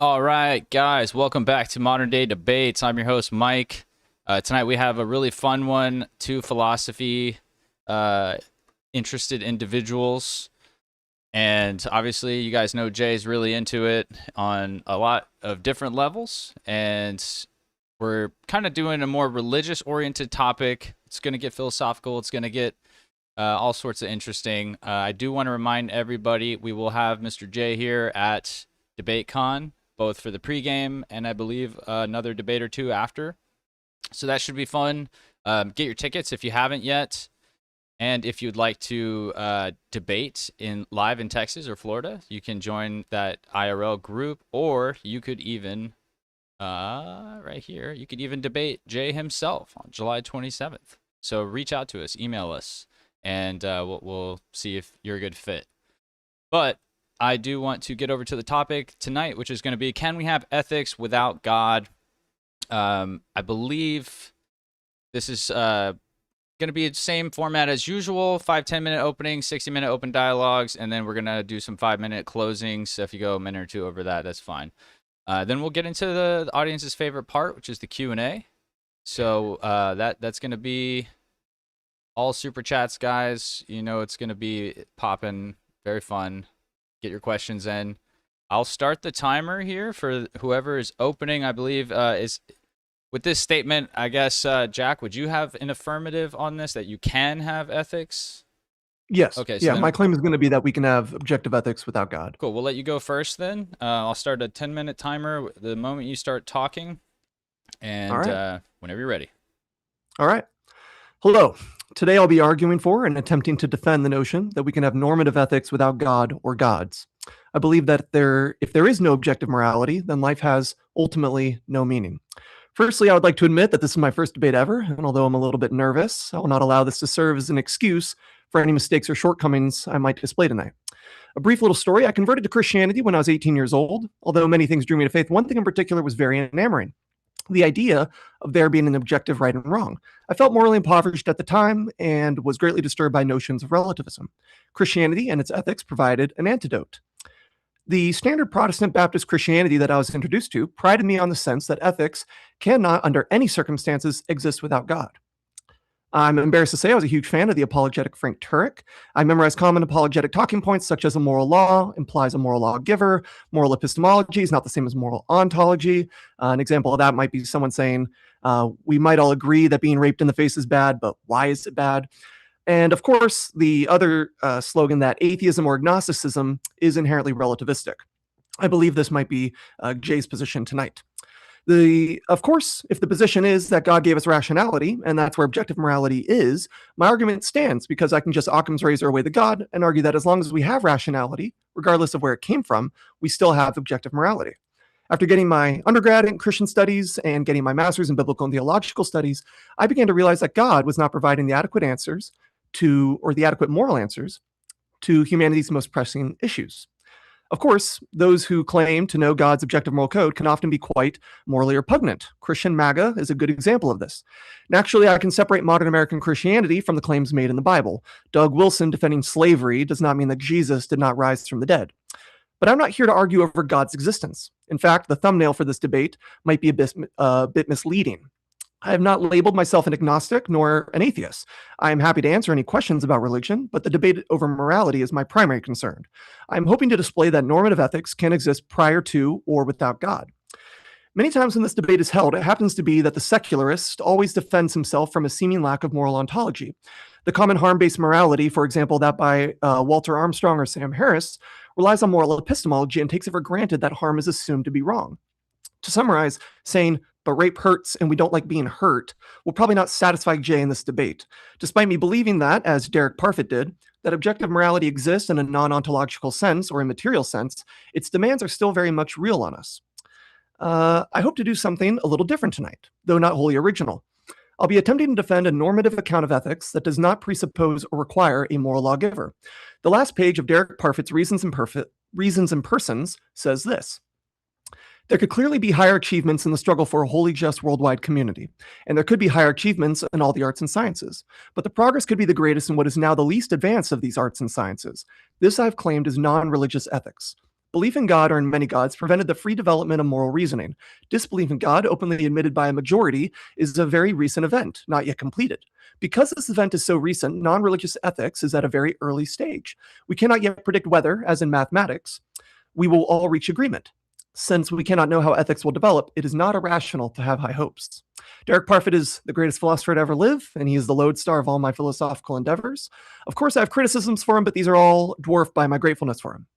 All right, guys, welcome back to Modern Day Debates. I'm your host, Mike. Tonight we have a really fun one. Two philosophy uh, interested individuals. And obviously, you guys know Jay's really into it on a lot of different levels. And we're kind of doing a more religious oriented topic. It's going to get philosophical, it's going to get all sorts of interesting. I do want to remind everybody we will have Mr. Jay here at DebateCon, both for the pregame and I believe another debate or two after. So that should be fun. Get your tickets if you haven't yet. And if you'd like to debate live in Texas or Florida, you can join that IRL group, or you could even, right here, you could even debate Jay himself on July 27th. So reach out to us, email us, and we'll see if you're a good fit. But I do want to get over to the topic tonight, which is going to be, can we have ethics without God? I believe this is going to be the same format as usual, 5-10 minute opening, 60-minute open dialogues, and then we're going to do some 5-minute closings. So if you go a minute or two over that, that's fine. Then we'll get into the audience's favorite part, which is the Q&A. So that's going to be all super chats, guys. You know it's going to be popping, very fun. Get your questions in. I'll start the timer here for whoever is opening. I believe is with this statement. I guess Jack, would you have an affirmative on this that you can have ethics? Yes. Okay. So yeah, then, my claim is going to be that we can have objective ethics without God. cool. We'll let you go first. Then I'll start a 10-minute timer the moment you start talking, and All right. Whenever you're ready. All right. Hello. Today I'll be arguing for and attempting to defend the notion that we can have normative ethics without God or gods. I believe that if there is no objective morality, then life has ultimately no meaning. Firstly, I would like to admit that this is my first debate ever, and although I'm a little bit nervous, I will not allow this to serve as an excuse for any mistakes or shortcomings I might display tonight. A brief little story. I converted to Christianity when I was 18 years old. Although many things drew me to faith, one thing in particular was very enamoring: the idea of there being an objective right and wrong. I felt morally impoverished at the time and was greatly disturbed by notions of relativism. Christianity and its ethics provided an antidote. The standard Protestant Baptist Christianity that I was introduced to prided me on the sense that ethics cannot, under any circumstances, exist without God. I'm embarrassed to say I was a huge fan of the apologetic Frank Turek. I memorized common apologetic talking points such as a moral law implies a moral lawgiver, moral epistemology is not the same as moral ontology. An example of that might be someone saying, we might all agree that being raped in the face is bad, but why is it bad? And of course, the other slogan that atheism or agnosticism is inherently relativistic. I believe this might be Jay's position tonight. Of course, if the position is that God gave us rationality, and that's where objective morality is, my argument stands because I can just Occam's razor away the God and argue that as long as we have rationality, regardless of where it came from, we still have objective morality. After getting my undergrad in Christian studies and getting my master's in biblical and theological studies, I began to realize that God was not providing the adequate answers or the adequate moral answers to humanity's most pressing issues. Of course, those who claim to know God's objective moral code can often be quite morally repugnant. Christian MAGA is a good example of this. Naturally, I can separate modern American Christianity from the claims made in the Bible. Doug Wilson defending slavery does not mean that Jesus did not rise from the dead. But I'm not here to argue over God's existence. In fact, the thumbnail for this debate might be a bit misleading. I have not labeled myself an agnostic nor an atheist. I am happy to answer any questions about religion, but the debate over morality is my primary concern. I'm hoping to display that normative ethics can exist prior to or without God. Many times when this debate is held, it happens to be that the secularist always defends himself from a seeming lack of moral ontology. The common harm-based morality, for example, that by Walter Armstrong or Sam Harris, relies on moral epistemology and takes it for granted that harm is assumed to be wrong. To summarize, saying, but rape hurts and we don't like being hurt, will probably not satisfy Jay in this debate. Despite me believing that, as Derek Parfit did, that objective morality exists in a non-ontological sense or immaterial sense, its demands are still very much real on us. I hope to do something a little different tonight, though not wholly original. I'll be attempting to defend a normative account of ethics that does not presuppose or require a moral lawgiver. The last page of Derek Parfit's Reasons and Persons says this: there could clearly be higher achievements in the struggle for a wholly just worldwide community, and there could be higher achievements in all the arts and sciences, but the progress could be the greatest in what is now the least advanced of these arts and sciences. This I've claimed is non-religious ethics. Belief in God or in many gods prevented the free development of moral reasoning. Disbelief in God, openly admitted by a majority, is a very recent event, not yet completed. Because this event is so recent, non-religious ethics is at a very early stage. We cannot yet predict whether, as in mathematics, we will all reach agreement. Since we cannot know how ethics will develop, it is not irrational to have high hopes. Derek Parfit is the greatest philosopher to ever live, and he is the lodestar of all my philosophical endeavors. Of course, I have criticisms for him, but these are all dwarfed by my gratefulness for him.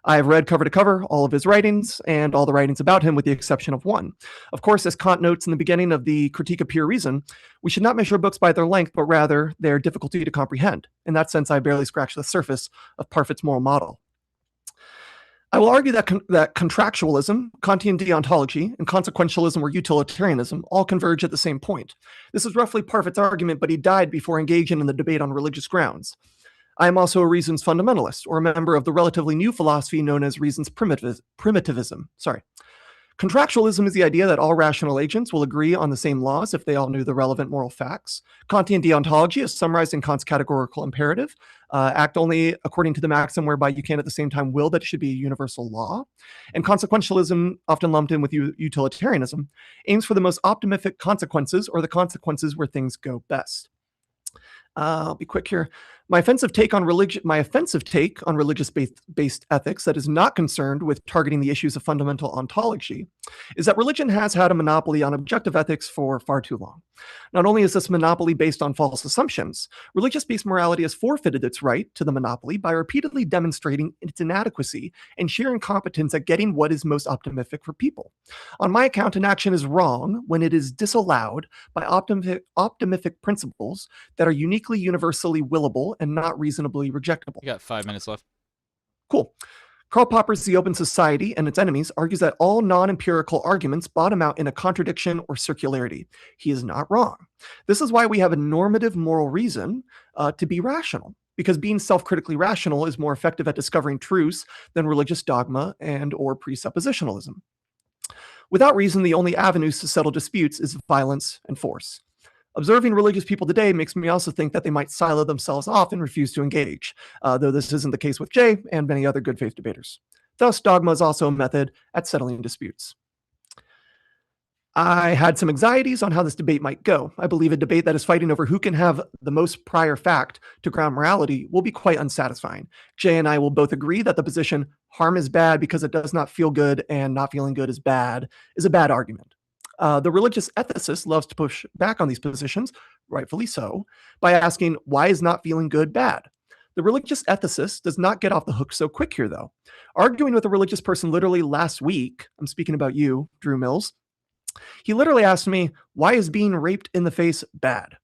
I have read cover to cover all of his writings and all the writings about him with the exception of one. Of course, as Kant notes in the beginning of the Critique of Pure Reason, we should not measure books by their length, but rather their difficulty to comprehend. In that sense, I barely scratched the surface of Parfit's moral model. I will argue that contractualism, Kantian deontology, and consequentialism or utilitarianism all converge at the same point. This is roughly Parfit's argument, but he died before engaging in the debate on religious grounds. I am also a reasons fundamentalist, or a member of the relatively new philosophy known as reasons primitivism. Contractualism is the idea that all rational agents will agree on the same laws if they all knew the relevant moral facts. Kantian deontology is summarized in Kant's categorical imperative, act only according to the maxim whereby you can at the same time will that it should be a universal law. And consequentialism, often lumped in with utilitarianism, aims for the most optimistic consequences or the consequences where things go best. I'll be quick here. My offensive take on religious-based ethics that is not concerned with targeting the issues of fundamental ontology is that religion has had a monopoly on objective ethics for far too long. Not only is this monopoly based on false assumptions, religious-based morality has forfeited its right to the monopoly by repeatedly demonstrating its inadequacy and sheer incompetence at getting what is most optimistic for people. On my account, an action is wrong when it is disallowed by optimistic principles that are uniquely universally willable and not reasonably rejectable. You got 5 minutes left. Cool. Karl Popper's The Open Society and Its Enemies argues that all non-empirical arguments bottom out in a contradiction or circularity. He is not wrong. This is why we have a normative moral reason to be rational, because being self-critically rational is more effective at discovering truths than religious dogma and or presuppositionalism. Without reason, the only avenues to settle disputes is violence and force. Observing religious people today makes me also think that they might silo themselves off and refuse to engage, though this isn't the case with Jay and many other good faith debaters. Thus, dogma is also a method at settling disputes. I had some anxieties on how this debate might go. I believe a debate that is fighting over who can have the most prior fact to ground morality will be quite unsatisfying. Jay and I will both agree that the position harm is bad because it does not feel good and not feeling good is a bad argument. The religious ethicist loves to push back on these positions, rightfully so, by asking, why is not feeling good bad? The religious ethicist does not get off the hook so quick here, though. Arguing with a religious person literally last week, I'm speaking about you, Drew Mills, he literally asked me, why is being raped in the face bad?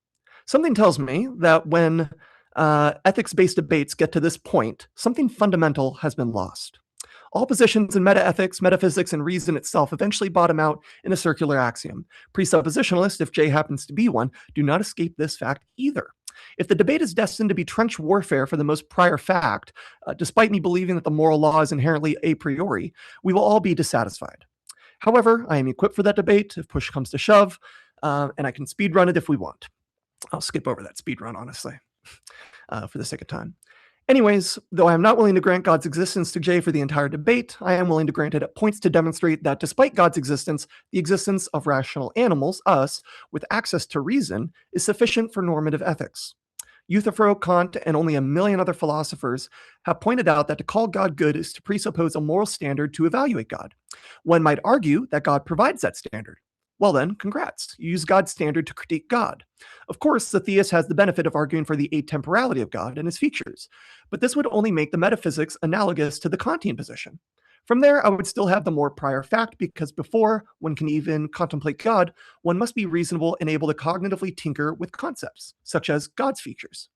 Something tells me that when ethics-based debates get to this point, something fundamental has been lost. All positions in metaethics, metaphysics, and reason itself eventually bottom out in a circular axiom. Presuppositionalists, if Jay happens to be one, do not escape this fact either. If the debate is destined to be trench warfare for the most prior fact, despite me believing that the moral law is inherently a priori, we will all be dissatisfied. However, I am equipped for that debate if push comes to shove, and I can speedrun it if we want. I'll skip over that speedrun, honestly, for the sake of time. Anyways, though I am not willing to grant God's existence to Jay for the entire debate, I am willing to grant it at points to demonstrate that despite God's existence, the existence of rational animals, us, with access to reason, is sufficient for normative ethics. Euthyphro, Kant, and only a million other philosophers have pointed out that to call God good is to presuppose a moral standard to evaluate God. One might argue that God provides that standard. Well then, congrats. You use God's standard to critique God. Of course, the theist has the benefit of arguing for the atemporality of God and his features, but this would only make the metaphysics analogous to the Kantian position. From there, I would still have the more prior fact because before one can even contemplate God, one must be reasonable and able to cognitively tinker with concepts, such as God's features.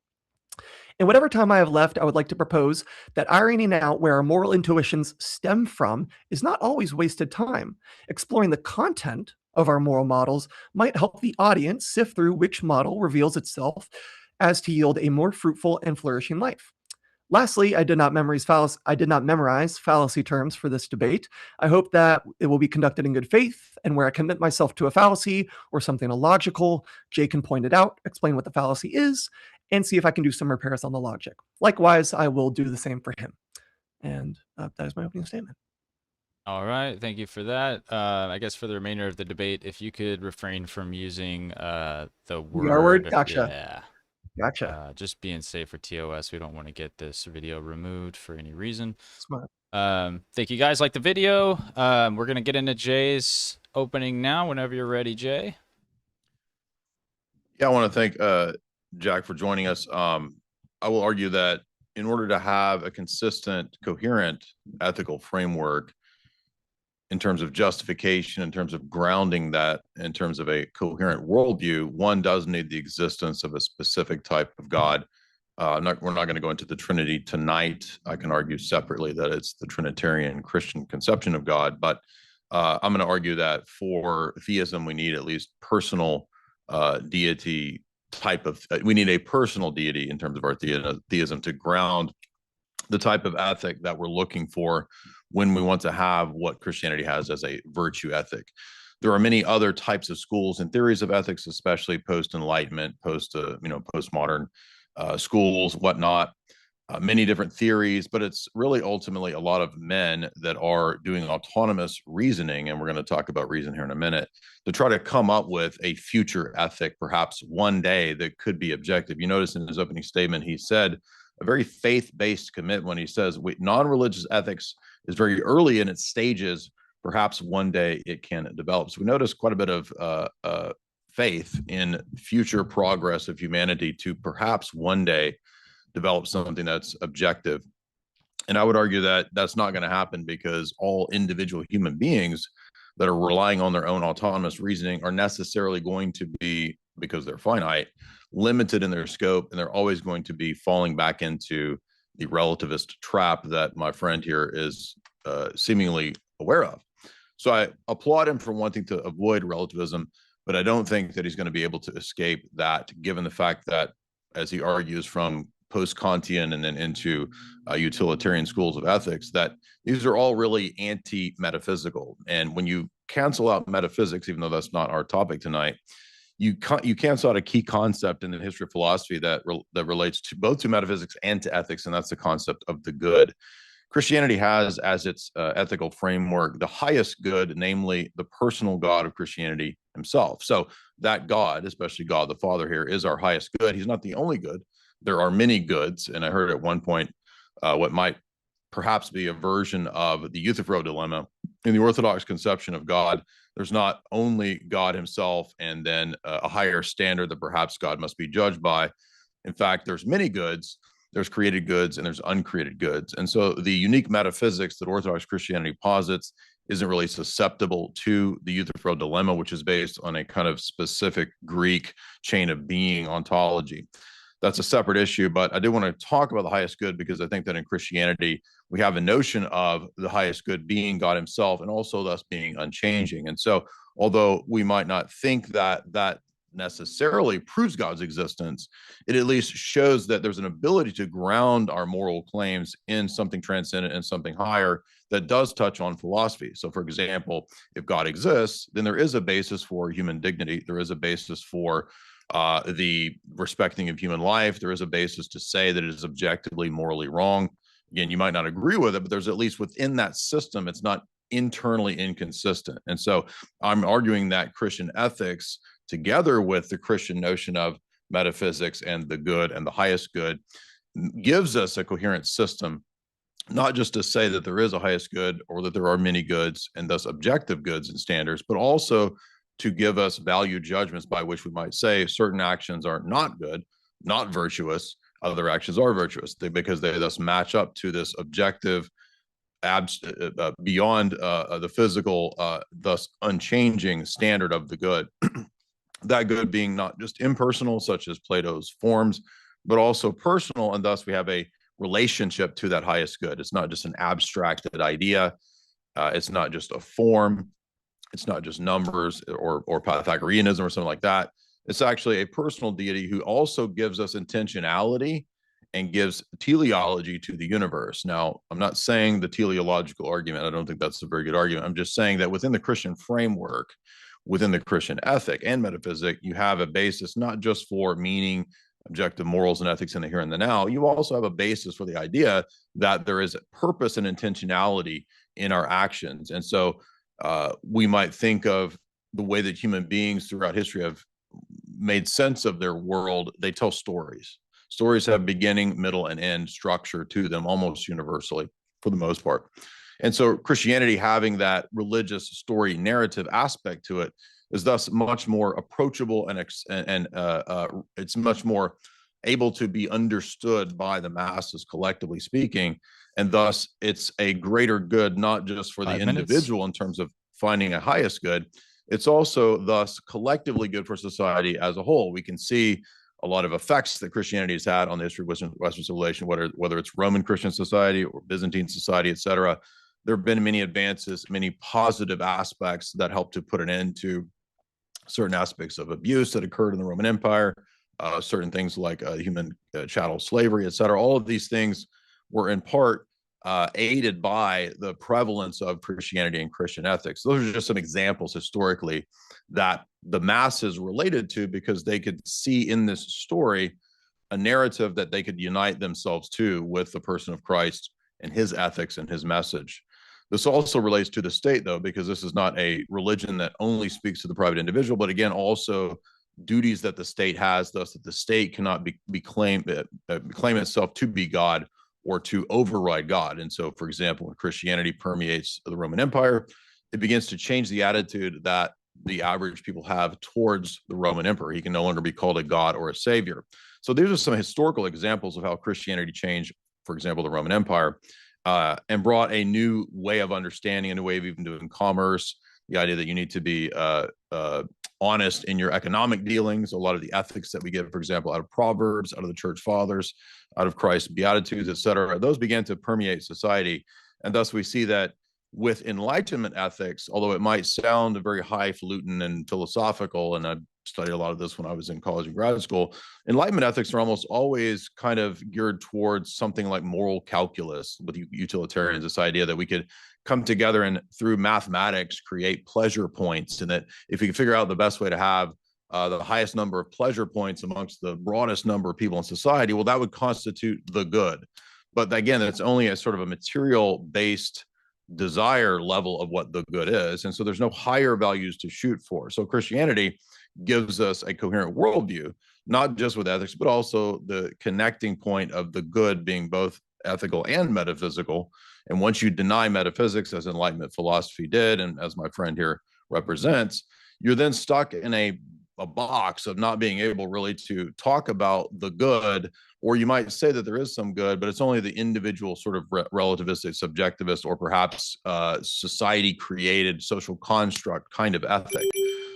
In whatever time I have left, I would like to propose that ironing out where our moral intuitions stem from is not always wasted time. Exploring the content of our moral models might help the audience sift through which model reveals itself as to yield a more fruitful and flourishing life. Lastly, I did not memorize fallacy terms for this debate. I hope that it will be conducted in good faith, and where I commit myself to a fallacy or something illogical, Jay can point it out, explain what the fallacy is, and see if I can do some repairs on the logic. Likewise, I will do the same for him. And that is my opening statement. All right, thank you for that. I guess for the remainder of the debate, if you could refrain from using the The R word? word, Gotcha. yeah, Gotcha. just being safe for TOS. We don't want to get this video removed for any reason. Smart. Thank you guys. Like the video. We're gonna get into Jay's opening now. Whenever you're ready, Jay. Yeah, I want to thank Jack for joining us. I will argue that in order to have a consistent, coherent ethical framework in terms of justification, in terms of grounding that, in terms of a coherent worldview, one does need the existence of a specific type of God. We're not going to go into the Trinity tonight. I can argue separately that it's the Trinitarian Christian conception of God, but I'm going to argue that for theism, we need at least personal deity type of. We need a personal deity in terms of our theism to ground the type of ethic that we're looking for when we want to have what Christianity has as a virtue ethic. There are many other types of schools and theories of ethics, especially post-Enlightenment, postmodern schools, whatnot. Many different theories, but it's really ultimately a lot of men that are doing autonomous reasoning, and we're going to talk about reason here in a minute, to try to come up with a future ethic, perhaps one day, that could be objective. You notice in his opening statement, he said a very faith-based commitment when he says non-religious ethics is very early in its stages. Perhaps one day it can develop. So we notice quite a bit of faith in future progress of humanity to perhaps one day develop something that's objective. And I would argue that that's not going to happen because all individual human beings that are relying on their own autonomous reasoning are necessarily going to be, because they're finite, limited in their scope, and they're always going to be falling back into the relativist trap that my friend here is seemingly aware of. So I applaud him for wanting to avoid relativism, but I don't think that he's going to be able to escape that, given the fact that, as he argues from post-Kantian and then into utilitarian schools of ethics, that these are all really anti-metaphysical. And when you cancel out metaphysics, even though that's not our topic tonight, you cancel out a key concept in the history of philosophy that relates to both to metaphysics and to ethics, and that's the concept of the good. Christianity has as its ethical framework the highest good, namely the personal God of Christianity himself. So that God, especially God the Father here, is our highest good. He's not the only good. There are many goods, and I heard at one point what might perhaps be a version of the Euthyphro dilemma. In the Orthodox conception of God, there's not only God himself and then a higher standard that perhaps God must be judged by. In fact, there's many goods. There's created goods and there's uncreated goods. And so the unique metaphysics that Orthodox Christianity posits isn't really susceptible to the Euthyphro dilemma, which is based on a kind of specific Greek chain of being ontology. That's a separate issue, but I do want to talk about the highest good because I think that in Christianity, we have a notion of the highest good being God himself and also thus being unchanging. And so, although we might not think that that necessarily proves God's existence, it at least shows that there's an ability to ground our moral claims in something transcendent and something higher that does touch on philosophy. So, for example, if God exists, then there is a basis for human dignity. There is a basis for the respecting of human life. There is a basis to say that it is objectively morally wrong. Again, you might not agree with it, but there's at least within that system, it's not internally inconsistent. And so I'm arguing that Christian ethics, together with the Christian notion of metaphysics and the good and the highest good, gives us a coherent system, not just to say that there is a highest good or that there are many goods and thus objective goods and standards, but also to give us value judgments by which we might say certain actions are not good, not virtuous, other actions are virtuous, because they thus match up to this objective, beyond the physical, thus unchanging standard of the good. That good being not just impersonal, such as Plato's forms, but also personal, and thus we have a relationship to that highest good. It's not just an abstracted idea. It's not just a form. It's not just numbers or Pythagoreanism or something like that. It's actually a personal deity who also gives us intentionality and gives teleology to the universe. Now, I'm not saying the teleological argument. I don't think that's a very good argument. I'm just saying that within the Christian framework, within the Christian ethic and metaphysic, you have a basis not just for meaning, objective morals and ethics in the here and the now, you also have a basis for the idea that there is purpose and intentionality in our actions. And so we might think of the way that human beings throughout history have made sense of their world. They tell stories. Stories have beginning, middle, and end structure to them almost universally for the most part. And so Christianity, having that religious story narrative aspect to it, is thus much more approachable, and it's much more able to be understood by the masses, collectively speaking. And thus it's a greater good, not just for the individual in terms of finding a highest good. It's also thus collectively good for society as a whole. We can see a lot of effects that Christianity has had on the history of Western civilization, whether it's Roman Christian society or Byzantine society, etc. There have been many advances, many positive aspects that help to put an end to certain aspects of abuse that occurred in the Roman Empire, certain things like human chattel slavery, et cetera. All of these things were in part aided by the prevalence of Christianity and Christian ethics. Those are just some examples historically that the masses related to, because they could see in this story a narrative that they could unite themselves to with the person of Christ and his ethics and his message. This also relates to the state, though, because this is not a religion that only speaks to the private individual, but again, also duties that the state has, thus that the state cannot claim itself to be God or to override God. And so, for example, when Christianity permeates the Roman Empire, it begins to change the attitude that the average people have towards the Roman emperor. He can no longer be called a god or a savior. So these are some historical examples of how Christianity changed, for example, the Roman Empire, and brought a new way of understanding, a new way of even doing commerce, the idea that you need to be honest in your economic dealings. A lot of the ethics that we get, for example, out of Proverbs, out of the church fathers, out of Christ's Beatitudes, et cetera, those began to permeate society. And thus we see that with Enlightenment ethics, although it might sound very highfalutin and philosophical, and I studied a lot of this when I was in college and grad school, Enlightenment ethics are almost always kind of geared towards something like moral calculus with utilitarians, this idea that we could come together and through mathematics create pleasure points, and that if we can figure out the best way to have the highest number of pleasure points amongst the broadest number of people in society, well, that would constitute the good. But again, it's only a sort of a material-based desire level of what the good is. And so there's no higher values to shoot for. So Christianity gives us a coherent worldview, not just with ethics, but also the connecting point of the good being both ethical and metaphysical. And once you deny metaphysics, as Enlightenment philosophy did, and as my friend here represents, you're then stuck in a box of not being able really to talk about the good, or you might say that there is some good, but it's only the individual sort of relativistic, subjectivist, or perhaps society created social construct kind of ethic.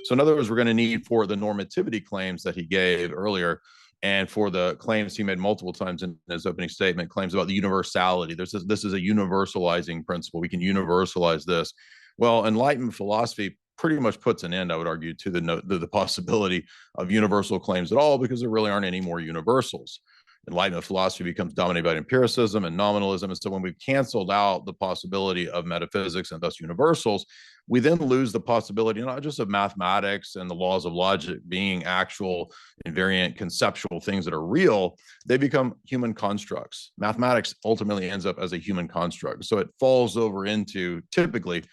So in other words, we're going to need for the normativity claims that he gave earlier, and for the claims he made multiple times in his opening statement, claims about the universality. This is a universalizing principle. We can universalize this. Well, Enlightenment philosophy pretty much puts an end, I would argue, to the possibility of universal claims at all, because there really aren't any more universals. Enlightenment philosophy becomes dominated by empiricism and nominalism. And so when we've canceled out the possibility of metaphysics and thus universals, we then lose the possibility not just of mathematics and the laws of logic being actual invariant conceptual things that are real. They become human constructs. Mathematics ultimately ends up as a human construct. So it falls over into typically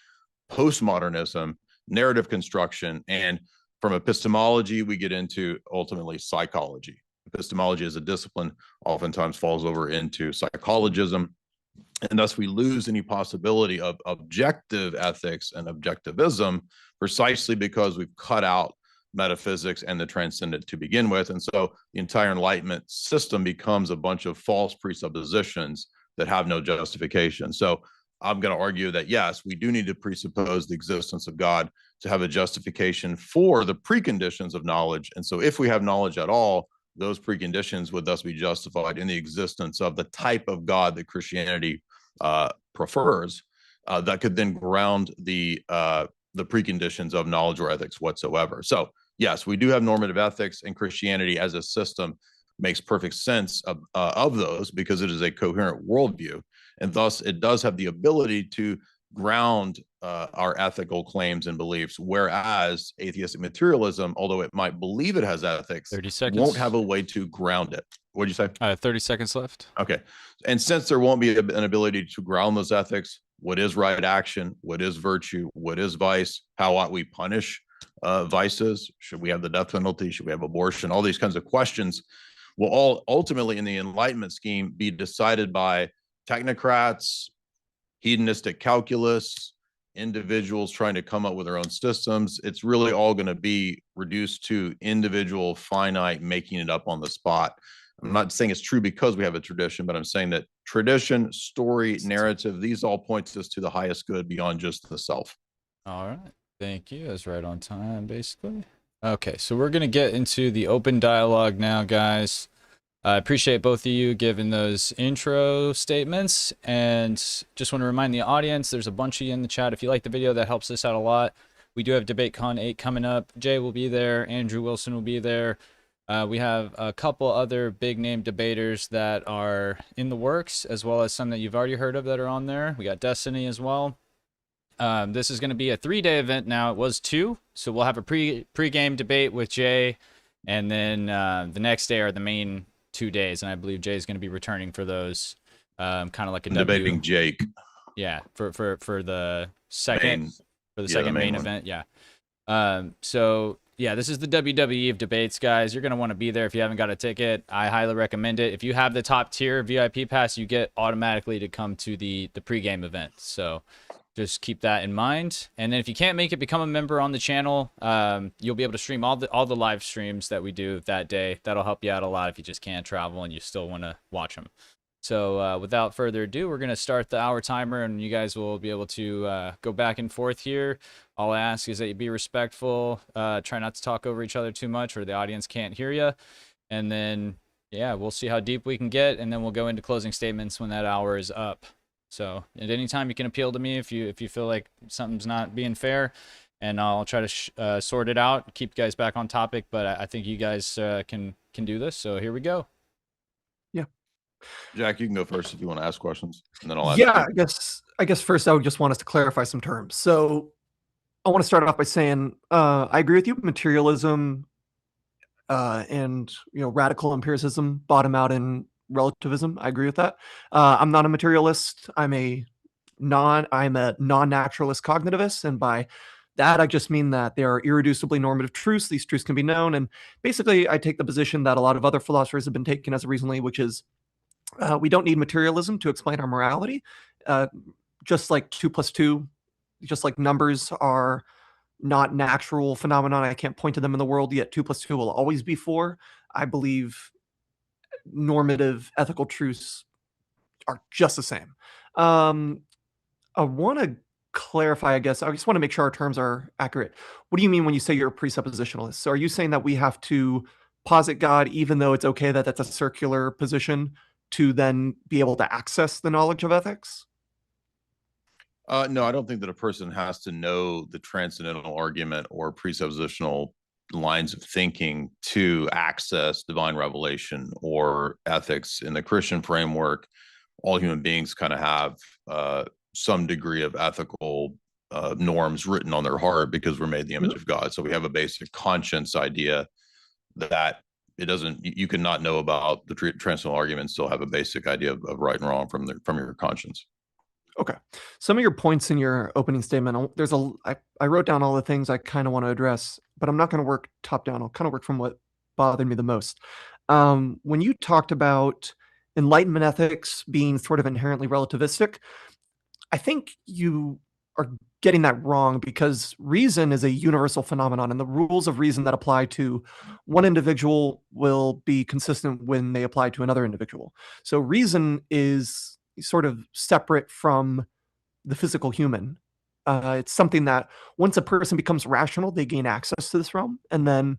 postmodernism, narrative construction, and from epistemology, we get into ultimately psychology. Epistemology as a discipline oftentimes falls over into psychologism, and thus we lose any possibility of objective ethics and objectivism, precisely because we've cut out metaphysics and the transcendent to begin with. And so the entire Enlightenment system becomes a bunch of false presuppositions that have no justification. So I'm going to argue that, yes, we do need to presuppose the existence of God to have a justification for the preconditions of knowledge. And so if we have knowledge at all, those preconditions would thus be justified in the existence of the type of God that Christianity prefers, that could then ground the preconditions of knowledge or ethics whatsoever. So yes, we do have normative ethics, and Christianity as a system makes perfect sense of those, because it is a coherent worldview. And thus it does have the ability to ground our ethical claims and beliefs, whereas atheistic materialism, although it might believe it has ethics, 30 seconds. won't have a way to ground it. What'd you say? 30 seconds left. Okay. And since there won't be an ability to ground those ethics, what is right action? What is virtue? What is vice? How ought we punish vices? Should we have the death penalty? Should we have abortion? All these kinds of questions will all ultimately in the Enlightenment scheme be decided by technocrats, hedonistic calculus, individuals trying to come up with their own systems. It's really all going to be reduced to individual finite making it up on the spot. I'm not saying it's true because we have a tradition, but I'm saying that tradition, story, narrative, these all points us to the highest good beyond just the self. All right. Thank you. That's right on time, basically. Okay, so we're going to get into the open dialogue now, guys. I appreciate both of you giving those intro statements, and just want to remind the audience, there's a bunch of you in the chat. If you like the video, that helps us out a lot. We do have DebateCon 8 coming up. Jay will be there. Andrew Wilson will be there. We have a couple other big name debaters that are in the works, as well as some that you've already heard of that are on there. We got Destiny as well. This is going to be a 3-day event now. It was 2, so we'll have a pre-game debate with Jay, and then the next day are the main 2 days, and I believe Jay's going to be returning for those, kind of like a debating Jake. Yeah, for the second main event. Yeah. So yeah, this is the WWE of debates, guys. You're going to want to be there if you haven't got a ticket. I highly recommend it. If you have the top tier VIP pass, you get automatically to come to the pregame event. So just keep that in mind. And then if you can't make it, become a member on the channel. You'll be able to stream all the live streams that we do that day. That'll help you out a lot if you just can't travel and you still want to watch them. So without further ado, we're going to start the hour timer, and you guys will be able to go back and forth here. All I ask is that you be respectful. Try not to talk over each other too much, or the audience can't hear you. And then, yeah, we'll see how deep we can get, and then we'll go into closing statements when that hour is up. So at any time, you can appeal to me if you feel like something's not being fair, and I'll try to sort it out, keep you guys back on topic. But I think you guys can do this. So here we go. Yeah, Jack, you can go first if you want to ask questions, and then I'll ask. Yeah, I guess first I would just want us to clarify some terms. So I want to start off by saying I agree with you. Materialism and radical empiricism bottom out in relativism. I agree with that. I'm not a materialist. I'm a non-naturalist cognitivist, and by that I just mean that there are irreducibly normative truths. These truths can be known, and basically I take the position that a lot of other philosophers have been taking as of recently, which is we don't need materialism to explain our morality. Just like 2 + 2, just like numbers are not natural phenomenon. I can't point to them in the world, yet 2 + 2 will always be 4. I believe normative ethical truths are just the same. I want to clarify, I guess. I just want to make sure our terms are accurate. What do you mean when you say you're a presuppositionalist? So are you saying that we have to posit God, even though it's okay that that's a circular position, to then be able to access the knowledge of ethics? No, I don't think that a person has to know the transcendental argument or presuppositional lines of thinking to access divine revelation or ethics. In the Christian framework, all human beings kind of have some degree of ethical norms written on their heart because we're made in the image of God. So we have a basic conscience idea that it doesn't, you can not know about the transcendental argument and still have a basic idea of right and wrong from your conscience. Okay. Some of your points in your opening statement, I wrote down all the things I kind of want to address, but I'm not going to work top down. I'll kind of work from what bothered me the most. When you talked about Enlightenment ethics being sort of inherently relativistic, I think you are getting that wrong, because reason is a universal phenomenon, and the rules of reason that apply to one individual will be consistent when they apply to another individual. So reason is sort of separate from the physical human. It's something that once a person becomes rational, they gain access to this realm. And then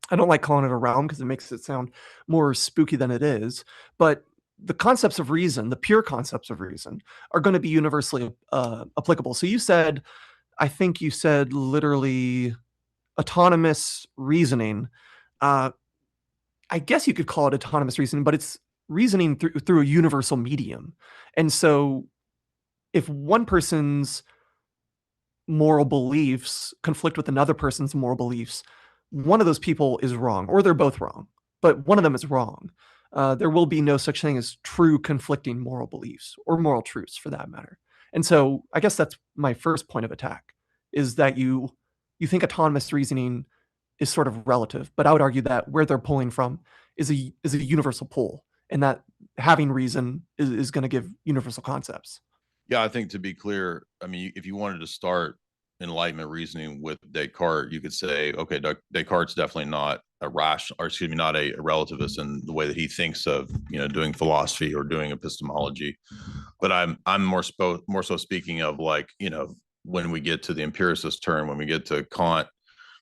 I don't like calling it a realm because it makes it sound more spooky than it is. But the concepts of reason, the pure concepts of reason, are going to be universally applicable. So I think you said literally autonomous reasoning. I guess you could call it autonomous reasoning, but it's reasoning through a universal medium. And so if one person's moral beliefs conflict with another person's moral beliefs, one of those people is wrong, or they're both wrong, but one of them is wrong. There will be no such thing as true conflicting moral beliefs or moral truths for that matter. And so I guess that's my first point of attack, is that you think autonomous reasoning is sort of relative, but I would argue that where they're pulling from is a universal pull, and that having reason is going to give universal concepts. Yeah, I think to be clear, I mean, if you wanted to start Enlightenment reasoning with Descartes, you could say, okay, Descartes definitely not a rational, or excuse me, not a relativist in the way that he thinks of, doing philosophy or doing epistemology. But I'm more so speaking of, like, when we get to the empiricist turn, when we get to Kant,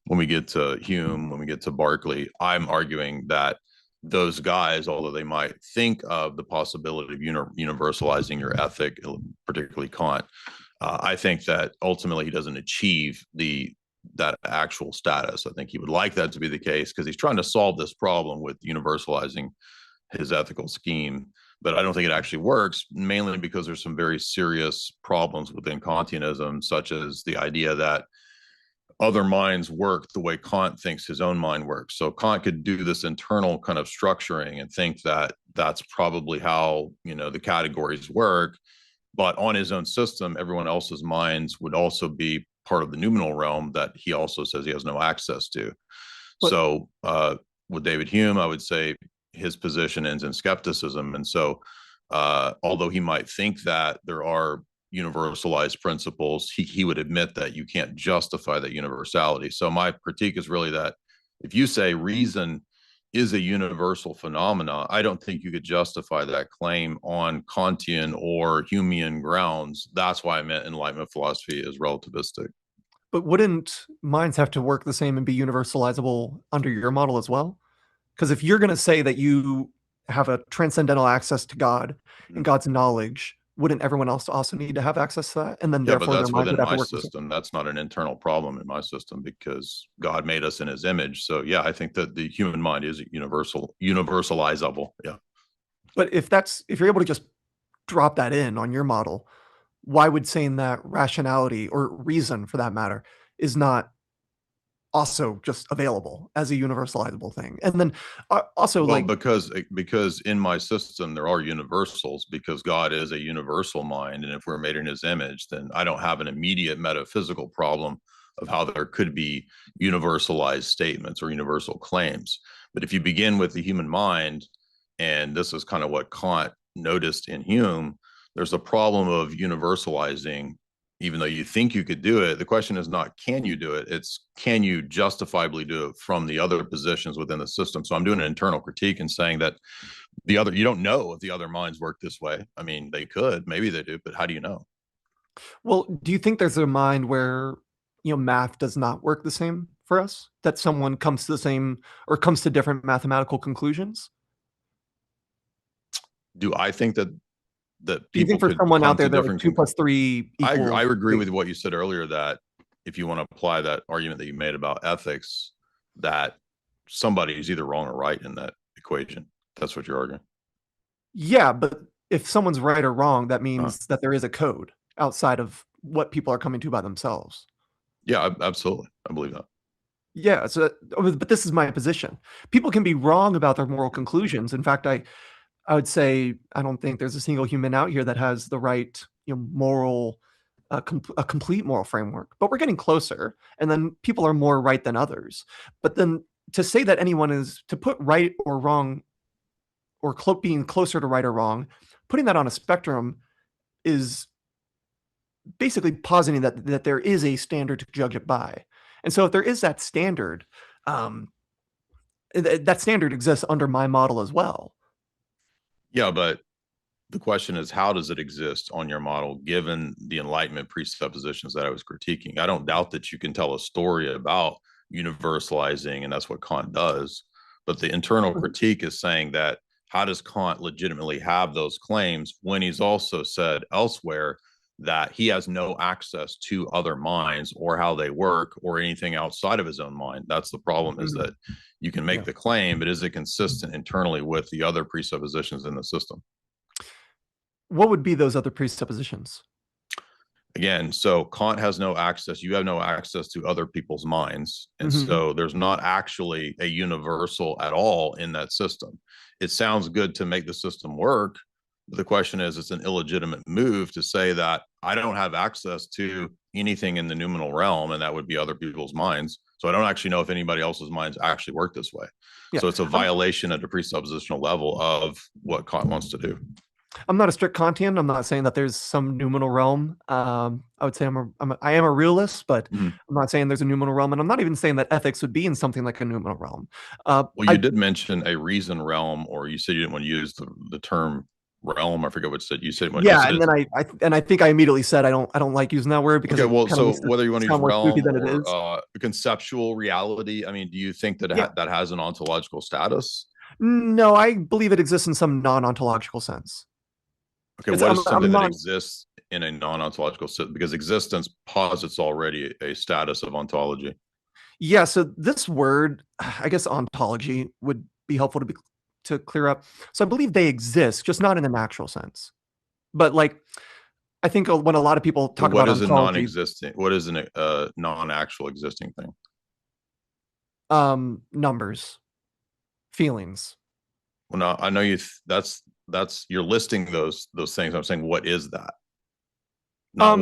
when we get to Hume, when we get to Berkeley, I'm arguing that those guys, although they might think of the possibility of universalizing your ethic, particularly Kant, I think that ultimately he doesn't achieve that actual status. I think he would like that to be the case because he's trying to solve this problem with universalizing his ethical scheme. But I don't think it actually works, mainly because there's some very serious problems within Kantianism, such as the idea that other minds work the way Kant thinks his own mind works. So Kant could do this internal kind of structuring and think that that's probably how, the categories work. But on his own system, everyone else's minds would also be part of the noumenal realm that he also says he has no access to. But, so with David Hume, I would say his position ends in skepticism. And so although he might think that there are universalized principles, he would admit that you can't justify that universality. So my critique is really that if you say reason is a universal phenomena, I don't think you could justify that claim on Kantian or Humean grounds. That's why I meant Enlightenment philosophy is relativistic. But wouldn't minds have to work the same and be universalizable under your model as well? Because if you're going to say that you have a transcendental access to God and God's knowledge, wouldn't everyone else also need to have access to that? And then yeah, but therefore that's their minds within would have my to work system. That's not an internal problem in my system because God made us in his image. So yeah, I think that the human mind is universalizable. Yeah. But if you're able to just drop that in on your model, why would saying that rationality or reason for that matter is not also just available as a universalizable thing? And then also, well, like, because in my system there are universals, because God is a universal mind, and if we're made in his image, then I don't have an immediate metaphysical problem of how there could be universalized statements or universal claims. But if you begin with the human mind, and this is kind of what Kant noticed in Hume, there's a problem of universalizing. Even though you think you could do it, the question is not can you do it, it's can you justifiably do it from the other positions within the system. So I'm doing an internal critique and saying that you don't know if the other minds work this way. I mean, they could, maybe they do, but how do you know? well, do you think there's a mind where math does not work the same for us, that someone comes to the same or comes to different mathematical conclusions? Do I think that Do you people think for could someone out come there to that like different 2 plus 3 equals I agree 3? with what you said earlier, that if you want to apply that argument that you made about ethics, that somebody is either wrong or right in that equation. That's what you're arguing. Yeah, but if someone's right or wrong, that means that there is a code outside of what people are coming to by themselves. Yeah, absolutely. I believe that. Yeah, so but this is my position. People can be wrong about their moral conclusions. In fact, I would say I don't think there's a single human out here that has the right, moral, a complete moral framework. But we're getting closer, and then people are more right than others. But then to say that anyone is to put right or wrong, or being closer to right or wrong, putting that on a spectrum is basically positing that there is a standard to judge it by. And so if there is that standard, um, that standard exists under my model as well. Yeah, but the question is, how does it exist on your model given the Enlightenment presuppositions that I was critiquing? I don't doubt that you can tell a story about universalizing, and that's what Kant does. But the internal critique is saying that how does Kant legitimately have those claims when he's also said elsewhere that he has no access to other minds or how they work or anything outside of his own mind? That's the problem, is that you can make the claim, but is it consistent internally with the other presuppositions in the system? What would be those other presuppositions? Again, so Kant has no access. You have no access to other people's minds. And Mhm. so there's not actually a universal at all in that system. It sounds good to make the system work. But the question is, it's an illegitimate move to say that I don't have access to anything in the noumenal realm, and that would be other people's minds. So I don't actually know if anybody else's minds actually work this way. Yeah. So it's a violation at a presuppositional level of what Kant wants to do. I'm not a strict Kantian. I'm not saying that there's some noumenal realm. I would say I am a realist, but I'm not saying there's a noumenal realm, and I'm not even saying that ethics would be in something like a noumenal realm. Well, you did mention a reason realm, or you said you didn't want to use the term realm. I forget what you said. You said yeah, and then I think I immediately said I don't like using that word because okay. Well, so makes it whether you want to use sound more spooky realm than it is. or conceptual reality, I mean, do you think that that has an ontological status? No, I believe it exists in some non-ontological sense. Okay, what is something that exists in a non-ontological sense? Because existence posits already a status of ontology. Yeah, so this word, I guess ontology would be helpful to clear up. So I believe they exist, just not in a natural sense. But like, I think when a lot of people talk about ontology, non-existing? What is a non-actual existing thing? Numbers, feelings. Well, no, I know you. That's you're listing those things. I'm saying, what is that? Not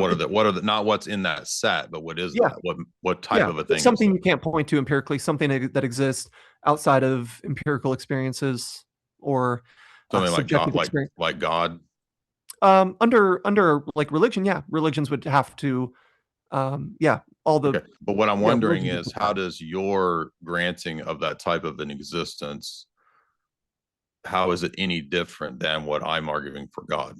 not what's in that set, but what is that? What type of a thing? Something you can't point to empirically, something that exists outside of empirical experiences or something subjective experience. like God. Under like religion, religions would have to, all the. Okay. But what I'm wondering is, how does your granting of that type of an existence, how is it any different than what I'm arguing for God?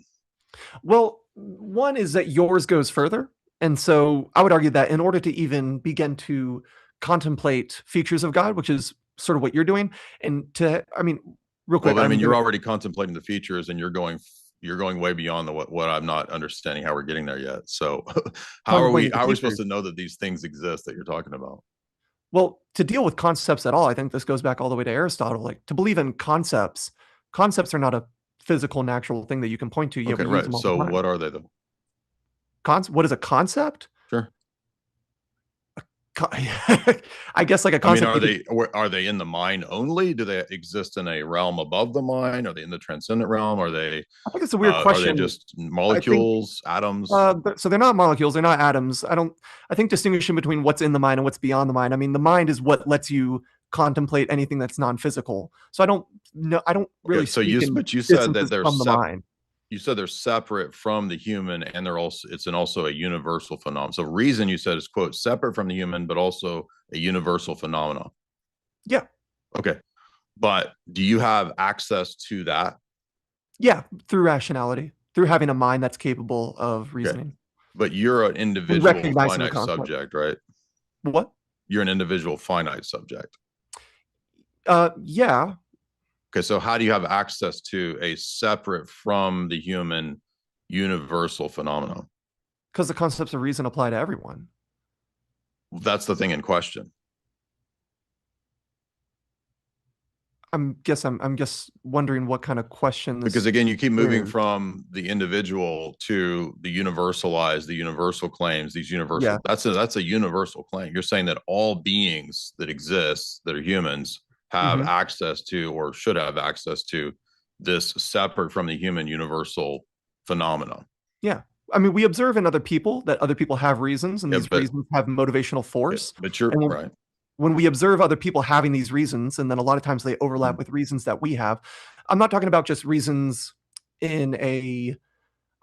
Well, one is that yours goes further. And so I would argue that in order to even begin to contemplate features of God, which is sort of what you're doing, and real quick. Well, I mean, you're already contemplating the features and you're going way beyond what I'm not understanding how we're getting there yet. So how are we supposed to know that these things exist that you're talking about? Well, to deal with concepts at all, I think this goes back all the way to Aristotle. Like, to believe in concepts are not a physical, natural thing that you can point to. Okay, right. So what are they though? What is a concept? Sure. I guess like a concept. I mean, are they in the mind only? Do they exist in a realm above the mind? Are they in the transcendent realm? Are they? I think it's a weird question. Are they just molecules, atoms? So they're not molecules. They're not atoms. I think distinguishing between what's in the mind and what's beyond the mind. I mean, the mind is what lets you contemplate anything that's non-physical. So I don't really. So you said that they're from the mind. You said they're separate from the human, and it's also a universal phenomenon. So reason, you said, is quote separate from the human, but also a universal phenomenon. Yeah. Okay. But do you have access to that? Yeah, through rationality, through having a mind that's capable of reasoning. Okay. But you're an individual finite subject, right? What? You're an individual finite subject. Yeah. Okay, so how do you have access to a separate from the human universal phenomenon? Because the concepts of reason apply to everyone. That's the thing in question. I'm just wondering what kind of question this because again, you keep moving from the individual to the universalized, the universal claims, these universal. Yeah. That's a universal claim. You're saying that all beings that exist that are humans have access to, or should have access to, this separate from the human universal phenomenon. Yeah. I mean, we observe in other people that other people have reasons, and these reasons have motivational force. But you're right. When we observe other people having these reasons, and then a lot of times they overlap with reasons that we have. I'm not talking about just reasons I'm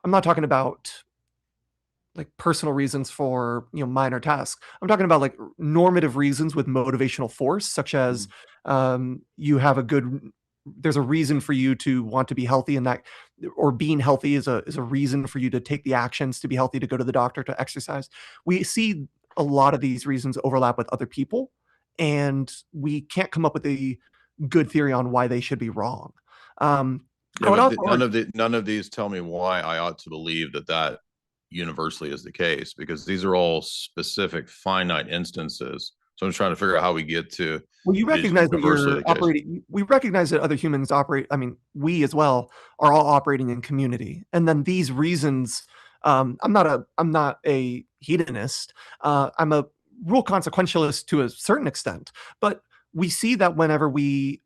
not talking about like personal reasons for, minor tasks. I'm talking about like normative reasons with motivational force, such as there's a reason for you to want to be healthy, and that, or being healthy is a reason for you to take the actions to be healthy, to go to the doctor, to exercise. We see a lot of these reasons overlap with other people, and we can't come up with a good theory on why they should be wrong. None of these tell me why I ought to believe that universally is the case, because these are all specific finite instances. So I'm trying to figure out how we get to. Well, you recognize that you're operating. We recognize that other humans operate. I mean, we as well are all operating in community, and then these reasons I'm not a hedonist. I'm a rule consequentialist to a certain extent, but we see that whenever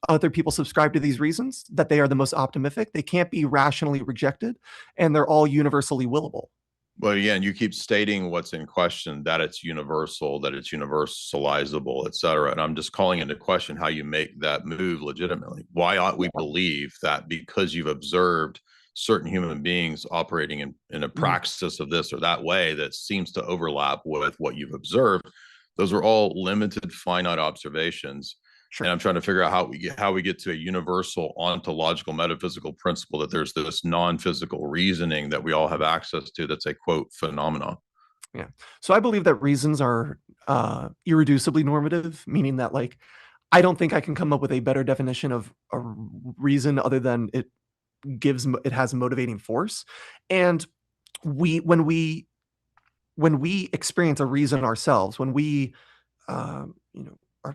other people subscribe to these reasons, that they are the most optimistic. They can't be rationally rejected, and they're all universally willable. Well, again, you keep stating what's in question, that it's universal, that it's universalizable, et cetera. And I'm just calling into question how you make that move legitimately. Why ought we believe that because you've observed certain human beings operating in a praxis of this or that way that seems to overlap with what you've observed? Those are all limited, finite observations. Sure. And I'm trying to figure out how we get to a universal ontological metaphysical principle that there's this non-physical reasoning that we all have access to that's a quote phenomenon. Yeah. So I believe that reasons are irreducibly normative, meaning that like I don't think I can come up with a better definition of a reason other than it has motivating force. And when we experience a reason ourselves, when we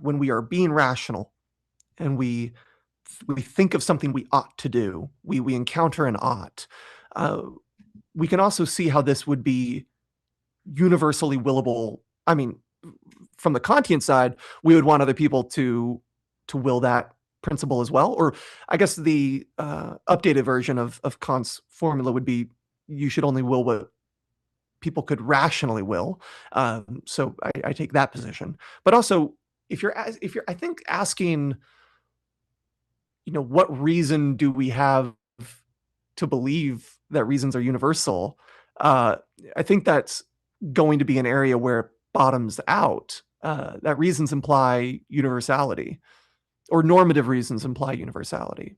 when we are being rational and we think of something we ought to do, we encounter an ought. We can also see how this would be universally willable. I mean, from the Kantian side, we would want other people to will that principle as well. Or I guess the updated version of Kant's formula would be you should only will what people could rationally will. So I take that position. But also, if you're I think asking, what reason do we have to believe that reasons are universal? I think that's going to be an area where it bottoms out. That reasons imply universality, or normative reasons imply universality.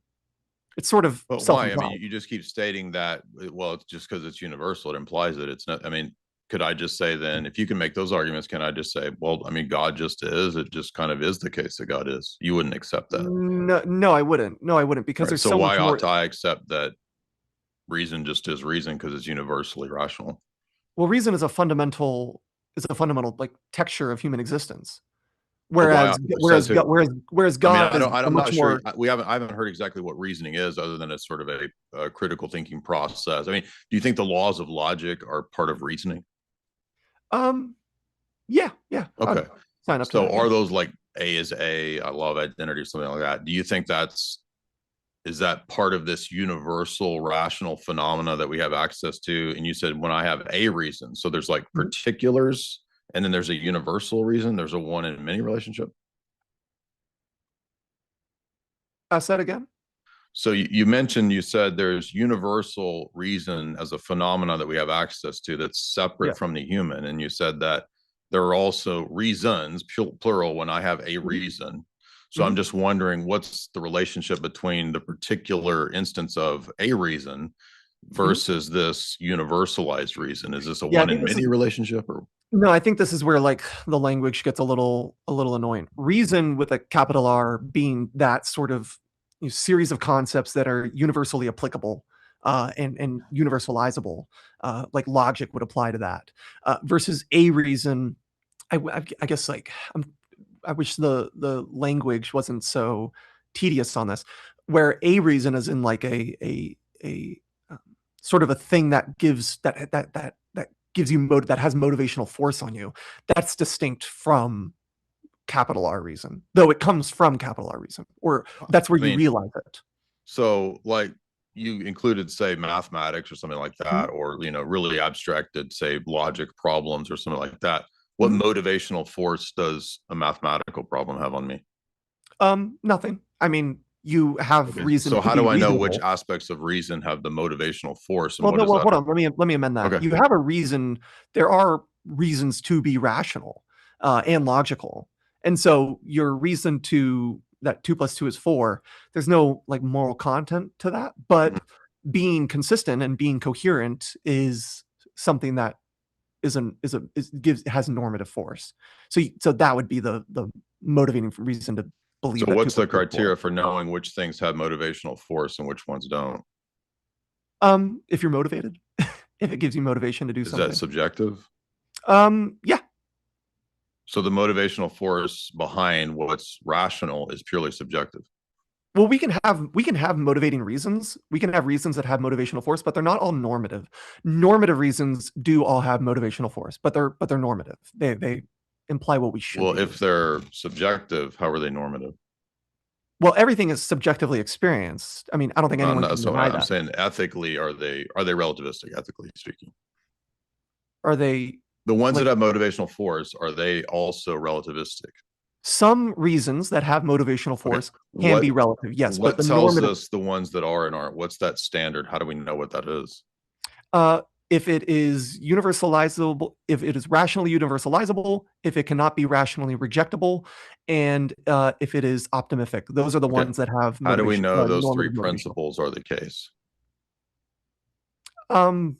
It's sort of But why? I mean, you just keep stating that, well, it's just because it's universal, it implies that it's not. I mean, could I just say then, if you can make those arguments, can I just say, well, I mean, God just is, it just kind of is the case that God is. You wouldn't accept that. No, I wouldn't. No, I wouldn't, because there's so why much more. ought I accept that reason just is reason because it's universally rational? Well, reason is a fundamental like texture of human existence. Whereas God is I'm much not more. sure. I haven't heard exactly what reasoning is, other than it's sort of a critical thinking process. I mean, do you think the laws of logic are part of reasoning? Yeah. Okay. Sign up to So that, are those like A is A, I love identity, or something like that? Do you think is that part of this universal rational phenomena that we have access to? And you said when I have a reason, so there's like particulars, and then there's a universal reason. There's a one in many relationship. Say that again. So you said there's universal reason as a phenomena that we have access to that's separate from the human. And you said that there are also reasons, plural, when I have a reason. So I'm just wondering, what's the relationship between the particular instance of a reason versus this universalized reason? Is this a one in many relationship, or? No, I think this is where like the language gets a little annoying. Reason with a capital R being that sort of series of concepts that are universally applicable and universalizable, like logic would apply to that, versus a reason. I guess like I wish the language wasn't so tedious on this, where a reason is in like a sort of a thing that gives that gives you that has motivational force on you. That's distinct from capital R reason, though it comes from capital R reason, or that's where you realize it. So like you included, say, mathematics or something like that, or, really abstracted, say, logic problems or something like that. What motivational force does a mathematical problem have on me? Nothing. I mean, you have reason. So how do I know which aspects of reason have the motivational force? And well, hold on. Let me amend that. Okay. You have a reason. There are reasons to be rational and logical. And so your reason to that 2 + 2 is 4, there's no like moral content to that, but being consistent and being coherent is something that has normative force. So that would be the motivating reason to believe. So what's the criteria for knowing which things have motivational force and which ones don't? If you're motivated, if it gives you motivation to do something. Is that subjective? Yeah. So the motivational force behind what's rational is purely subjective. Well, we can have motivating reasons. We can have reasons that have motivational force, but they're not all normative. Normative reasons do all have motivational force, but they're normative. They imply what we should Well, be doing. if they're subjective, how are they normative? Well, everything is subjectively experienced. I mean, I don't think anyone No, can so deny I'm that. saying ethically, are they relativistic, ethically speaking? Are they The ones like that have motivational force, are they also relativistic? some reasons that have motivational Okay. force can be relative? Yes, but What the tells normative us the ones that are and aren't? What's that standard? How do we know what that is? if it is universalizable, if it is rationally universalizable, if it cannot be rationally rejectable, and if it is optimific. Those are the Okay. ones that have How do we motivation, know those three normative motivational. principles are the case? Um,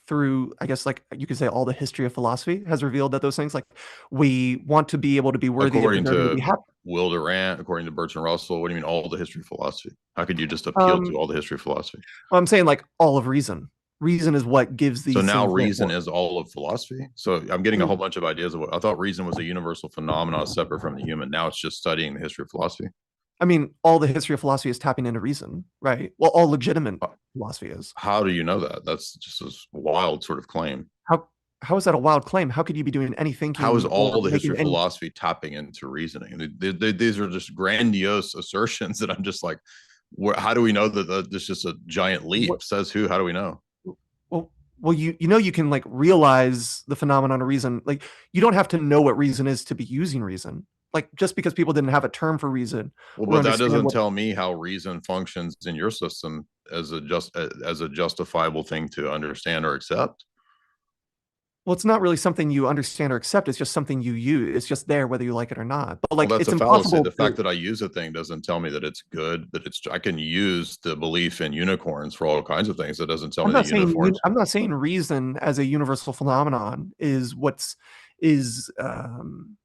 through, I guess, like you could say, all the history of philosophy has revealed that those things, like we want to be able to be worthy of According deserving to be to happy. Will Durant, according to Bertrand Russell, what do you mean all the history of philosophy? How could you just appeal to Um, all the history of philosophy? I'm saying like all of reason. Reason is what gives So these now things their reason force. is all of philosophy. So I'm getting a whole bunch of ideas of what I thought reason was a universal phenomenon separate from the human. Now it's just studying the history of philosophy. I mean, all the history of philosophy is tapping into reason, right? Well, all legitimate philosophy is. How do you know that? That's just a wild sort of claim. How how is that a wild claim? How could you be doing any How is thinking or all the history making of any philosophy tapping into reasoning? These are just grandiose assertions that I'm just like, how do we know that this is just a giant leap? what Says who? How do we know? well well you know you can like realize the phenomenon of reason. Like you don't have to know what reason is to be using reason. Like just because people didn't have a term for reason Well, or but that understand doesn't what tell me how reason functions in your system as a justifiable thing to understand or accept. well, it's not really something you understand or accept. It's just something you use. It's just there whether you like it or not. But Well, like that's it's a fallacy. impossible The fact to that I use a thing doesn't tell me that it's good. That it's I can use the belief in unicorns for all kinds of things. That doesn't tell me that unicorns. I'm not saying reason as a universal phenomenon is what's is um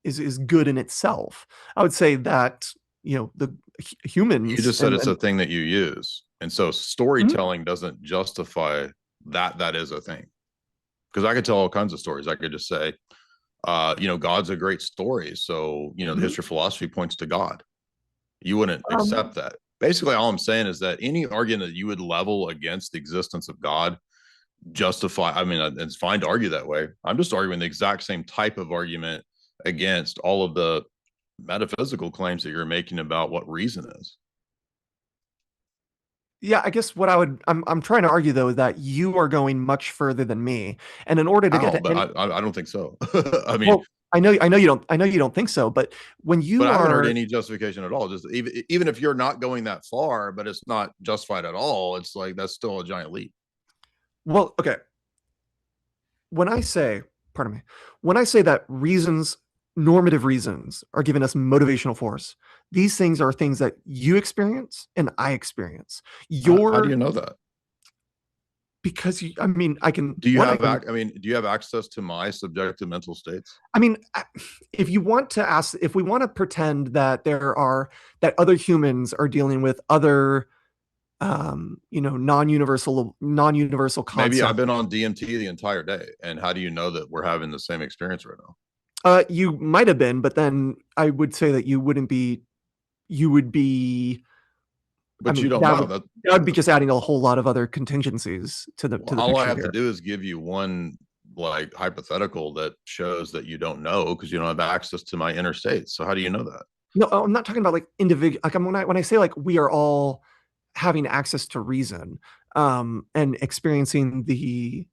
is good in itself. I would say that the You humans just said it's and a thing that you use, and so Mhm. storytelling doesn't justify that that is a thing. Because I could tell all kinds of stories. I could just say, God's a great story. So, the Mhm. history of philosophy points to God. You wouldn't Um, accept that. Basically, all I'm saying is that any argument that you would level against the existence of God justify, I mean, it's fine to argue that way. I'm just arguing the exact same type of argument against all of the metaphysical claims that you're making about what reason is. yeah, I guess what I'm trying to argue though is that you are going much further than me, and in order to get How? to But any I don't think so. I mean, well, I know you don't think so, but when but you I haven't heard are any justification at all. Just even if you're not going that far, but it's not justified at all, it's like that's still a giant leap. well, okay, when I say, pardon me, when I say that reasons, normative reasons are giving us motivational force, these things are things that you experience and I experience. How do Your you know that? because you, I mean, I can Do you one, I have can I mean, do you have access to my subjective mental states? I mean, if you want to ask, if we want to pretend that that other humans are dealing with other, non-universal Maybe I've concepts, been on DMT the entire day. And how do you know that we're having the same experience right now? you might have been, but then I would say that you would be, I But you mean, don't know that. that would be just adding a whole lot of other contingencies Well, to the all I picture have to here. do is give you one like hypothetical that shows that you don't know because you don't have access to my inner states. So how do you know that? No, I'm not talking about like individual. Like when I say like we are all having access to reason, and experiencing the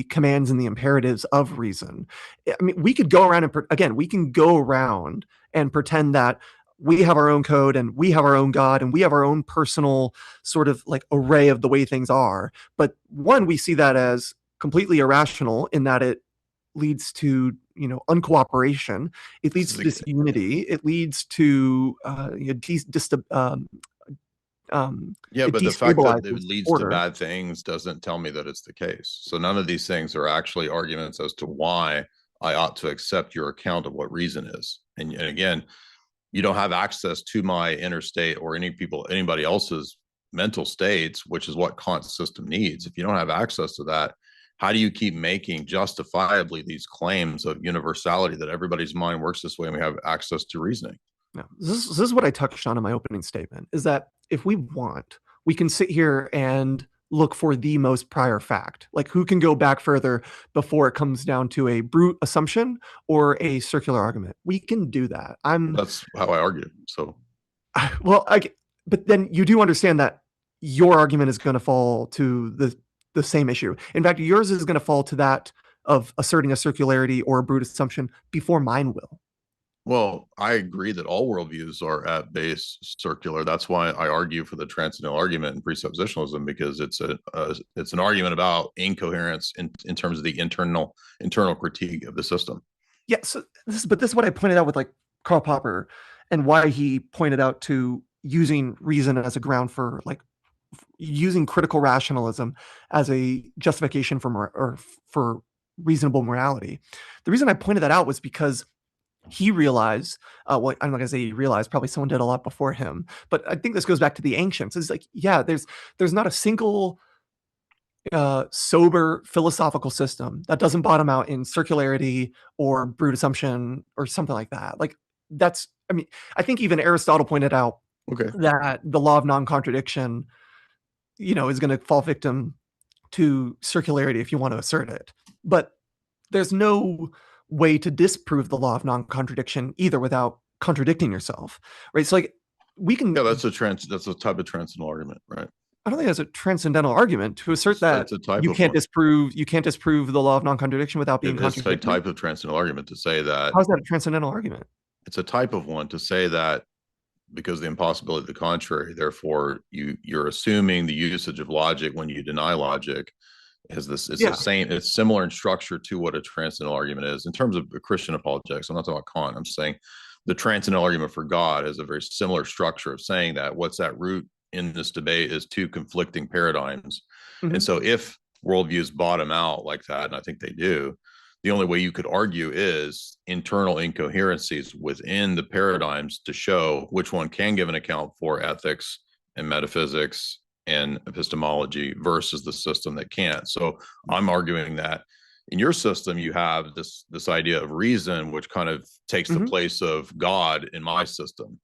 commands and the imperatives of reason. I mean, we could go around and again, we can go around and pretend that we have our own code and we have our own God and we have our own personal sort of like array of the way things are. But one, we see that as completely irrational in that it leads to uncooperation. It This leads is to a, disunity. It leads to yeah, it but the fact that it destabilizes leads to order. bad things doesn't tell me that it's the case. So none of these things are actually arguments as to why I ought to accept your account of what reason is. And again, you don't have access to my inner state or anybody else's mental states, which is what Kant's system needs. If you don't have access to that, how do you keep making justifiably these claims of universality that everybody's mind works this way and we have access to reasoning? No, this is what I touched on in my opening statement, is that if we want, we can sit here and look for the most prior fact, like who can go back further before it comes down to a brute assumption or a circular argument. We can do that. That's how I argue. So, well, but then you do understand that your argument is going to fall to the same issue. In fact, yours is going to fall to that of asserting a circularity or a brute assumption before mine will. well, I agree that all worldviews are at base circular. That's why I argue for the transcendental argument in presuppositionalism, because it's an argument about incoherence in terms of the internal critique of the system. Yeah. So this is what I pointed out with like Karl Popper, and why he pointed out to using reason as a ground for like using critical rationalism as a justification for reasonable morality. The reason I pointed that out was because he realized, well, I'm not going to say he realized, probably someone did a lot before him, but I think this goes back to the ancients. It's like, yeah, there's not a single sober philosophical system that doesn't bottom out in circularity or brute assumption or something like that. Like that's, I mean, I think even Aristotle pointed out that the law of non-contradiction, is going to fall victim to circularity if you want to assert it. But there's no way to disprove the law of non-contradiction either without contradicting yourself, right? So like we can. Yeah, that's a type of transcendental argument, right? I don't think that's a transcendental argument to assert that you can't disprove the law of non-contradiction without being contradicted. It's a type of transcendental argument to say that. How's that a transcendental argument? It's a type of one to say that because the impossibility of the contrary, therefore you're assuming the usage of logic when you deny logic. The same, it's similar in structure to what a transcendental argument is in terms of Christian apologetics. I'm not talking about Kant. I'm saying the transcendental argument for God has a very similar structure of saying that what's at root in this debate is two conflicting paradigms. Mm-hmm. And so if worldviews bottom out like that, and I think they do, the only way you could argue is internal incoherencies within the paradigms to show which one can give an account for ethics and metaphysics and epistemology versus the system that can't. So I'm arguing that in your system, you have this idea of reason, which kind of takes the place of God in my system.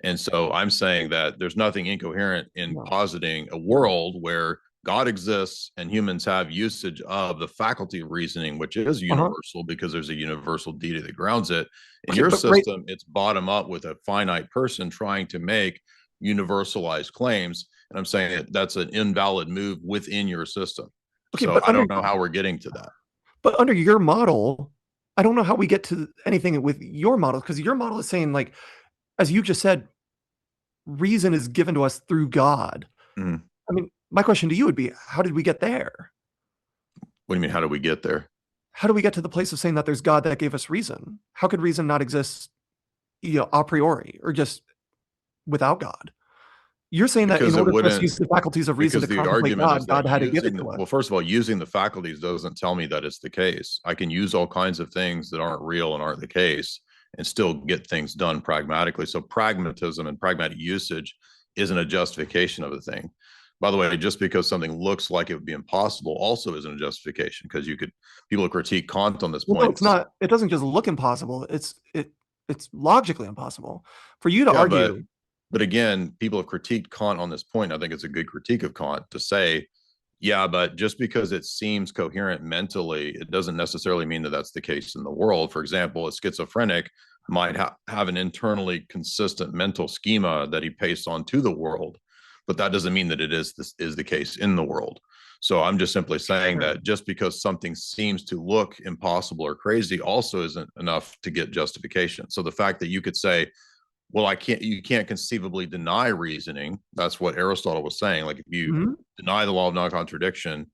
And so I'm saying that there's nothing incoherent in positing a world where God exists and humans have usage of the faculty of reasoning, which is universal because there's a universal deity that grounds it. In your system, it's bottom up with a finite person trying to make universalized claims. And I'm saying that's an invalid move within your system. Okay, so I don't know how we're getting to that. But under your model, I don't know how we get to anything with your model, because your model is saying, like, as you just said, reason is given to us through God. Mm-hmm. I mean, my question to you would be, how did we get there? What do you mean, how did we get there? How do we get to the place of saying that there's God that gave us reason? How could reason not exist, a priori or just without God? You're saying that in order for us to use the faculties of reason to contemplate God had to give it to us. Well, first of all, using the faculties doesn't tell me that it's the case. I can use all kinds of things that aren't real and aren't the case and still get things done pragmatically. So pragmatism and pragmatic usage isn't a justification of a thing. By the way, just because something looks like it would be impossible also isn't a justification, because people critique Kant on this point. No, it's not. It doesn't just look impossible. It's logically impossible for you to argue. But again, people have critiqued Kant on this point. I think it's a good critique of Kant to say, yeah, but just because it seems coherent mentally, it doesn't necessarily mean that that's the case in the world. For example, a schizophrenic might have an internally consistent mental schema that he pastes onto the world, but that doesn't mean that this is the case in the world. So I'm just simply saying that just because something seems to look impossible or crazy also isn't enough to get justification. So the fact that you could say, well, you can't conceivably deny reasoning. That's what Aristotle was saying. Like if you deny the law of non-contradiction,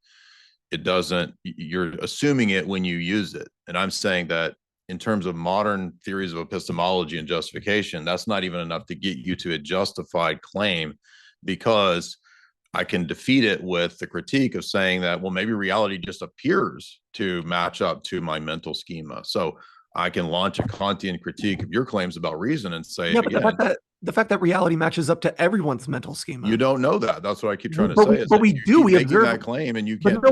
you're assuming it when you use it. And I'm saying that in terms of modern theories of epistemology and justification, that's not even enough to get you to a justified claim, because I can defeat it with the critique of saying that, well, maybe reality just appears to match up to my mental schema. So I can launch a Kantian critique of your claims about reason and say, yeah, but the fact that reality matches up to everyone's mental schema. You don't know that. That's what I keep trying to say. But we do. We observe that claim, and you can't.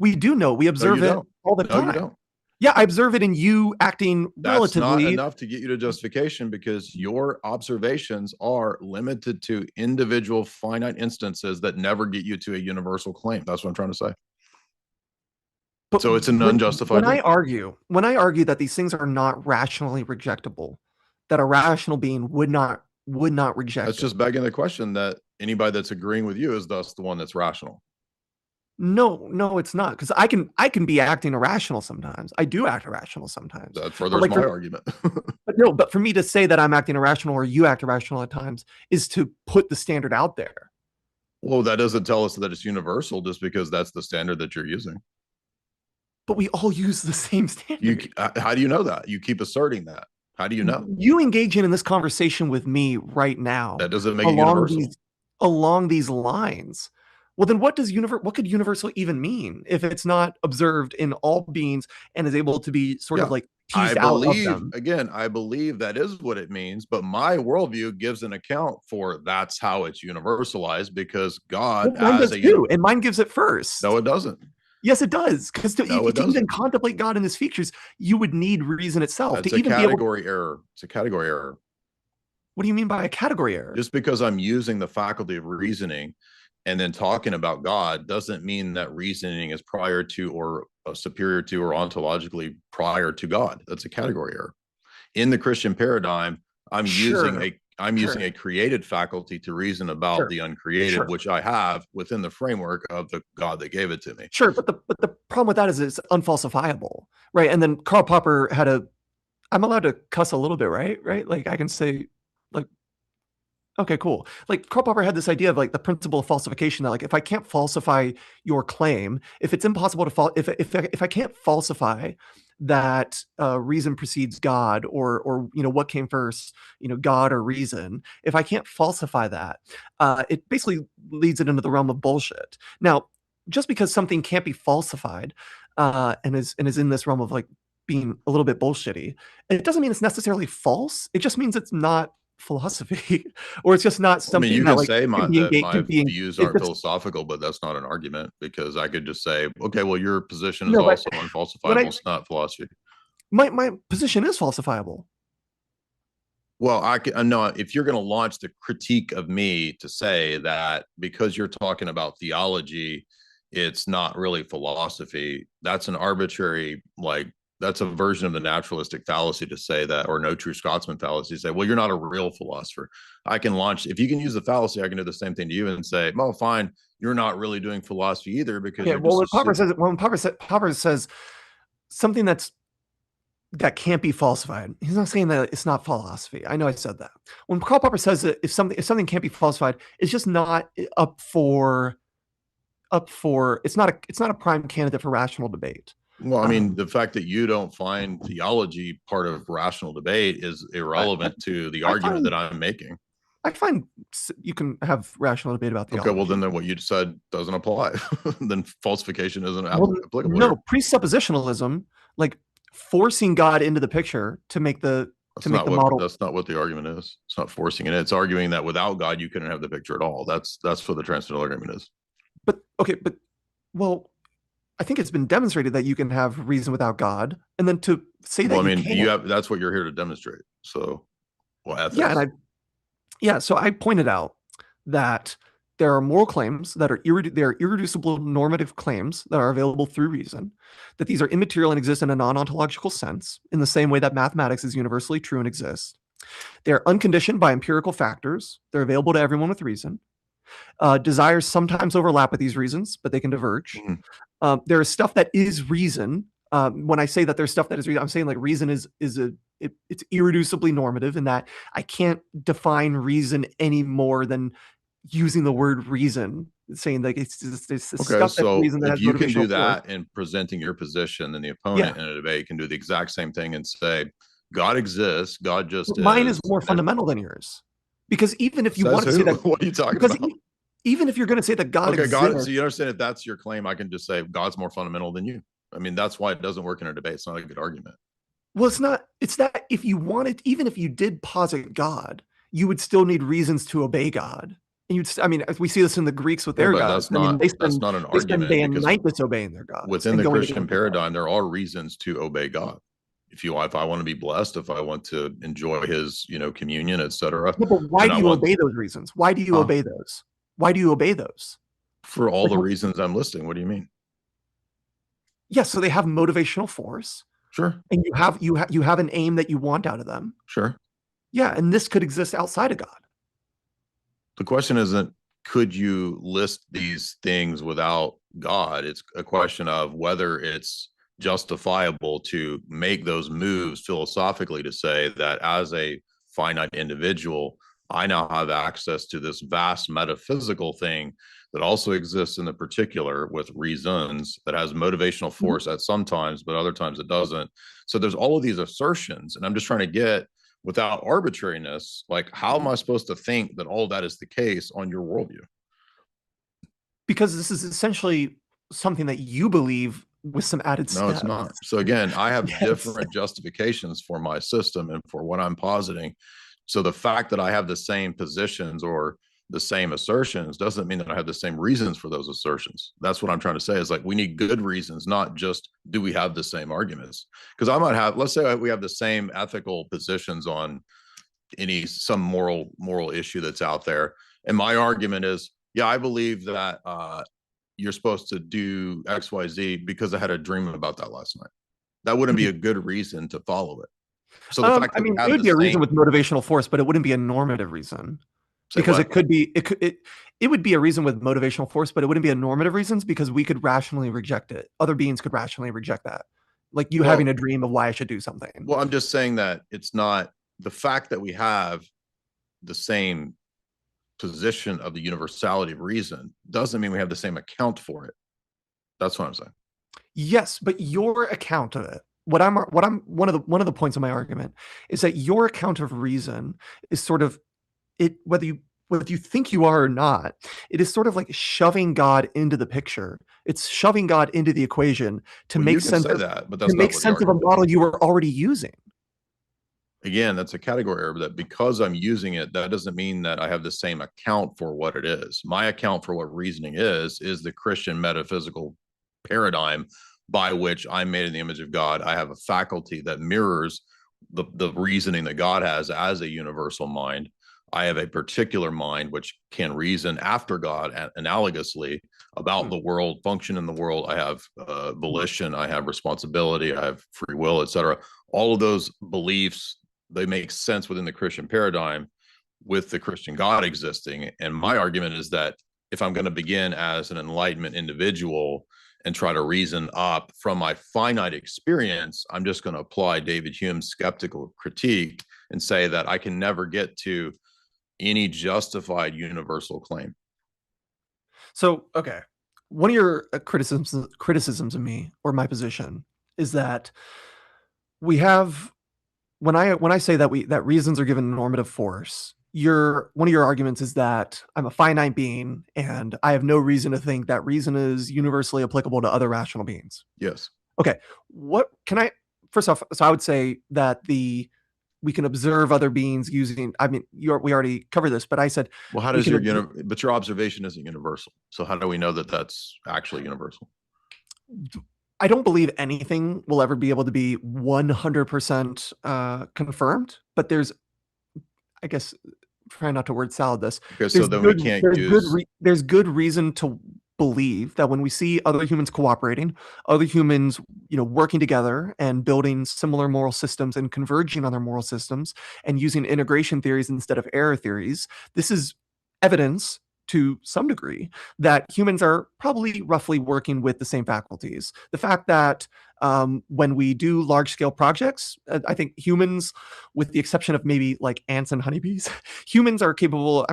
We do know. We observe it all the time. No, you don't. Yeah, I observe it in you acting That's not relatively. enough to get you to justification, because your observations are limited to individual finite instances that never get you to a universal claim. That's what I'm trying to say. But So it's an unjustified when I limit. argue that these things are not rationally rejectable, that a rational being would not reject That's it. just begging the question that anybody that's agreeing with you is thus the one that's rational. No, it's not, because I can be acting irrational sometimes. I do act irrational sometimes. That But furthers like my argument. but for me to say that I'm acting irrational or you act irrational at times is to put the standard out there. Well, that doesn't tell us that it's universal just because that's the standard that you're using. But we all use the same standard. How do you know that? You keep asserting that. How do you know? You engaging in this conversation with me right now That doesn't make it universal. along these lines. Well, then what could universal even mean if it's not observed in all beings and is able to be sort of like teased out of them? Again, I believe that is what it means, but my worldview gives an account for that's how it's universalized, because God Mine as does too, and mine gives it first. No, it doesn't. Yes, it does. Because to No, it even doesn't. contemplate God in his features, you would need reason itself It's to a even be able. category error. It's a category error. What do you mean by a category error? Just because I'm using the faculty of reasoning and then talking about God doesn't mean that reasoning is prior to or superior to or ontologically prior to God. That's a category error. In the Christian paradigm, I'm using a created faculty to reason about the uncreated, which I have within the framework of the God that gave it to me. Sure, but the problem with that is it's unfalsifiable, right? And then Karl Popper had I'm allowed to cuss a little bit, right? Right? Like I can say, like, okay, cool. Like Karl Popper had this idea of like the principle of falsification, that like if I can't falsify your claim, if it's impossible to if I can't falsify that reason precedes God, or what came first, God or reason, if I can't falsify that, it basically leads it into the realm of bullshit. Now, just because something can't be falsified and is in this realm of like being a little bit bullshitty, it doesn't mean it's necessarily false. It just means it's not philosophy, or it's just not something. I mean, you that, can like, say my views aren't just, philosophical, but that's not an argument, because I could just say, okay, well, your position is no, also unfalsifiable. It's not philosophy. My position is falsifiable. Well, I know if you're going to launch the critique of me to say that because you're talking about theology, it's not really philosophy, that's an arbitrary, like, that's a version of the naturalistic fallacy to say that, or no true Scotsman fallacy to say, well, you're not a real philosopher. I can launch, if you can use the fallacy, I can do the same thing to you and say, well, fine, you're not really doing philosophy either, because when Popper says something that can't be falsified, he's not saying that it's not philosophy. I know I said that. When Karl Popper says that if something can't be falsified, it's just not up for it's not a prime candidate for rational debate. Well, I mean, the fact that you don't find theology part of rational debate is irrelevant to the argument that I'm making. I find you can have rational debate about theology. Okay, well, then what you said doesn't apply. Then falsification isn't applicable. No, presuppositionalism, like forcing God into the picture to make the model. That's not what the argument is. It's not forcing it. It's arguing that without God, you couldn't have the picture at all. That's what the transcendental argument is. But well, I think it's been demonstrated that you can have reason without God, and then to say that, well, I mean, that's what you're here to demonstrate. So, well, ethics. So I pointed out that there are moral claims that are irreducible normative claims that are available through reason, that these are immaterial and exist in a non-ontological sense, in the same way that mathematics is universally true and exists. They're unconditioned by empirical factors. They're available to everyone with reason. Desires sometimes overlap with these reasons, but they can diverge. There is stuff that is reason. When I say that there's stuff that is reason, I'm saying like reason it's irreducibly normative, in that I can't define reason any more than using the word reason, saying like it's okay, stuff so reason that if you can do that force. in presenting your position, then the opponent in a debate can do the exact same thing and say, God exists, God just mine is more fundamental than yours, because even if you want to say that, what are you talking about? Even if you're going to say that God exists, God, so you understand, if that's your claim, I can just say God's more fundamental than you. I mean, that's why it doesn't work in a debate. It's not a good argument. Well, it's not. It's that if you wanted, even if you did posit God, you would still need reasons to obey God And we see this in the Greeks with Yeah, their but gods. that's They not an spend argument, day and because night disobeying their gods. within and the going Christian against their gods. paradigm, there are reasons to obey God. If I want to be blessed, if I want to enjoy his, communion, etc. Yeah, but why then do I you want obey those reasons? Why do you obey those? Why do you obey those? for all the reasons I'm listing. What do you mean? Yeah, so they have motivational force, Sure, and you have an aim that you want out of them. sure. Yeah, and this could exist outside of God. The question isn't, could you list these things without God? It's a question of whether it's justifiable to make those moves philosophically, to say that as a finite individual, I now have access to this vast metaphysical thing that also exists in the particular with reasons, that has motivational force at some times, but other times it doesn't. So there's all of these assertions, and I'm just trying to get, without arbitrariness, like, how am I supposed to think that all that is the case on your worldview? Because this is essentially something that you believe with some added No, it's steps. not. So again, I have Yes. different justifications for my system and for what I'm positing. So the fact that I have the same positions or the same assertions doesn't mean that I have the same reasons for those assertions. That's what I'm trying to say, is like, we need good reasons, not just do we have the same arguments. Because I might have, let's say we have the same ethical positions on some moral issue that's out there. And my argument is, yeah, I believe that you're supposed to do XYZ because I had a dream about that last night. That wouldn't be a good reason to follow it. So the fact that it would be a reason with motivational force, but it wouldn't be a normative reason. Because it would be a reason with motivational force, but it wouldn't be a normative reasons, because we could rationally reject it. Other beings could rationally reject that. Like you having a dream of why I should do something. Well, I'm just saying that it's not the fact that we have the same position of the universality of reason doesn't mean we have the same account for it. That's what I'm saying. Yes, but your account of it, one of the points of my argument is that your account of reason is sort of it, whether you think you are or not, it is sort of like shoving God into the picture. It's shoving God into the equation to make sense of that, but that's to make sense of a model you were already using. Again, that's a category error, that because I'm using it, that doesn't mean that I have the same account for what it is. My account for what reasoning is the Christian metaphysical paradigm by which I'm made in the image of God. I have a faculty that mirrors the reasoning that God has as a universal mind. I have a particular mind which can reason after God analogously about the world, function in the world. I have volition, I have responsibility, I have free will, etc. All of those beliefs, they make sense within the Christian paradigm with the Christian God existing. And my argument is that if I'm going to begin as an enlightenment individual and try to reason up from my finite experience, I'm just going to apply David Hume's skeptical critique and say that I can never get to any justified universal claim. So, okay, one of your criticisms of me or my position is that we have, when I say that reasons are given normative force, one of your arguments is that I'm a finite being and I have no reason to think that reason is universally applicable to other rational beings. Yes. Okay. First off, so I would say that we can observe other beings using, we already covered this, but I said, well, how does but your observation isn't universal. So how do we know that that's actually universal? I don't believe anything will ever be able to be 100% confirmed, but there's, I guess, try not to word salad this. Okay, so then we can't use. There's good reason to believe that when we see other humans cooperating, other humans, working together and building similar moral systems and converging on their moral systems and using integration theories instead of error theories, this is evidence to some degree that humans are probably roughly working with the same faculties. The fact that when we do large-scale projects, I think humans, with the exception of maybe like ants and honeybees, humans are capable.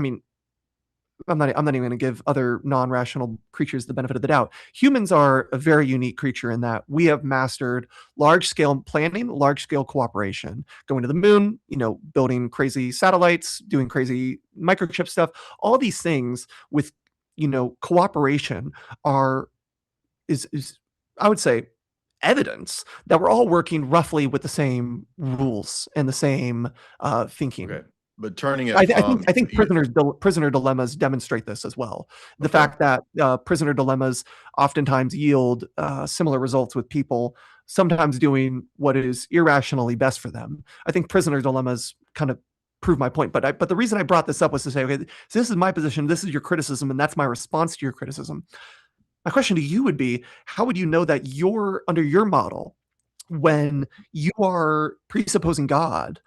I'm not even going to give other non-rational creatures the benefit of the doubt. Humans are a very unique creature in that we have mastered large-scale planning, large-scale cooperation, going to the moon, building crazy satellites, doing crazy microchip stuff. All these things with, cooperation is I would say evidence that we're all working roughly with the same rules and the same thinking. Okay. But turning it I from think prisoner dilemmas demonstrate this as well. The fact that prisoner dilemmas oftentimes yield similar results with people sometimes doing what is irrationally best for them. I think prisoner dilemmas kind of prove my point. But the reason I brought this up was to say, okay, so this is my position, this is your criticism, and that's my response to your criticism. My question to you would be, how would you know that you're under your model, when you are presupposing God,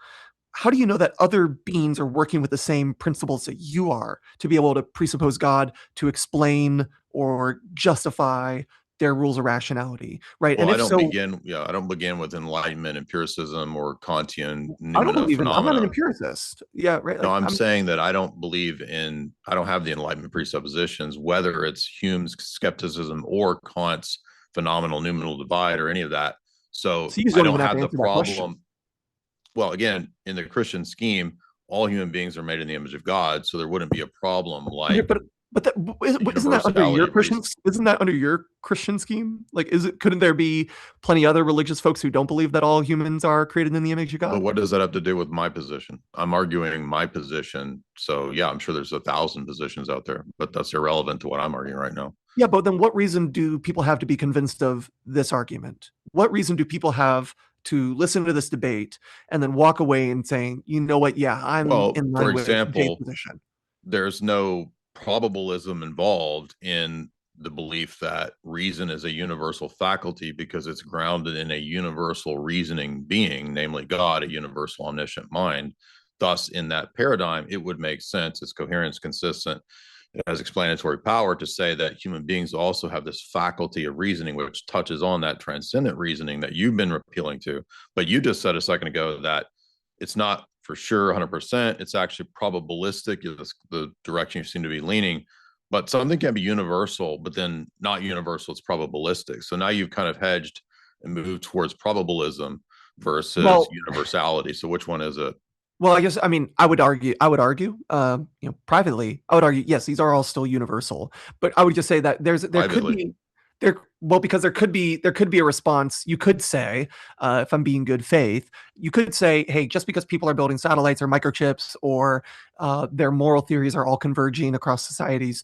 how do you know that other beings are working with the same principles that you are to be able to presuppose God to explain or justify their rules of rationality, right? Well, And I if don't so, begin with enlightenment, empiricism, or Kantian I don't noumena believe in. I'm not an phenomena. empiricist. Yeah, right. No, Like I'm saying that I don't have the Enlightenment presuppositions, whether it's Hume's skepticism or Kant's phenomenal noumenal divide or any of that. So you I don't don't even have have to the answer that question. problem. Well, again, in the Christian scheme, all human beings are made in the image of God, so there wouldn't be a problem like But isn't that under universality your of reason. Isn't that under your Christian scheme? Like, couldn't there be plenty other religious folks who don't believe that all humans are created in the image of God? But what does that have to do with my position? I'm arguing my position. So yeah, I'm sure there's 1,000 positions out there, but that's irrelevant to what I'm arguing right now. Yeah, but then what reason do people have to be convinced of this argument? What reason do people have to listen to this debate and then walk away and saying, you know what, yeah, I'm Well, in for line with Jay's example, position? there's no probabilism involved in the belief that reason is a universal faculty because it's grounded in a universal reasoning being, namely God, a universal omniscient mind. Thus, in that paradigm, it would make sense, it's coherent, it's consistent, it has explanatory power to say that human beings also have this faculty of reasoning, which touches on that transcendent reasoning that you've been appealing to. But you just said a second ago that it's not for sure 100%. It's actually probabilistic, is the direction you seem to be leaning. But something can be universal, but then not universal, it's probabilistic. So now you've kind of hedged and moved towards probabilism versus universality. So which one is it? Well, I guess, I mean, I would argue, privately, I would argue, yes, these are all still universal. But I would just say that there could be because there could be a response. You could say, if I'm being good faith, you could say, hey, just because people are building satellites or microchips or their moral theories are all converging across societies,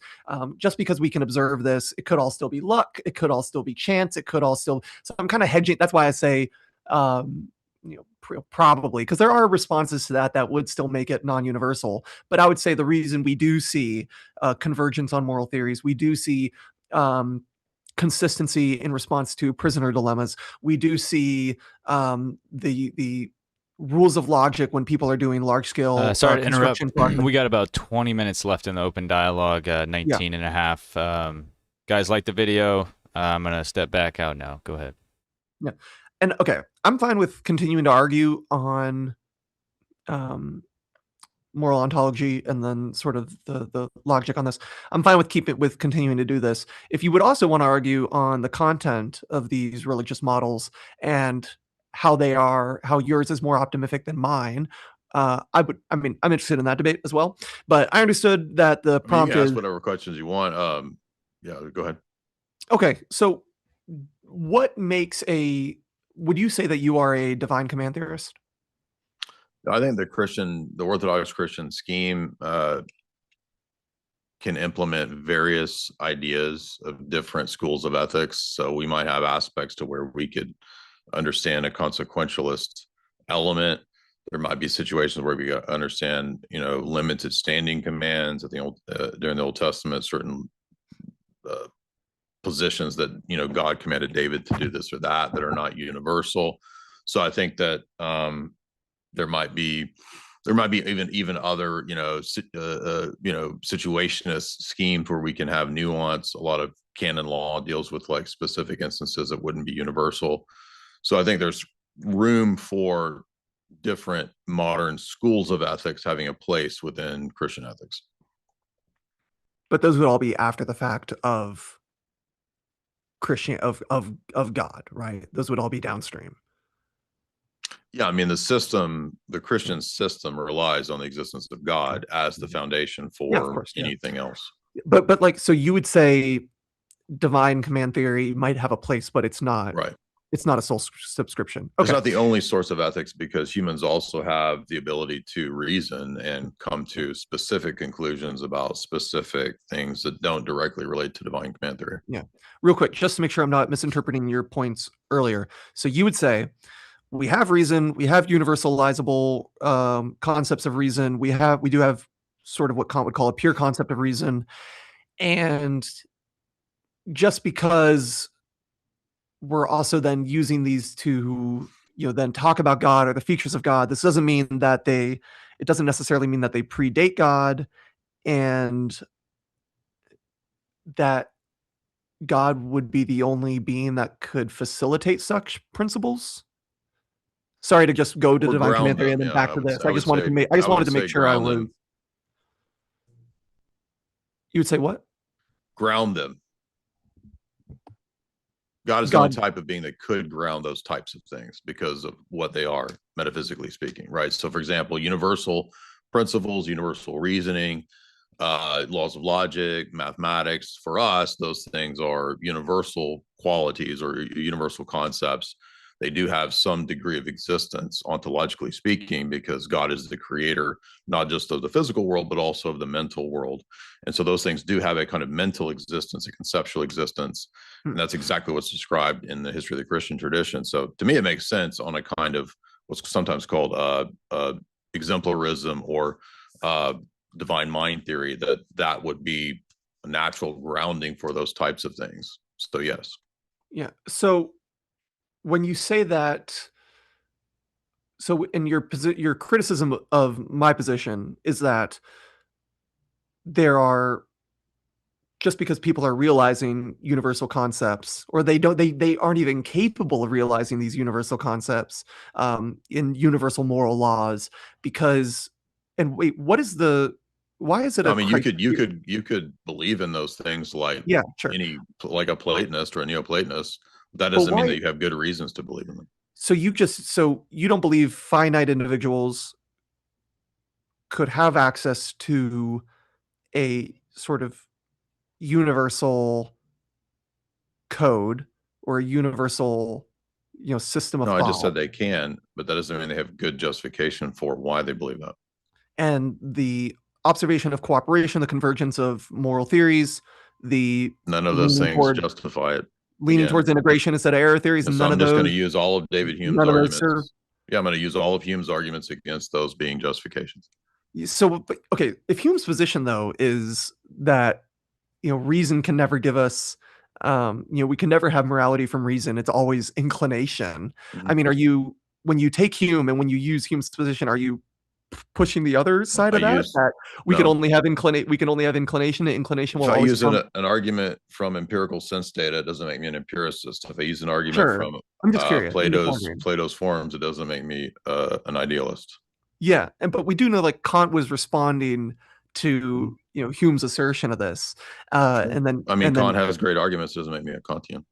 just because we can observe this, it could all still be luck. It could all still be chance. It could all still. So I'm kind of hedging. That's why I say. Probably, because there are responses to that would still make it non-universal. But I would say the reason we do see convergence on moral theories, we do see consistency in response to prisoner dilemmas, we do see the rules of logic when people are doing large-scale sorry to interrupt. construction. We got about 20 minutes left in the open dialogue, 19 and a half. Guys, like the video. I'm going to step back out now. Go ahead. Yeah. And okay, I'm fine with continuing to argue on moral ontology and then sort of the logic on this. I'm fine with continuing to do this. If you would also want to argue on the content of these religious models and how yours is more optimistic than mine, I'm interested in that debate as well. But I understood that the prompt you can ask is whatever questions you want. Yeah, go ahead. Okay, so what makes would you say that you are a divine command theorist? I think the Orthodox Christian scheme can implement various ideas of different schools of ethics. So we might have aspects to where we could understand a consequentialist element. There might be situations where we understand, limited standing commands during the Old Testament, certain positions that God commanded David to do this or that are not universal. So I think that there might be even other situationist schemes where we can have nuance. A lot of canon law deals with like specific instances that wouldn't be universal. So I think there's room for different modern schools of ethics having a place within Christian ethics. But those would all be after the fact of Christian of God, right? Those would all be downstream. Yeah, I mean the Christian system relies on the existence of God as the foundation for anything else. But like, so you would say divine command theory might have a place, but it's not right. It's not a sole subscription. It's Okay. not the only source of ethics, because humans also have the ability to reason and come to specific conclusions about specific things that don't directly relate to divine command theory. Yeah. Real quick, just to make sure I'm not misinterpreting your points earlier. So you would say we have reason, we have universalizable concepts of reason, we do have sort of what Kant would call a pure concept of reason, and just because we're also then using these to then talk about God or the features of God, this doesn't mean that it doesn't necessarily mean that they predate God, and that God would be the only being that could facilitate such principles. Sorry to just go to Or divine command ground theory them. and then Yeah, back to this. I just wanted to make sure I ground was. them. You would say what? Ground them. God is the only type of being that could ground those types of things because of what they are, metaphysically speaking, right? So, for example, universal principles, universal reasoning, laws of logic, mathematics. For us, those things are universal qualities or universal concepts. They do have some degree of existence, ontologically speaking, because God is the creator, not just of the physical world, but also of the mental world. And so those things do have a kind of mental existence, a conceptual existence. And that's exactly what's described in the history of the Christian tradition. So to me, it makes sense on a kind of what's sometimes called exemplarism or divine mind theory, that would be a natural grounding for those types of things. So yes. Yeah. So when you say that, so in your criticism of my position is that there are, just because people are realizing universal concepts, or they aren't even capable of realizing these universal concepts in universal moral laws, because, and wait, why is it I mean, you could believe in those things like sure. like a Platonist or a Neoplatonist. That But doesn't mean why? that you have good reasons to believe in them. So you don't believe finite individuals could have access to a sort of universal code or a universal system of No, I just thought, said they can, but that doesn't mean they have good justification for why they believe that. and the observation of cooperation, the convergence of moral theories, the None of those things justify it. leaning Again, towards integration instead of error theories. so None I'm of just going those. to use all of David Hume's None of those, arguments. Yeah, I'm going to use all of Hume's arguments against those being justifications. So, okay, if Hume's position though is that reason can never give us, we can never have morality from reason. It's always inclination. Mm-hmm. I mean, when you take Hume and when you use Hume's position, are you pushing the other side of that we can only have inclination, and inclination will if I always use an argument from empirical sense data, it doesn't make me an empiricist. If I use an argument from I'm just curious. Plato's forms, it doesn't make me an idealist. Yeah, but we do know like Kant was responding to Hume's assertion of this, and then Kant has great arguments. Doesn't make me a Kantian.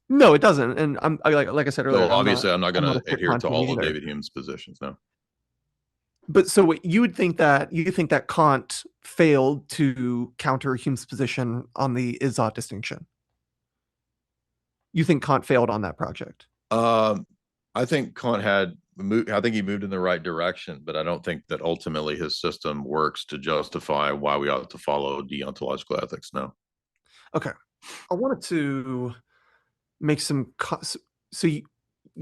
No, it doesn't. And like I said earlier, so obviously I'm not going to adhere to all of David Hume's positions. No. But so you think that Kant failed to counter Hume's position on the is-ought distinction? You think Kant failed on that project? I think Kant he moved in the right direction, but I don't think that ultimately his system works to justify why we ought to follow deontological ethics. No. Okay. I wanted to make some. So you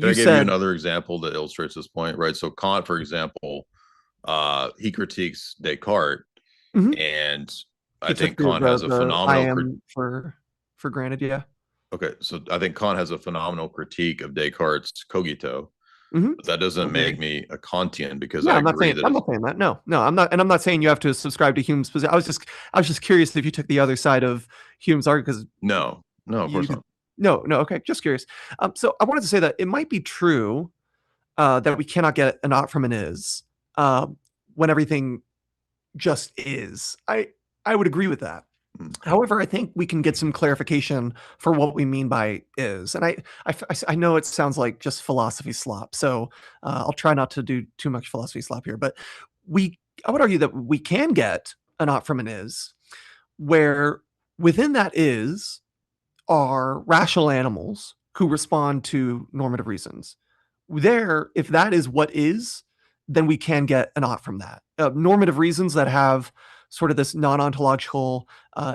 Can I give you another example that illustrates this point, right? So Kant, for example, he critiques Descartes, and I think Kant has a phenomenal for granted. Yeah. Okay, so I think Kant has a phenomenal critique of Descartes' cogito. But that doesn't make me a Kantian, because I agree that I'm not saying that. No, I'm not, and I'm not saying you have to subscribe to Hume's position. I was just curious if you took the other side of Hume's argument, because no, of course not. No, okay, just curious. So I wanted to say that it might be true that we cannot get an ought from an is when everything just is. I would agree with that. However, I think we can get some clarification for what we mean by is. And I know it sounds like just philosophy slop, so I'll try not to do too much philosophy slop here. But I would argue that we can get an ought from an is, where within that is are rational animals who respond to normative reasons. There, if that is what is, then we can get an ought from that. Normative reasons that have sort of this non-ontological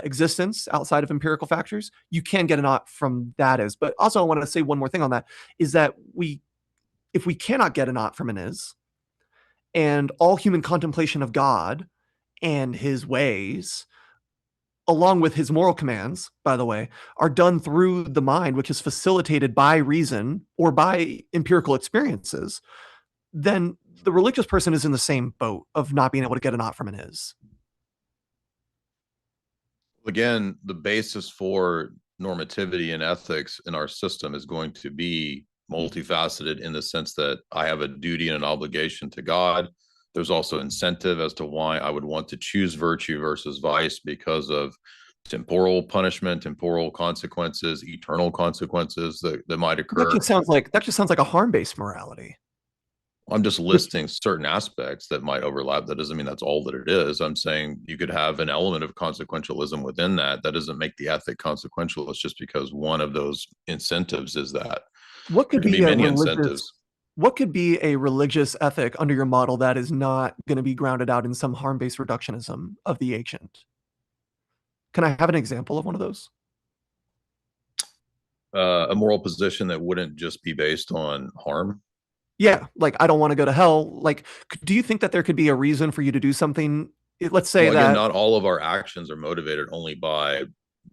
existence outside of empirical factors, you can get an ought from that is. But also, I want to say one more thing on that, is that if we cannot get an ought from an is, and all human contemplation of God and his ways, along with his moral commands, by the way, are done through the mind, which is facilitated by reason or by empirical experiences, then the religious person is in the same boat of not being able to get an ought from an is. Again, the basis for normativity and ethics in our system is going to be multifaceted in the sense that I have a duty and an obligation to God. There's also incentive as to why I would want to choose virtue versus vice because of temporal punishment, temporal consequences, eternal consequences that might occur. That just sounds like a harm-based morality. I'm just listing certain aspects that might overlap. That doesn't mean that's all that it is. I'm saying you could have an element of consequentialism within that. That doesn't make the ethic consequential. It's just because one of those incentives is that. What could be many incentives. What could be a religious ethic under your model that is not going to be grounded out in some harm-based reductionism of the ancient? Can I have an example of one of those? A moral position that wouldn't just be based on harm. Yeah, like I don't want to go to hell. Like, do you think that there could be a reason for you to do something? Let's say again, not all of our actions are motivated only by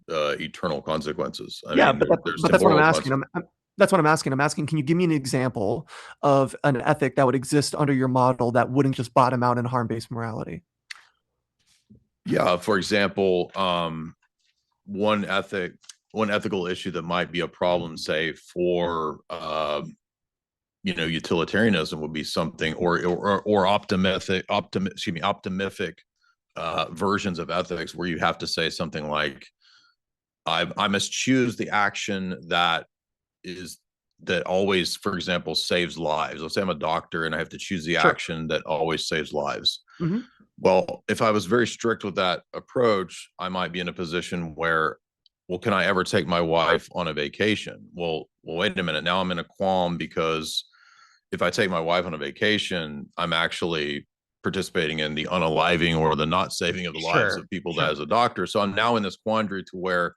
eternal consequences. I mean, but that's what I'm asking. That's what I'm asking. I'm asking, can you give me an example of an ethic that would exist under your model that wouldn't just bottom out in harm-based morality? Yeah, for example, one ethical issue that might be a problem, say, for utilitarianism would be something, or optimistic versions of ethics where you have to say something like, I must choose the action that always, for example, saves lives. Let's say I'm a doctor and I have to choose the action that always saves lives. Mm-hmm. Well, if I was very strict with that approach, I might be in a position where, well, can I ever take my wife on a vacation? Well, wait a minute. Now I'm in a qualm because if I take my wife on a vacation, I'm actually participating in the unaliving or the not saving of the lives of people that as a doctor. So I'm now in this quandary to where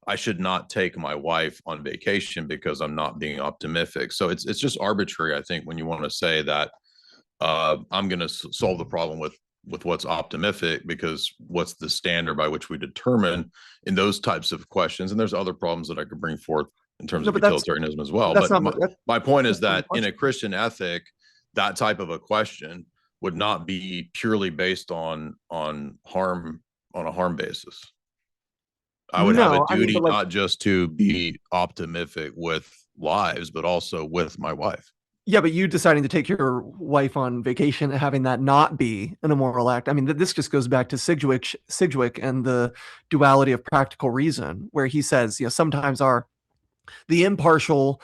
I should not take my wife on vacation because I'm not being optimistic. So it's just arbitrary, I think, when you want to say that I'm going to solve the problem with what's optimistic, because what's the standard by which we determine in those types of questions. And there's other problems that I could bring forth in terms of utilitarianism as well. But my point is that in a Christian ethic, that type of a question would not be purely based on harm, on a harm basis. I would have a duty not just to be optimistic with lives, but also with my wife. Yeah, but you deciding to take your wife on vacation and having that not be an immoral act. I mean, this just goes back to Sidgwick and the duality of practical reason, where he says, sometimes the impartial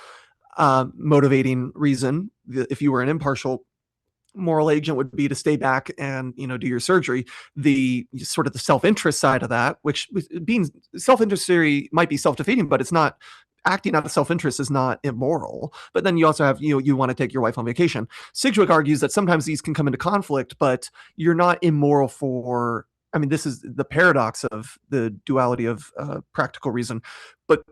motivating reason, if you were an impartial moral agent, would be to stay back and do your surgery. The sort of the self-interest side of that, which being self-interest theory might be self-defeating, but it's not. Acting out of self-interest is not immoral. But then you also have you want to take your wife on vacation. Sidgwick argues that sometimes these can come into conflict, but you're not immoral for. I mean, this is the paradox of the duality of practical reason. But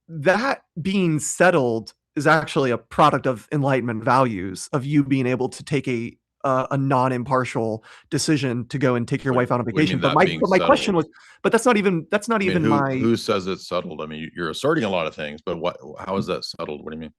that being settled is actually a product of Enlightenment values, of you being able to take a non-impartial decision to go and take your wife on a vacation. But my question was, but that's not even who says it's settled? I mean, you're asserting a lot of things, but how is that settled? What do you mean?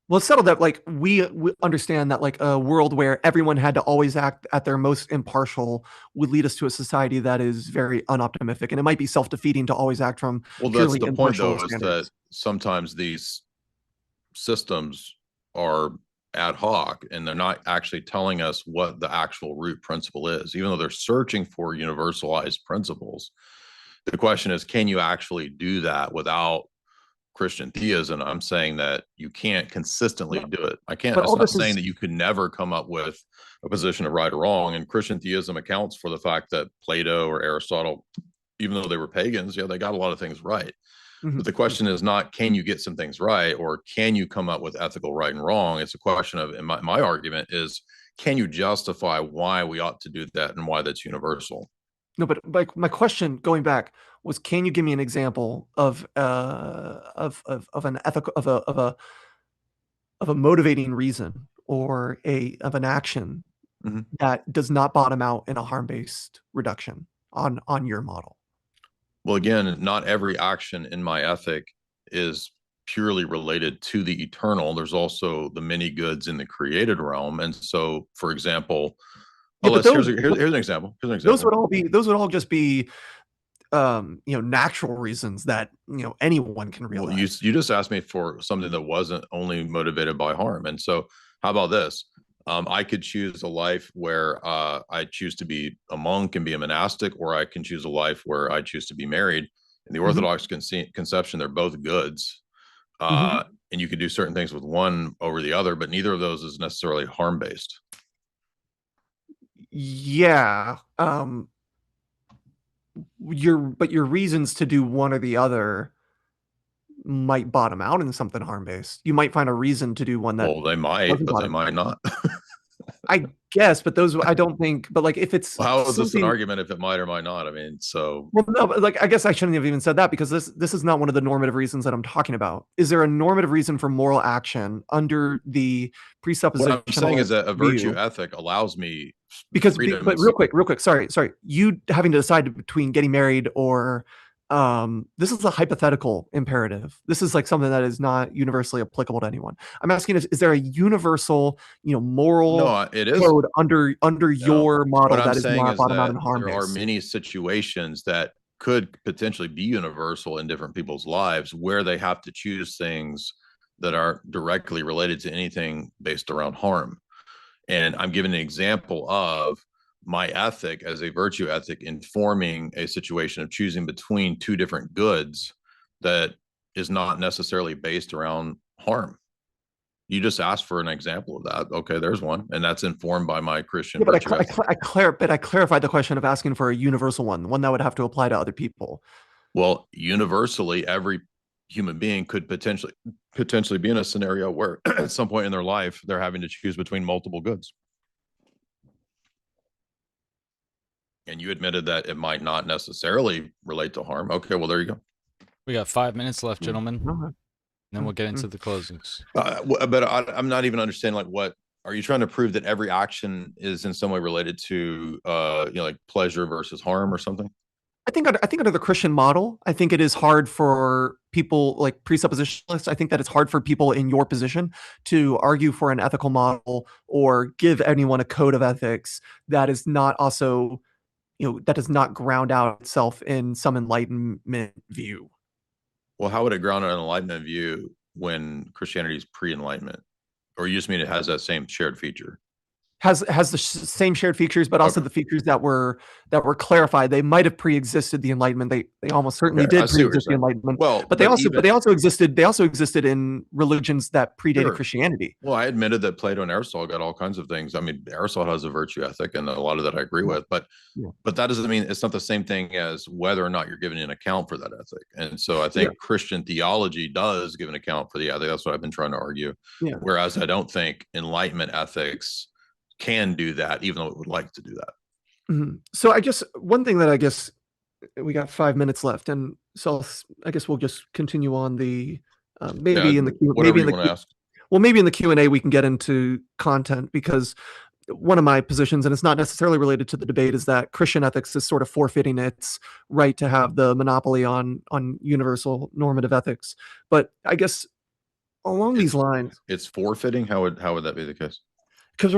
Well, it's settled that we understand that a world where everyone had to always act at their most impartial would lead us to a society that is very unoptimistic, and it might be self-defeating to always act from. Well, that's the point, though, standards. Is that sometimes these systems are ad hoc and they're not actually telling us what the actual root principle is, even though they're searching for universalized principles. The question is, can you actually do that without Christian theism? I'm saying that you can't consistently do it. I'm not saying that you could never come up with a position of right or wrong. And Christian theism accounts for the fact that Plato or Aristotle, even though they were pagans, they got a lot of things right. But the question is not, can you get some things right, or can you come up with ethical right and wrong? It's a question of, and my argument is, can you justify why we ought to do that and why that's universal? No, but my question going back was, can you give me an example of an ethical of a motivating reason or of an action that does not bottom out in a harm-based reduction on your model? Well, again, not every action in my ethic is purely related to the eternal. There's also the many goods in the created realm. And so, for example, here's an example. Those would all just be natural reasons that anyone can realize. Well, you just asked me for something that wasn't only motivated by harm. And so how about this? I could choose a life where I choose to be a monk and be a monastic, or I can choose a life where I choose to be married. In the Orthodox conception, they're both goods. And you can do certain things with one over the other, but neither of those is necessarily harm-based. Yeah. Your reasons to do one or the other might bottom out in something harm-based. You might find a reason to do one that. Well, they might, but they might not. I guess, but those I don't think. But like, if it's how is this an argument if it might or might not? I mean, so. Well, no, but like, I guess I shouldn't have even said that, because this is not one of the normative reasons that I'm talking about. Is there a normative reason for moral action under the presupposition? What I'm saying is that a virtue ethic allows me but real quick, sorry, you having to decide between getting married or this is a hypothetical imperative. This is like something that is not universally applicable to anyone. I'm asking, is there a universal, moral code under your model that is not bottom out and harm-based? There are many situations that could potentially be universal in different people's lives where they have to choose things that aren't directly related to anything based around harm. And I'm giving an example of my ethic as a virtue ethic informing a situation of choosing between two different goods that is not necessarily based around harm. You just asked for an example of that. Okay, there's one, and that's informed by my Christian virtue ethic. I clarified the question of asking for a universal one that would have to apply to other people. Well, universally, every human being could potentially be in a scenario where at some point in their life they're having to choose between multiple goods. And you admitted that it might not necessarily relate to harm. Okay, well, there you go. We got 5 minutes left, gentlemen. And then we'll get into the closings. But I'm not even understanding, like, what are you trying to prove, that every action is in some way related to like pleasure versus harm or something? I think under the Christian model, I think it is hard for people like presuppositionalists. I think that it's hard for people in your position to argue for an ethical model or give anyone a code of ethics that is not also, that does not ground out itself in some enlightenment view. Well, how would it ground out an enlightenment view when Christianity is pre-enlightenment? Or you just mean it has that same shared feature? Has the same shared features, but also the features that were clarified. They might have pre-existed the Enlightenment. They almost certainly did pre-exist the Enlightenment. Well, but they also existed in religions that predated Christianity. Well, I admitted that Plato and Aristotle got all kinds of things. I mean, Aristotle has a virtue ethic, and a lot of that I agree with. But that doesn't mean it's not the same thing as whether or not you're giving an account for that ethic. And so I think Christian theology does give an account for the ethic. That's what I've been trying to argue. Whereas I don't think Enlightenment ethics can do that, even though it would like to do that. So I guess one thing that we got 5 minutes left, and so I guess we'll just continue on the maybe in the Q&A we can get into content, because one of my positions, and it's not necessarily related to the debate, is that Christian ethics is sort of forfeiting its right to have the monopoly on universal normative ethics. But I guess along these lines, it's forfeiting. How would that be the case? Because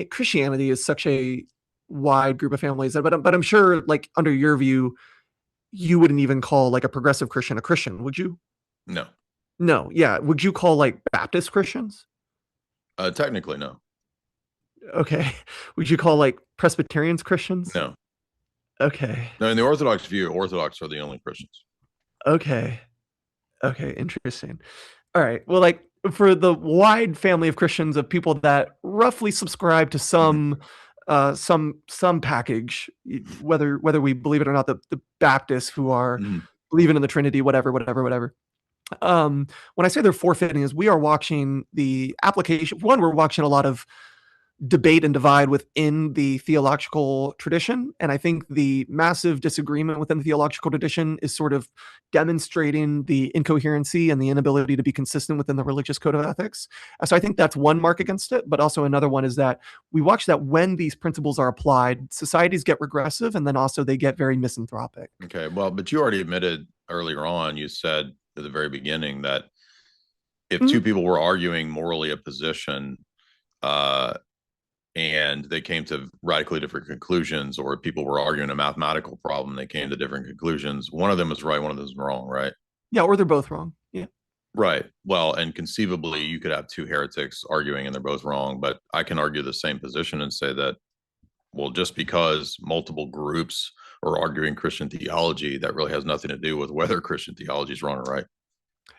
Christianity is such a wide group of families, but I'm sure, like, under your view, you wouldn't even call like a progressive Christian a Christian, would you? No. Yeah. Would you call like Baptist Christians? Technically, no. Okay. Would you call like Presbyterians Christians? No. Okay. No, in the Orthodox view, Orthodox are the only Christians. Okay. Interesting. All right. Well, like, for the wide family of Christians, of people that roughly subscribe to some some package, whether we believe it or not. The Baptists who are believing in the Trinity, whatever. When I say they're forfeiting, is we are watching the application. One, we're watching a lot of debate and divide within the theological tradition. And I think the massive disagreement within the theological tradition is sort of demonstrating the incoherency and the inability to be consistent within the religious code of ethics. So I think that's one mark against it. But also another one is that we watch that when these principles are applied, societies get regressive, and then also they get very misanthropic. Okay, well, but you already admitted earlier on, you said at the very beginning that if two people were arguing morally a position, and they came to radically different conclusions, or people were arguing a mathematical problem, they came to different conclusions. One of them is right, one of them is wrong, right? Yeah, or they're both wrong. Yeah. Right. Well, and conceivably, you could have two heretics arguing and they're both wrong, but I can argue the same position and say that, well, just because multiple groups are arguing Christian theology, that really has nothing to do with whether Christian theology is wrong or right.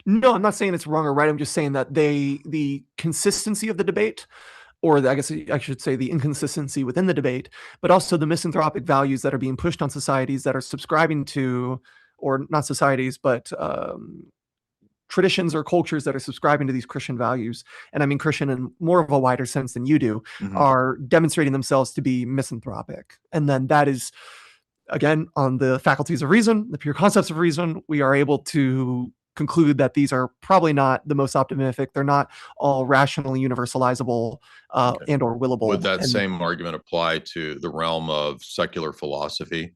No, I'm not saying it's wrong or right. I'm just saying that the consistency of the debate, or I guess I should say the inconsistency within the debate, but also the misanthropic values that are being pushed on societies that are subscribing to, or not societies, but traditions or cultures that are subscribing to these Christian values, and I mean Christian in more of a wider sense than you do, are demonstrating themselves to be misanthropic. And then that is, again, on the faculties of reason, the pure concepts of reason, we are able to conclude that these are probably not the most optimistic. They're not all rationally universalizable and or willable. Would that same argument apply to the realm of secular philosophy?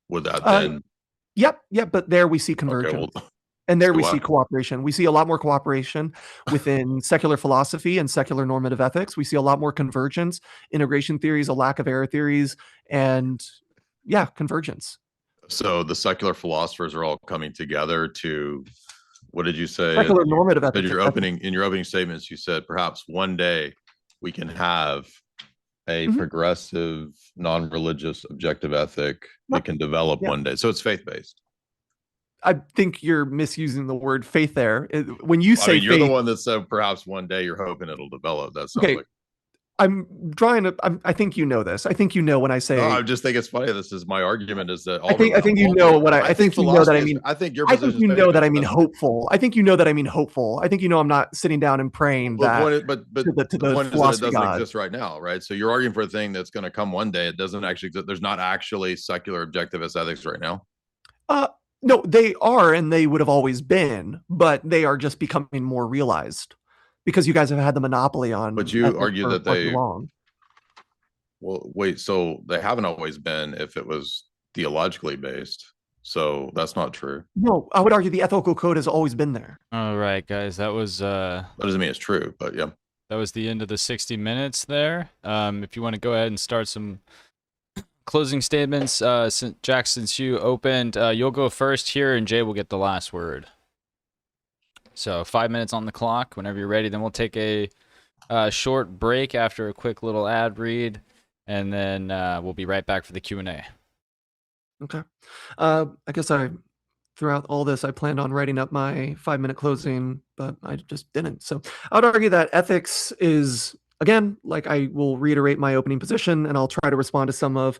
Would that then? Yep. But there we see convergence. Okay, and there we see cooperation. We see a lot more cooperation within secular philosophy and secular normative ethics. We see a lot more convergence, integration theories, a lack of error theories, and convergence. So the secular philosophers are all coming together to, what did you say? Secular normative ethics. In your opening statements, you said perhaps one day we can have a progressive, non-religious, objective ethic that can develop one day. So it's faith-based. I think you're misusing the word faith there. When you say you're the one that said perhaps one day you're hoping it'll develop. That sounds like. I think you know this. I think you know when I say. No, I just think it's funny. This is my argument. Is that I think you know what I think you know that I mean. I think I think you know that I mean hopeful. I think you know that I mean hopeful. I think you know I'm not sitting down and praying that. But the point is that it doesn't exist right now, right? So you're arguing for a thing that's going to come one day. It doesn't actually exist. There's not actually secular objectivist ethics right now. No, they are, and they would have always been, but they are just becoming more realized because you guys have had the monopoly on. But you argue that they. Well, wait, so they haven't always been if it was theologically based. So that's not true. No, I would argue the ethical code has always been there. All right, guys, that was that doesn't mean it's true, but yeah. That was the end of the 60 minutes there. If you want to go ahead and start some closing statements, Jack, since you opened, you'll go first here, and Jay will get the last word. So 5 minutes on the clock. Whenever you're ready, then we'll take a short break after a quick little ad read. And then we'll be right back for the Q&A. Okay. I guess throughout all this, I planned on writing up my 5-minute closing, but I just didn't. So I would argue that ethics is, again, like I will reiterate my opening position, and I'll try to respond to some of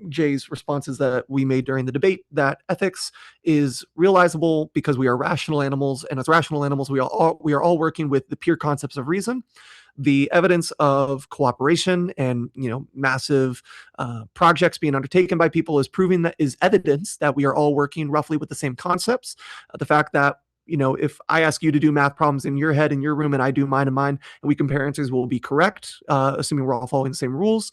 Jay's responses that we made during the debate, that ethics is realizable because we are rational animals, and as rational animals, we are all working with the pure concepts of reason. The evidence of cooperation and massive projects being undertaken by people is proving that is evidence that we are all working roughly with the same concepts. The fact that if I ask you to do math problems in your head in your room and I do mine in mine, and we compare answers, will be correct, assuming we're all following the same rules.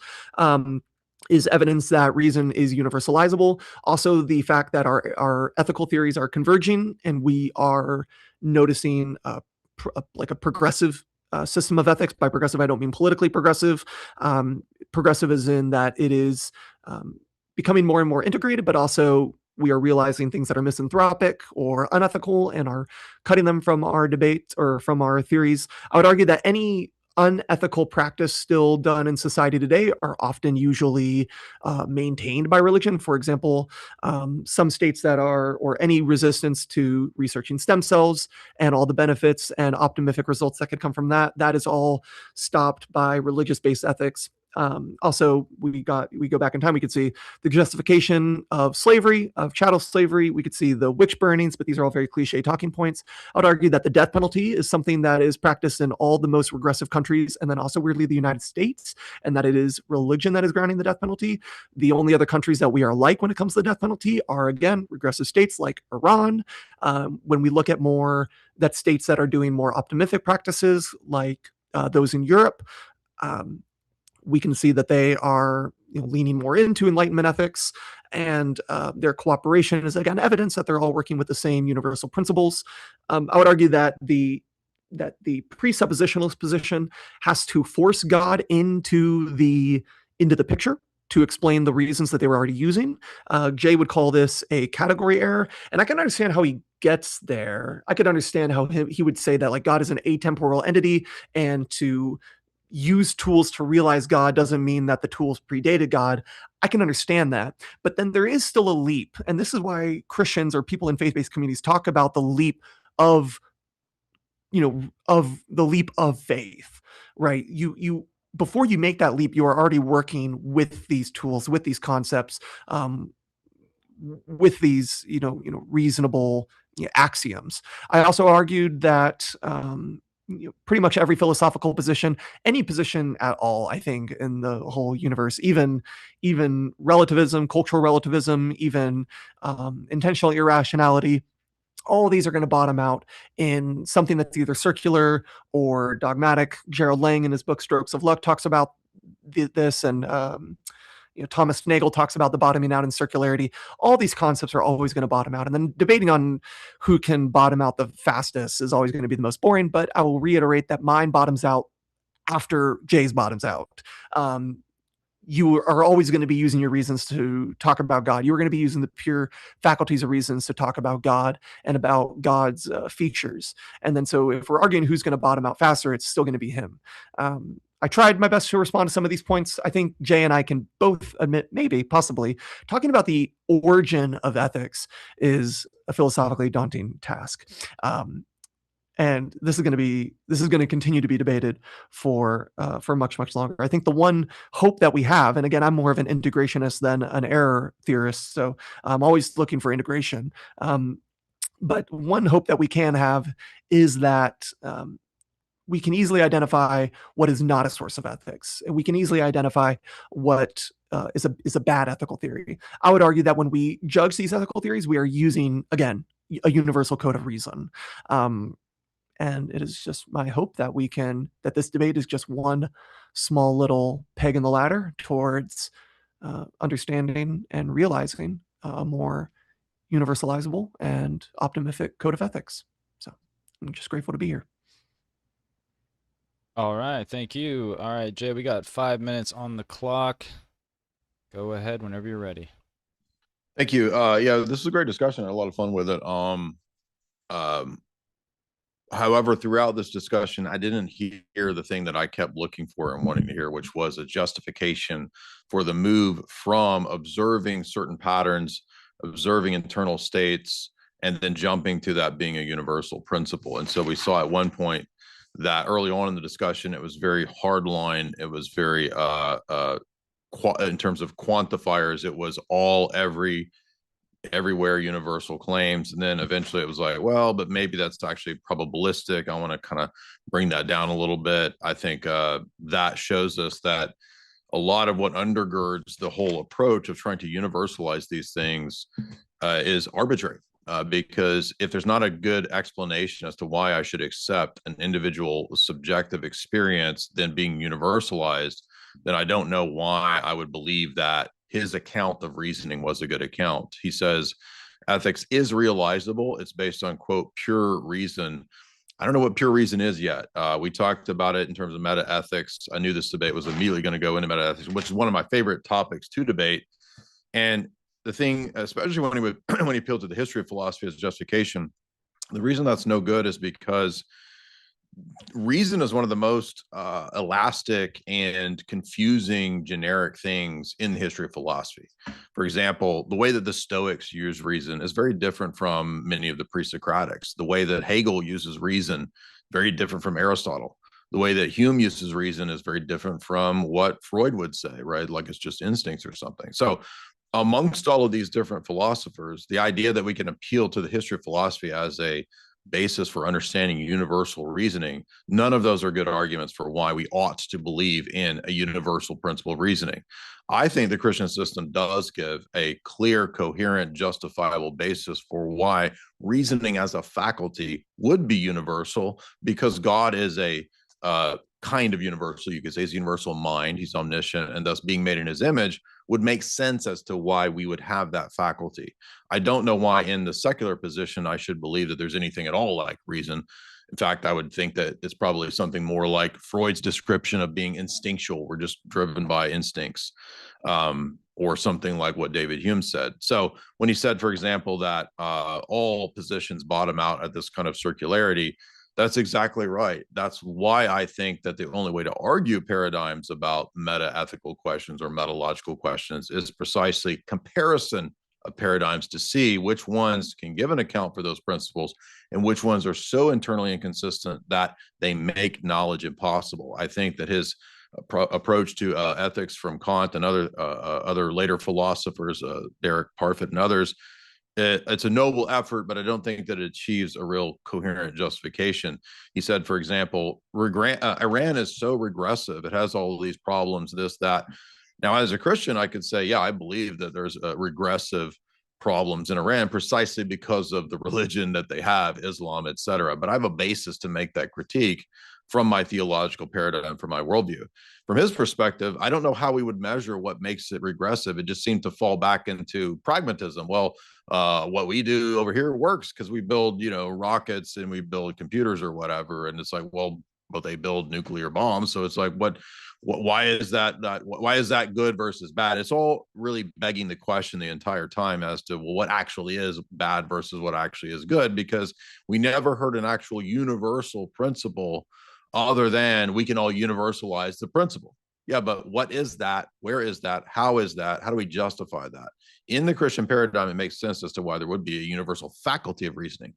Is evidence that reason is universalizable. Also, the fact that our ethical theories are converging and we are noticing like a progressive system of ethics. By progressive, I don't mean politically progressive. Progressive is in that it is becoming more and more integrated, but also we are realizing things that are misanthropic or unethical and are cutting them from our debates or from our theories. I would argue that any unethical practice still done in society today are often usually maintained by religion. For example, some states that are, or any resistance to researching stem cells and all the benefits and optimistic results that could come from that, that is all stopped by religious-based ethics. Also, we go back in time, we could see the justification of slavery, of chattel slavery. We could see the witch burnings, but these are all very cliche talking points. I would argue that the death penalty is something that is practiced in all the most regressive countries, and then also weirdly the United States, and that it is religion that is grounding the death penalty. The only other countries that we are like when it comes to the death penalty are, again, regressive states like Iran. When we look at that states that are doing more optimistic practices like those in Europe, we can see that they are leaning more into Enlightenment ethics, and their cooperation is, again, evidence that they're all working with the same universal principles. I would argue that the presuppositionalist position has to force God into the picture to explain the reasons that they were already using. Jay would call this a category error, and I can understand how he gets there. I could understand how he would say that, like, God is an atemporal entity, and to use tools to realize God doesn't mean that the tools predated God. I can understand that. But then there is still a leap. And this is why Christians or people in faith-based communities talk about the leap of, faith, right? Before you make that leap, you are already working with these tools, with these concepts, with these, reasonable axioms. I also argued that, pretty much every philosophical position, any position at all, I think, in the whole universe, even relativism, cultural relativism, even intentional irrationality, all of these are going to bottom out in something that's either circular or dogmatic. Gerald Lang, in his book Strokes of Luck, talks about this, and Thomas Nagel talks about the bottoming out and circularity. All these concepts are always going to bottom out. And then debating on who can bottom out the fastest is always going to be the most boring. But I will reiterate that mine bottoms out after Jay's bottoms out. You are always going to be using your reasons to talk about God. You are going to be using the pure faculties of reasons to talk about God and about God's features. And then so if we're arguing who's going to bottom out faster, it's still going to be him. I tried my best to respond to some of these points. I think Jay and I can both admit, maybe, possibly, talking about the origin of ethics is a philosophically daunting task. And this is going to continue to be debated for much, much longer. I think the one hope that we have, and again, I'm more of an integrationist than an error theorist, so I'm always looking for integration. But one hope that we can have is that we can easily identify what is not a source of ethics. And we can easily identify what is a bad ethical theory. I would argue that when we judge these ethical theories, we are using, again, a universal code of reason. And it is just my hope that that this debate is just one small little peg in the ladder towards understanding and realizing a more universalizable and optimistic code of ethics. So I'm just grateful to be here. All right, thank you. All right, Jay, we got 5 minutes on the clock. Go ahead whenever you're ready. Thank you. Yeah, this is a great discussion. I had a lot of fun with it. However, throughout this discussion, I didn't hear the thing that I kept looking for and wanting to hear, which was a justification for the move from observing certain patterns, observing internal states, and then jumping to that being a universal principle. And so we saw at one point that early on in the discussion, it was very hardline. It was very, in terms of quantifiers, it was everywhere universal claims. And then eventually it was like, well, but maybe that's actually probabilistic. I want to kind of bring that down a little bit. I think that shows us that a lot of what undergirds the whole approach of trying to universalize these things is arbitrary. Because if there's not a good explanation as to why I should accept an individual subjective experience then being universalized, then I don't know why I would believe that his account of reasoning was a good account. He says ethics is realizable. It's based on, quote, pure reason. I don't know what pure reason is yet. We talked about it in terms of meta ethics. I knew this debate was immediately going to go into meta ethics, which is one of my favorite topics to debate. And the thing, especially when he appealed to the history of philosophy as justification, the reason that's no good is because reason is one of the most elastic and confusing generic things in the history of philosophy. For example, the way that the Stoics use reason is very different from many of the pre-Socratics. The way that Hegel uses reason, very different from Aristotle. The way that Hume uses reason is very different from what Freud would say, right? Like it's just instincts or something. So amongst all of these different philosophers, the idea that we can appeal to the history of philosophy as a basis for understanding universal reasoning, none of those are good arguments for why we ought to believe in a universal principle of reasoning. I think the Christian system does give a clear, coherent, justifiable basis for why reasoning as a faculty would be universal, because God is a kind of universal. You could say he's universal mind, he's omniscient, and thus being made in his image would make sense as to why we would have that faculty. I don't know why in the secular position I should believe that there's anything at all like reason. In fact, I would think that it's probably something more like Freud's description of being instinctual. We're just driven by instincts, or something like what David Hume said. So when he said, for example, that all positions bottom out at this kind of circularity, that's exactly right. That's why I think that the only way to argue paradigms about meta-ethical questions or metalogical questions is precisely comparison of paradigms to see which ones can give an account for those principles and which ones are so internally inconsistent that they make knowledge impossible. I think that his approach to ethics from Kant and other later philosophers, Derek Parfit and others, it's a noble effort, but I don't think that it achieves a real coherent justification. He said, for example, Iran is so regressive. It has all of these problems, this, that. Now, as a Christian, I could say, yeah, I believe that there's regressive problems in Iran precisely because of the religion that they have, Islam, et cetera. But I have a basis to make that critique from my theological paradigm, from my worldview. From his perspective, I don't know how we would measure what makes it regressive. It just seemed to fall back into pragmatism. Well, what we do over here works because we build, rockets and we build computers or whatever. And it's like, well, but they build nuclear bombs. So it's like, why is that good versus bad? It's all really begging the question the entire time as to, well, what actually is bad versus what actually is good, because we never heard an actual universal principle other than we can all universalize the principle. Yeah, but what is that? Where is that? How is that? How do we justify that? In the Christian paradigm, it makes sense as to why there would be a universal faculty of reasoning.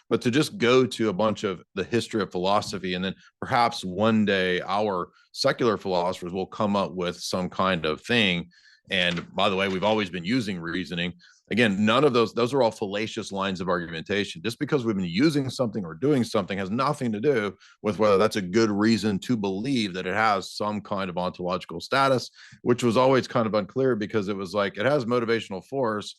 But to just go to a bunch of the history of philosophy and then perhaps one day our secular philosophers will come up with some kind of thing. And by the way, we've always been using reasoning. Again, none of those are all fallacious lines of argumentation. Just because we've been using something or doing something has nothing to do with whether that's a good reason to believe that it has some kind of ontological status, which was always kind of unclear, because it was like it has motivational force,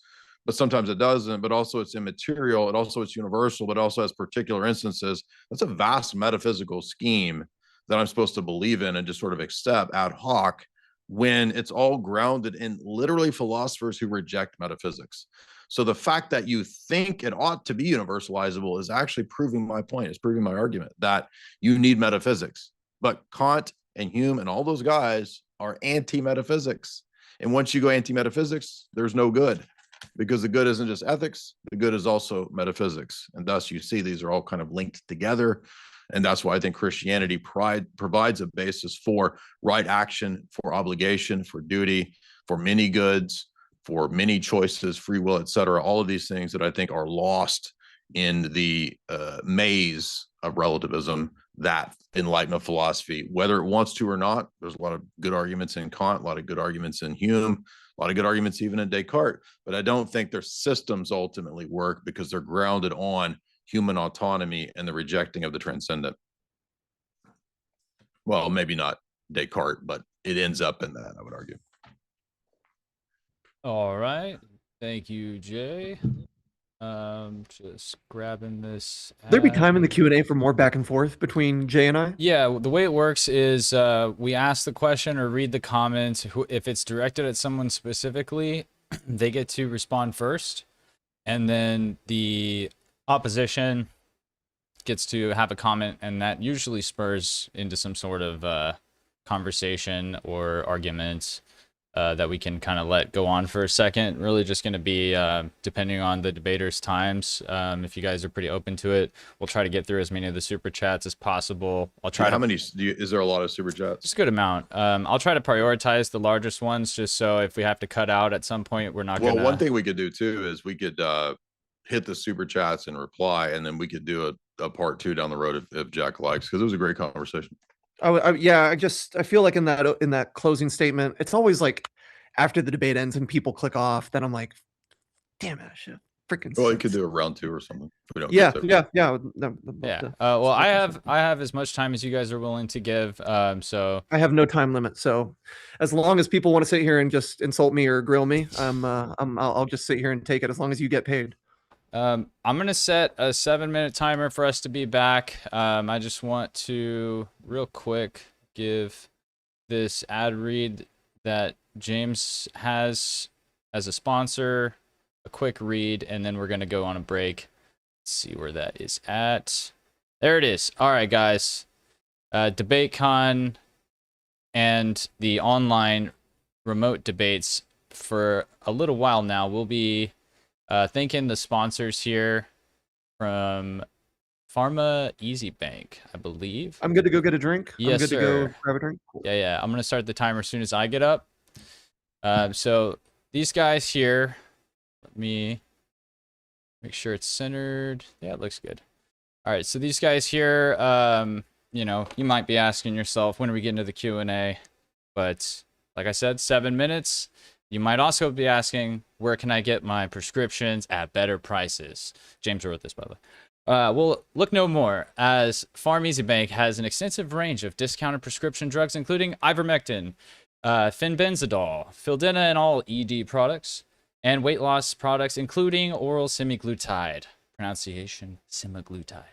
but sometimes it doesn't, but also it's immaterial. It's universal, but also has particular instances. That's a vast metaphysical scheme that I'm supposed to believe in and just sort of accept ad hoc, when it's all grounded in literally philosophers who reject metaphysics. So the fact that you think it ought to be universalizable is actually proving my point. It's proving my argument that you need metaphysics. But Kant and Hume and all those guys are anti-metaphysics. And once you go anti-metaphysics, there's no good, because the good isn't just ethics, the good is also metaphysics. And thus you see these are all kind of linked together. And that's why I think Christianity provides a basis for right action, for obligation, for duty, for many goods, for many choices, free will, et cetera. All of these things that I think are lost in the maze of relativism that Enlightenment philosophy, whether it wants to or not. There's a lot of good arguments in Kant, a lot of good arguments in Hume, a lot of good arguments even in Descartes. But I don't think their systems ultimately work because they're grounded on human autonomy and the rejecting of the transcendent. Well, maybe not Descartes, but it ends up in that, I would argue. All right. Thank you, Jay. Just grabbing this. There'd be time in the Q&A for more back and forth between Jay and I? Yeah, the way it works is we ask the question or read the comments. If it's directed at someone specifically, they get to respond first. And then the opposition gets to have a comment, and that usually spurs into some sort of conversation or argument that we can kind of let go on for a second. Really just going to be depending on the debaters' times. If you guys are pretty open to it, we'll try to get through as many of the super chats as possible. I'll try. How many is there? A lot of super chats? Just a good amount. I'll try to prioritize the largest ones, just so if we have to cut out at some point, we're not. Well, one thing we could do too is we could hit the super chats and reply, and then we could do a part 2 down the road if Jack likes, because it was a great conversation. I feel like in that closing statement, it's always like after the debate ends and people click off, then I'm like, damn it, I should freaking. Well, you could do a round 2 or something. If we don't Yeah, get to it. yeah. Well, I have as much time as you guys are willing to give. So I have no time limit. So as long as people want to sit here and just insult me or grill me, I'll just sit here and take it as long as you get paid. I'm gonna set a 7-minute timer for us to be back. I just want to real quick give this ad read that James has as a sponsor, a quick read, and then we're gonna go on a break. Let's see where that is at. There it is. All right, guys. DebateCon and the online remote debates for a little while now. We'll be thanking the sponsors here from Pharma Easy Bank, I believe. I'm good to go get a drink. Yes, I'm good sir. to go grab a drink. Cool. Yeah. I'm gonna start the timer as soon as I get up. So these guys here, let me make sure it's centered. Yeah, it looks good. All right, so these guys here, you might be asking yourself, when are we getting to the Q&A? But like I said, 7 minutes. You might also be asking, where can I get my prescriptions at better prices? James wrote this, by the way. Well, look no more, as Pharm Easy Bank has an extensive range of discounted prescription drugs, including ivermectin, fenbenzidol, Fildena, and all ED products, and weight loss products, including oral semaglutide. Pronunciation, semaglutide.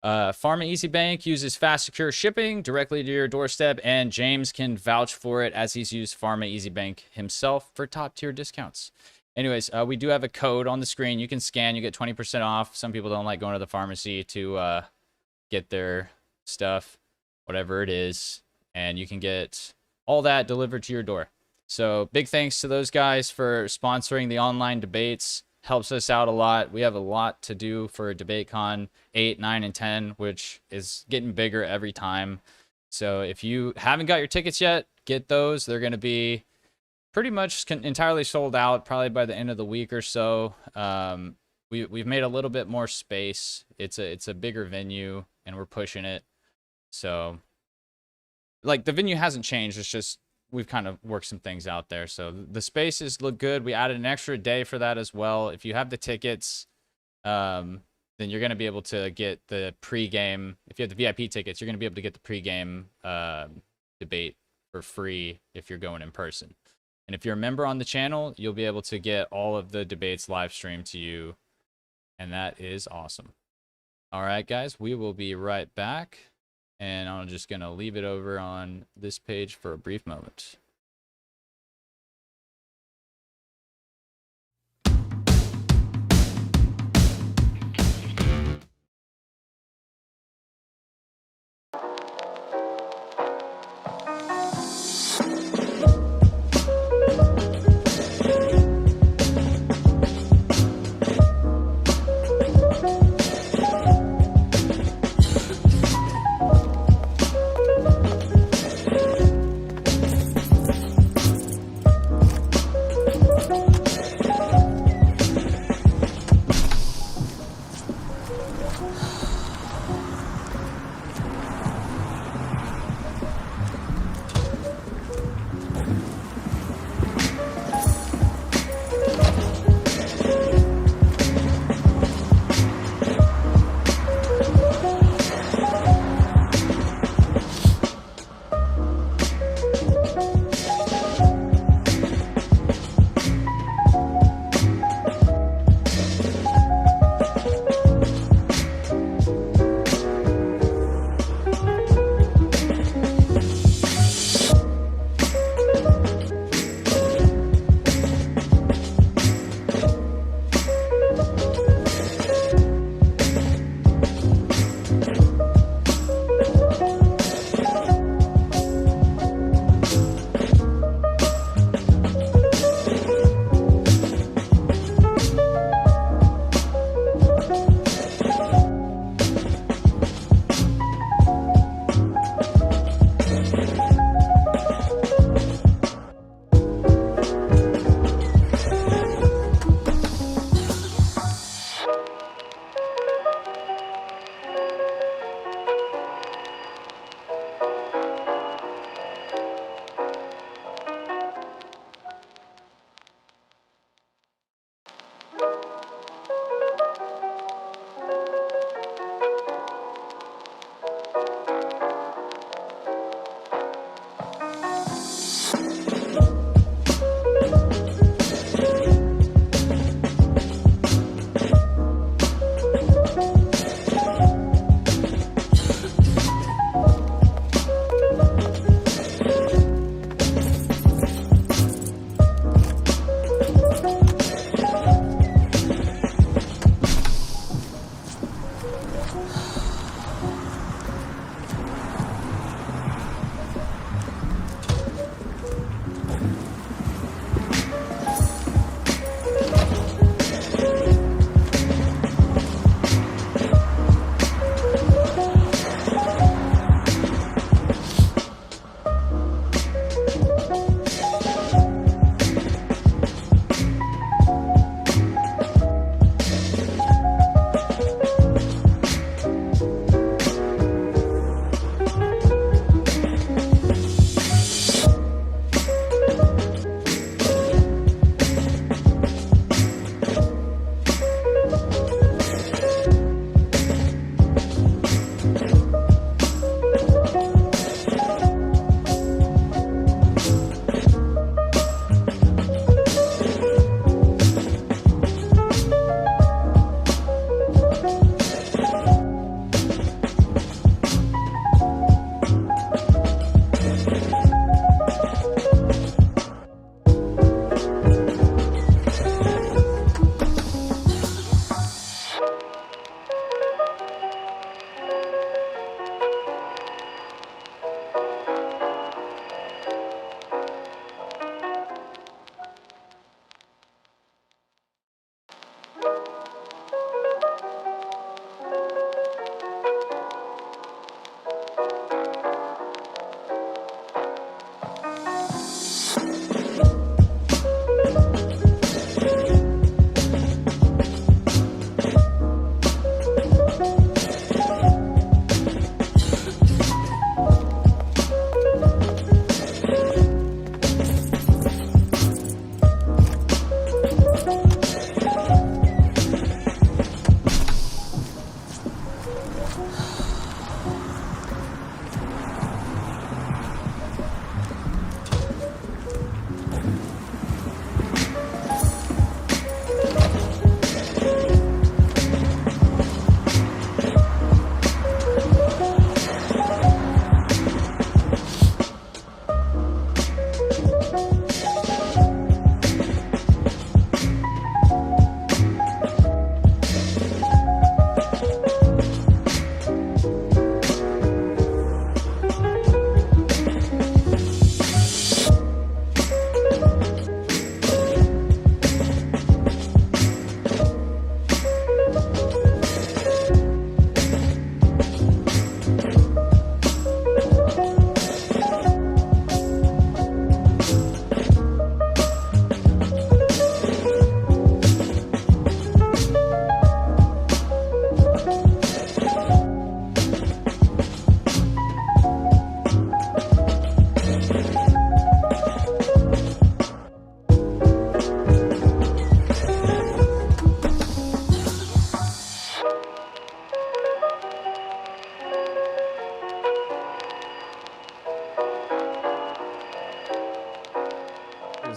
Pharma Easy Bank uses fast, secure shipping directly to your doorstep, and James can vouch for it as he's used Pharma Easy Bank himself for top-tier discounts. Anyways, we do have a code on the screen. You can scan. You get 20% off. Some people don't like going to the pharmacy to get their stuff, whatever it is, and you can get all that delivered to your door. So big thanks to those guys for sponsoring the online debates. Helps us out a lot. We have a lot to do for DebateCon 8, 9, and 10, which is getting bigger every time. So if you haven't got your tickets yet, get those. They're going to be pretty much entirely sold out probably by the end of the week or so. We've made a little bit more space. It's a bigger venue, and we're pushing it. So, like, the venue hasn't changed. It's just we've kind of worked some things out there. So the spaces look good. We added an extra day for that as well. If you have the tickets, then you're going to be able to get the pregame. If you have the VIP tickets, you're going to be able to get the pregame debate for free if you're going in person. And if you're a member on the channel, you'll be able to get all of the debates live streamed to you. And that is awesome. All right, guys, we will be right back. And I'm just going to leave it over on this page for a brief moment.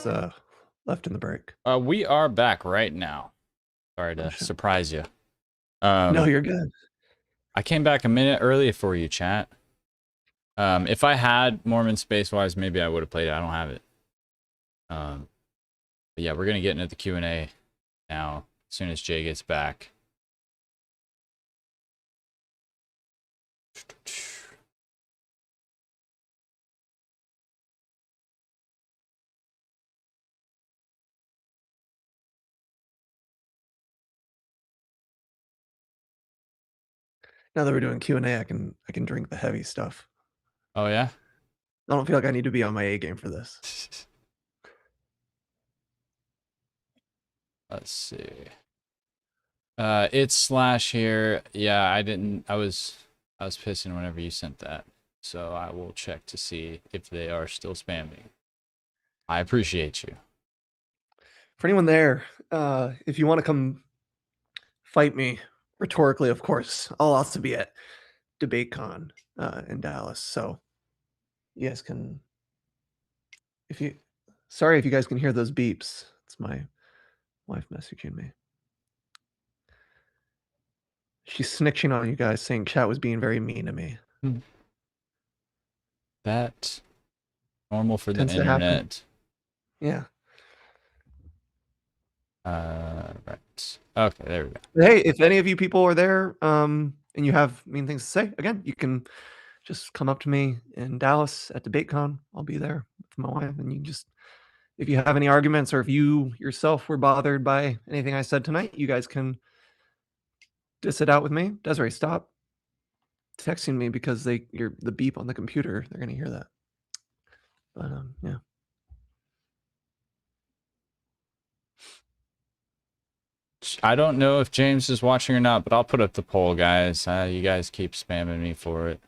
was left in the break. We are back right now. Sorry to surprise you. No, you're good. I came back a minute early for you, chat. If I had Mormon Space Wise, maybe I would have played it. I don't have it. But yeah, we're gonna get into the Q&A now as soon as Jay gets back. Now that we're doing Q&A, I can drink the heavy stuff. Oh yeah. I don't feel like I need to be on my A game for this. Let's see. It's Slash here. Yeah, I was pissing whenever you sent that. So I will check to see if they are still spamming. I appreciate you. For anyone there, if you want to come fight me rhetorically, of course, I'll also be at DebateCon in Dallas. So you guys can, sorry if you guys can hear those beeps. It's my wife messaging me. She's snitching on you guys, saying chat was being very mean to me. That normal for the Tends to happen. internet. Yeah. Right. Okay, there we go. Hey, if any of you people are there, and you have mean things to say, again, you can just come up to me in Dallas at DebateCon. I'll be there with my wife, and you just, if you have any arguments or if you yourself were bothered by anything I said tonight, you guys can diss it out with me. Desiree, stop texting me because the beep on the computer, they're gonna hear that. But yeah. I don't know if James is watching or not, but I'll put up the poll, guys. You guys keep spamming me for it.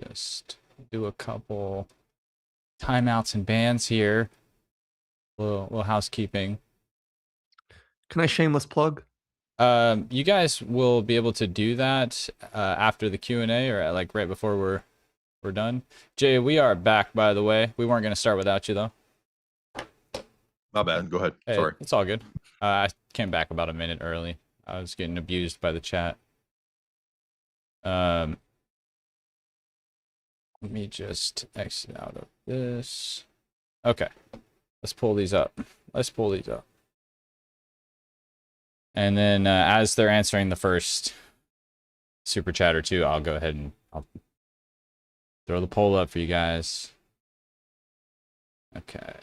Just do a couple timeouts and bans here. Little housekeeping. Can I shameless plug? You guys will be able to do that after the Q&A or like right before we're done. Jay, we are back, by the way. We weren't going to start without you though. My bad. Go ahead. Hey, Sorry. it's all good. I came back about a minute early. I was getting abused by the chat. Let me just exit out of this. Okay. Let's pull these up. And then as they're answering the first super chat or two, I'll go ahead and I'll throw the poll up for you guys. Okay.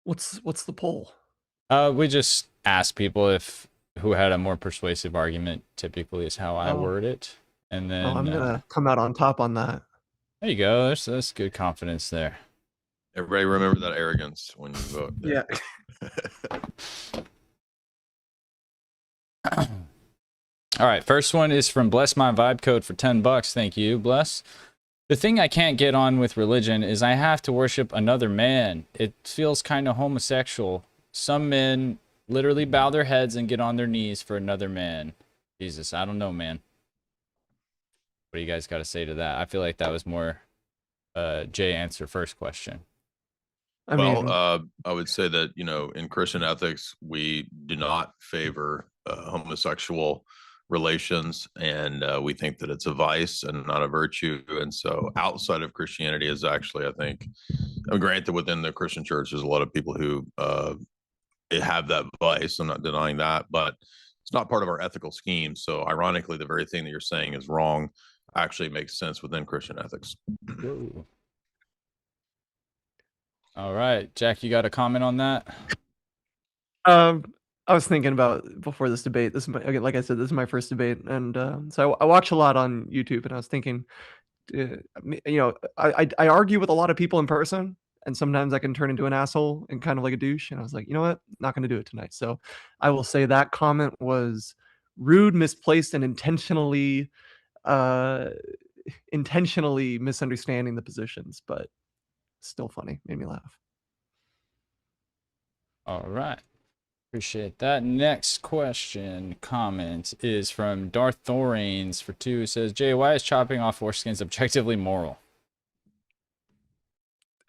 What's the poll? We just ask people who had a more persuasive argument, typically is how I word it. And then I'm gonna come out on top on that. There you go. That's good confidence there. Everybody remember that arrogance when you vote. Yeah. All right, first one is from Bless My Vibe Code for $10. Thank you, Bless. The thing I can't get on with religion is I have to worship another man. It feels kind of homosexual. Some men literally bow their heads and get on their knees for another man. Jesus, I don't know, man. What do you guys got to say to that? I feel like that was more Jay answer first question. I would say that, in Christian ethics, we do not favor homosexual relations, and we think that it's a vice and not a virtue. And so outside of Christianity is actually, I think, granted within the Christian church, there's a lot of people who have that vice. I'm not denying that, but it's not part of our ethical scheme. So ironically, the very thing that you're saying is wrong actually makes sense within Christian ethics. Ooh. All right, Jack, you got a comment on that? I was thinking about before this debate. This is like I said, this is my first debate, and so I watch a lot on YouTube, and I was thinking, I argue with a lot of people in person, and sometimes I can turn into an asshole and kind of like a douche. And I was like, you know what, not going to do it tonight. So I will say that comment was rude, misplaced, and intentionally misunderstanding the positions, but still funny, made me laugh. All right. Appreciate that. Next comment is from Darth Thoranes for 2. It says, Jay, why is chopping off foreskins objectively moral?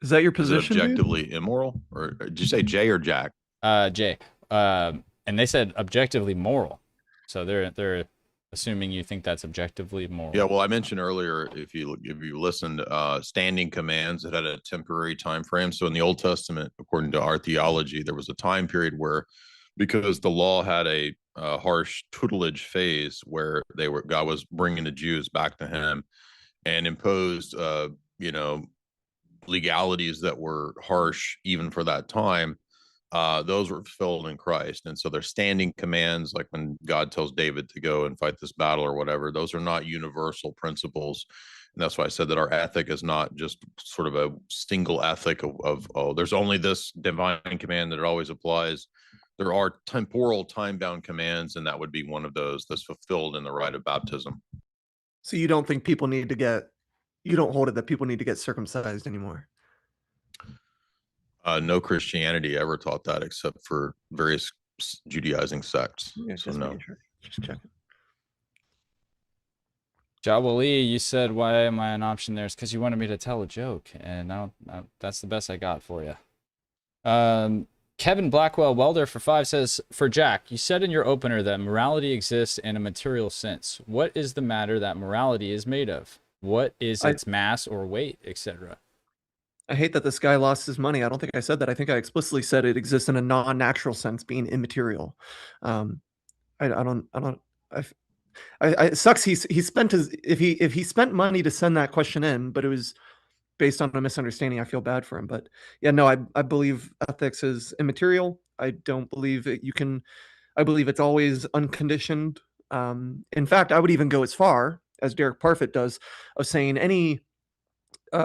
Is that your Is it position, dude? objectively immoral, or did you say Jay or Jack? Jay. And they said objectively moral. So they're assuming you think that's objectively moral. Yeah, well, I mentioned earlier, if you listened, standing commands that had a temporary time frame. So in the Old Testament, according to our theology, there was a time period where, because the law had a harsh tutelage phase where God was bringing the Jews back to Him and imposed, you know, legalities that were harsh even for that time. Those were fulfilled in Christ. And so they're standing commands, like when God tells David to go and fight this battle or whatever. Those are not universal principles. And that's why I said that our ethic is not just sort of a single ethic of oh, there's only this divine command that it always applies. There are temporal, time-bound commands, and that would be one of those that's fulfilled in the rite of baptism. So you don't think people need to get, you don't hold it that people need to get circumcised anymore? No Christianity ever taught that except for various Judaizing sects. Yeah, So just no. making sure. Just checking. Jawali, you said, why am I an option there? It's because you wanted me to tell a joke, and that's the best I got for you. Kevin Blackwell Welder for 5 says, for Jack, you said in your opener that morality exists in a material sense. What is the matter that morality is made of? What is its mass or weight, etc.? I hate that this guy lost his money. I don't think I said that. I think I explicitly said it exists in a non-natural sense, being immaterial. I don't. It sucks. He spent his, if he spent money to send that question in, but it was based on a misunderstanding. I feel bad for him. But yeah, no, I believe ethics is immaterial. I don't believe that you can. I believe it's always unconditioned. In fact, I would even go as far as Derek Parfit does of saying any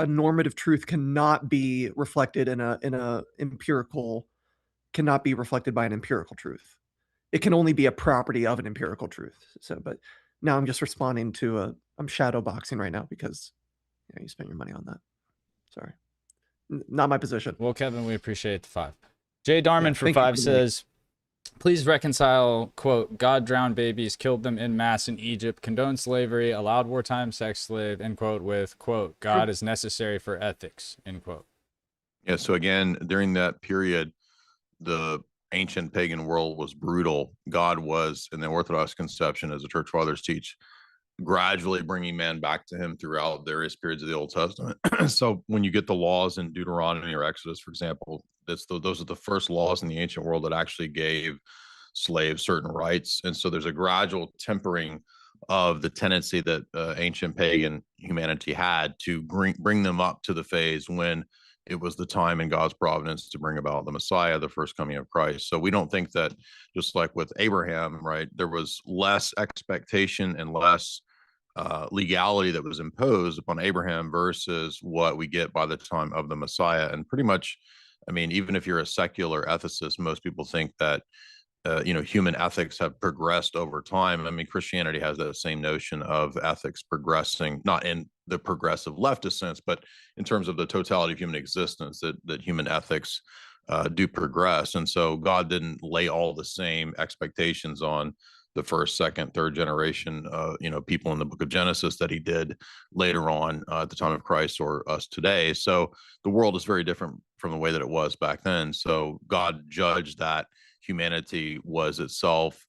normative truth cannot be reflected in a empirical, cannot be reflected by an empirical truth. It can only be a property of an empirical truth. So, but now I'm just responding to I'm shadow boxing right now because you spent your money on that. Sorry, not my position. Well, Kevin, we appreciate the 5. Jay Darman for thank you 5 for the money. says, please reconcile, quote, God drowned babies, killed them en masse in Egypt, condoned slavery, allowed wartime sex slave, end quote, with, quote, God is necessary for ethics, end quote. Yeah. So again, during that period, the ancient pagan world was brutal. God was, in the Orthodox conception, as the church fathers teach, gradually bringing man back to Him throughout various periods of the Old Testament. So when you get the laws in Deuteronomy or Exodus, for example, those are the first laws in the ancient world that actually gave slaves certain rights. And so there's a gradual tempering of the tendency that ancient pagan humanity had to bring them up to the phase when it was the time in God's providence to bring about the Messiah, the first coming of Christ. So we don't think that, just like with Abraham, right, there was less expectation and less legality that was imposed upon Abraham versus what we get by the time of the Messiah. And pretty much, I mean, even if you're a secular ethicist, most people think that human ethics have progressed over time. I mean, Christianity has that same notion of ethics progressing, not in the progressive leftist sense, but in terms of the totality of human existence, that human ethics do progress. And so God didn't lay all the same expectations on the first, second, third generation, people in the book of Genesis that He did later on at the time of Christ or us today. So the world is very different from the way that it was back then. So God judged that humanity was itself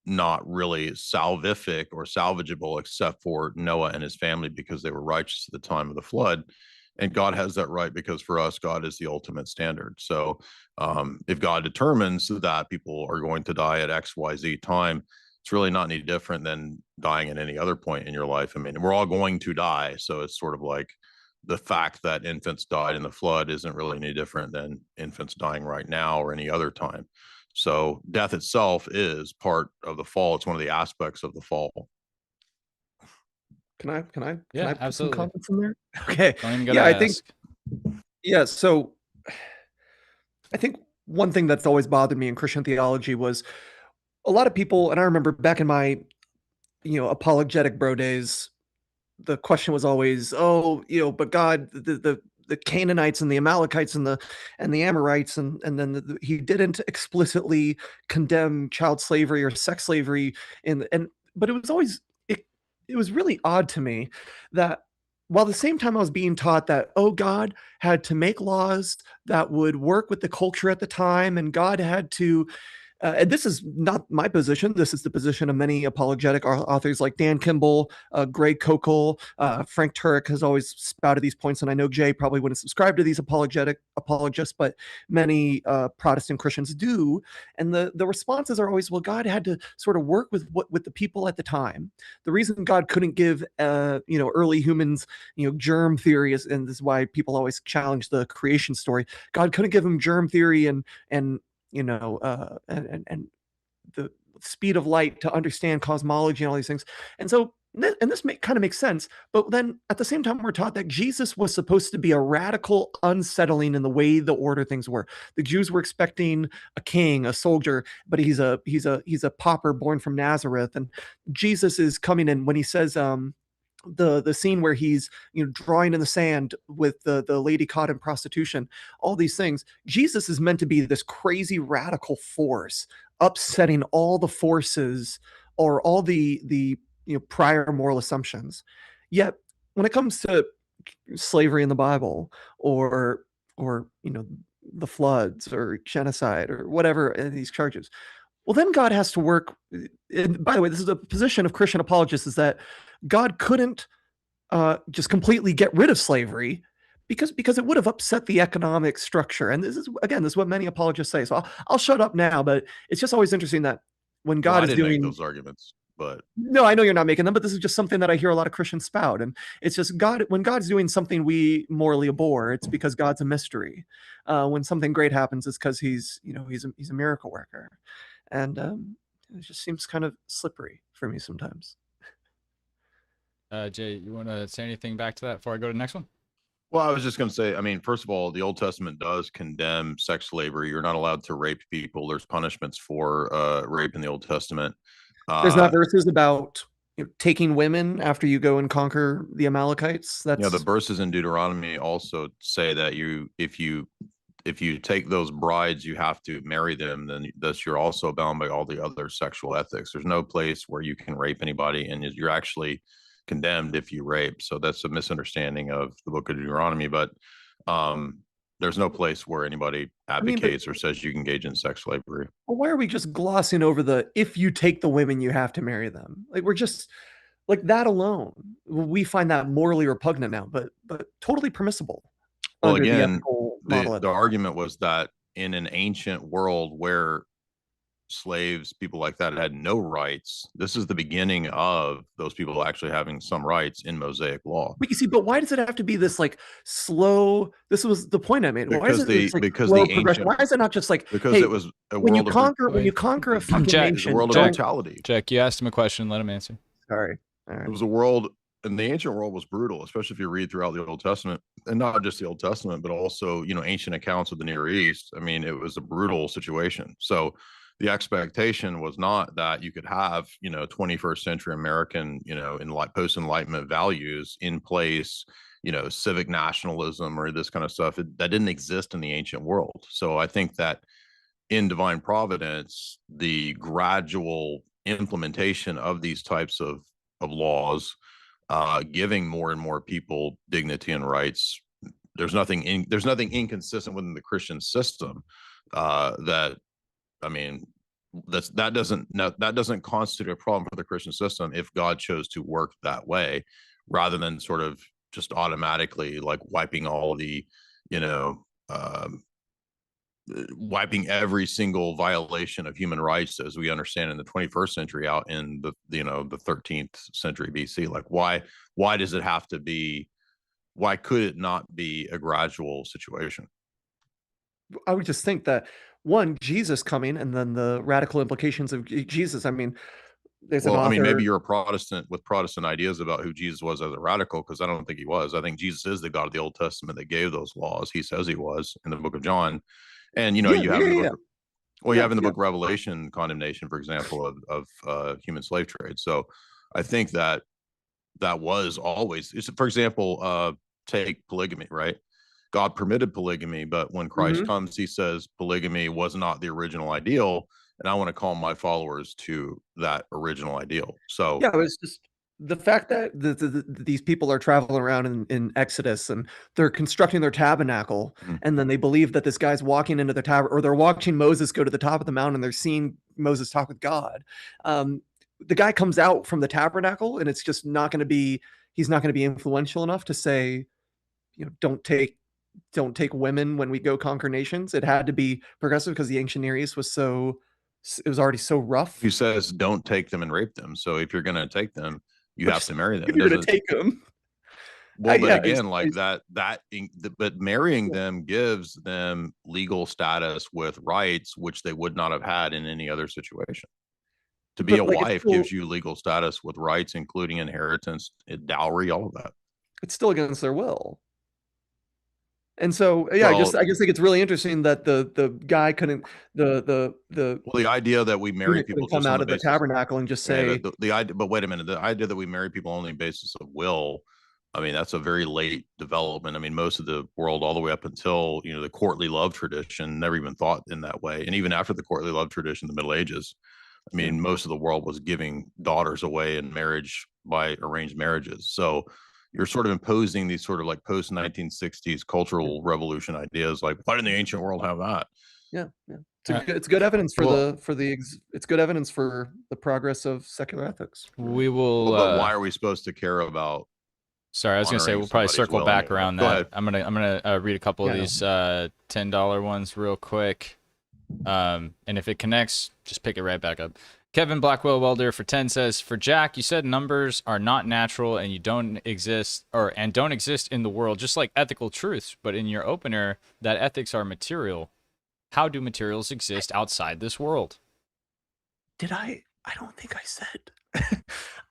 not really salvific or salvageable except for Noah and his family because they were righteous at the time of the flood. And God has that right because for us, God is the ultimate standard. So if God determines that people are going to die at XYZ time, it's really not any different than dying at any other point in your life. I mean, we're all going to die. So it's sort of like the fact that infants died in the flood isn't really any different than infants dying right now or any other time. So death itself is part of the fall. It's one of the aspects of the fall. Can I Yeah, put some absolutely. comments in there? Okay. Don't even gotta Yeah, I ask. think. Yeah, so I think one thing that's always bothered me in Christian theology was a lot of people, and I remember back in my, apologetic bro days, the question was always, oh, but God, the Canaanites and the Amalekites and the Amorites, and then He didn't explicitly condemn child slavery or sex slavery, but it was always it was really odd to me that while at the same time I was being taught that, oh, God had to make laws that would work with the culture at the time, and God had to and this is not my position. This is the position of many apologetic authors like Dan Kimball, Greg Kokel, Frank Turek has always spouted these points, and I know Jay probably wouldn't subscribe to these apologists, but many Protestant Christians do. And the responses are always, well, God had to sort of work with the people at the time. The reason God couldn't give early humans germ theory is, and this is why people always challenge the creation story. God couldn't give them germ theory and and the speed of light to understand cosmology and all these things. And so, and this kind of makes sense. But then at the same time, we're taught that Jesus was supposed to be a radical unsettling in the way the order things were. The Jews were expecting a king, a soldier, but he's a pauper born from Nazareth. And Jesus is coming in when he says, the scene where he's drawing in the sand with the lady caught in prostitution, all these things. Jesus is meant to be this crazy radical force upsetting all the forces or all the prior moral assumptions. Yet when it comes to slavery in the Bible or the floods or genocide or whatever these charges, well, then God has to work. And by the way, this is the position of Christian apologists, is that God couldn't just completely get rid of slavery because it would have upset the economic structure. And this is what many apologists say. So I'll shut up now, but it's just always interesting that when God I is didn't make doing those arguments, but no, I know you're not making them, but this is just something that I hear a lot of Christians spout. And it's just when God's doing something we morally abhor, it's because God's a mystery. When something great happens, it's because he's a miracle worker. And it just seems kind of slippery for me sometimes. Jay, you want to say anything back to that before I go to the next one? Well, I was just going to say, I mean, first of all, the Old Testament does condemn sex slavery. You're not allowed to rape people. There's punishments for rape in the Old Testament. There's not verses about taking women after you go and conquer the Amalekites. That's the verses in Deuteronomy also say that if you take those brides, you have to marry them. Then thus you're also bound by all the other sexual ethics. There's no place where you can rape anybody, and you're actually condemned if you rape. So that's a misunderstanding of the book of Deuteronomy. But there's no place where anybody advocates or says you can engage in sex slavery. Well, why are we just glossing over the if you take the women, you have to marry them? Like, we're just like that alone. We find that morally repugnant now, but totally permissible. Well, again, the argument was that in an ancient world where slaves, people like that, had no rights, this is the beginning of those people actually having some rights in Mosaic law. But you see, but why does it have to be this like slow? This was the point I made. Why is it because the ancient, why is it not just like, because hey, it was a when world you conquer a fucking nation, a world of brutality. Jack, you asked him a question, let him answer. Sorry. All right. It was a world, and the ancient world was brutal, especially if you read throughout the Old Testament, and not just the Old Testament, but also ancient accounts of the Near East. I mean, it was a brutal situation. So the expectation was not that you could have 21st century American post Enlightenment values in place, civic nationalism or this kind of stuff that didn't exist in the ancient world. So I think that in divine providence, the gradual implementation of these types of laws, giving more and more people dignity and rights, there's nothing inconsistent within the Christian system that doesn't constitute a problem for the Christian system if God chose to work that way, rather than sort of just automatically like wiping all the wiping every single violation of human rights as we understand in the 21st century out in the 13th century BC. Like, why does it have to be? Why could it not be a gradual situation? I would just think that one, Jesus coming, and then the radical implications of Jesus. I mean, maybe you're a Protestant with Protestant ideas about who Jesus was as a radical, because I don't think he was. I think Jesus is the God of the Old Testament that gave those laws. He says he was in the book of John. And you have in the book of Revelation condemnation, for example, of human slave trade. So I think that was always, for example, take polygamy, right? God permitted polygamy, but when Christ comes, he says polygamy was not the original ideal, and I want to call my followers to that original ideal. So yeah, it was just the fact that these people are traveling around in Exodus and they're constructing their tabernacle, and then they believe that this guy's walking into the tabernacle, or they're watching Moses go to the top of the mountain and they're seeing Moses talk with God. The guy comes out from the tabernacle and it's just not going to be, he's not going to be influential enough to say, don't take women when we go conquer nations. It had to be progressive because the ancient Near East was it was already so rough. He says, don't take them and rape them. So if you're going to take them, you have to marry them. If you're going to take them. Well, but again, like but marrying them gives them legal status with rights, which they would not have had in any other situation. To be a wife gives you legal status with rights, including inheritance, dowry, all of that. It's still against their will. And so, yeah, I just think it's really interesting that the guy couldn't, the idea that we marry people come out of the tabernacle and just say the idea, but wait a minute, the idea that we marry people only on the basis of will, I mean, that's a very late development. I mean, most of the world, all the way up until, the courtly love tradition, never even thought in that way. And even after the courtly love tradition, the Middle Ages, I mean, most of the world was giving daughters away in marriage by arranged marriages. So you're sort of imposing these sort of like post 1960s cultural revolution ideas. Like, why didn't the ancient world have that? Yeah. It's good evidence for it's good evidence for the progress of secular ethics. We will. But why are we supposed to care about? Sorry, I was going to say we'll probably circle back around that. I'm gonna read a couple of these $10 ones real quick, and if it connects, just pick it right back up. Kevin Blackwell Welder for 10 says, for Jack, you said numbers are not natural and don't exist in the world, just like ethical truths. But in your opener, that ethics are material. How do materials exist outside this world? Did I don't think I said.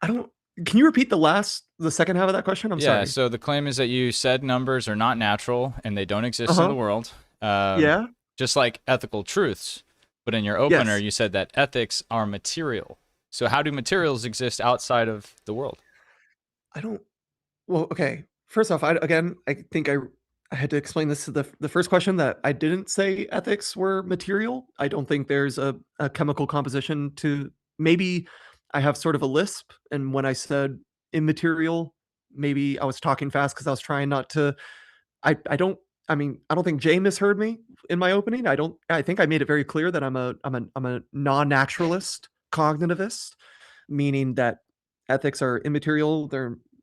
Can you repeat the second half of that question? I'm sorry. Yeah, so the claim is that you said numbers are not natural and they don't exist in the world. Just like ethical truths. But in your opener, you said that ethics are material. So how do materials exist outside of the world? Well, okay. First off, I think I had to explain this to the first question, that I didn't say ethics were material. I don't think there's a chemical composition to, maybe I have sort of a lisp. And when I said immaterial, maybe I was talking fast because I was trying not to, I don't think Jay misheard me in my opening. I think I made it very clear that I'm a non-naturalist cognitivist, meaning that ethics are immaterial.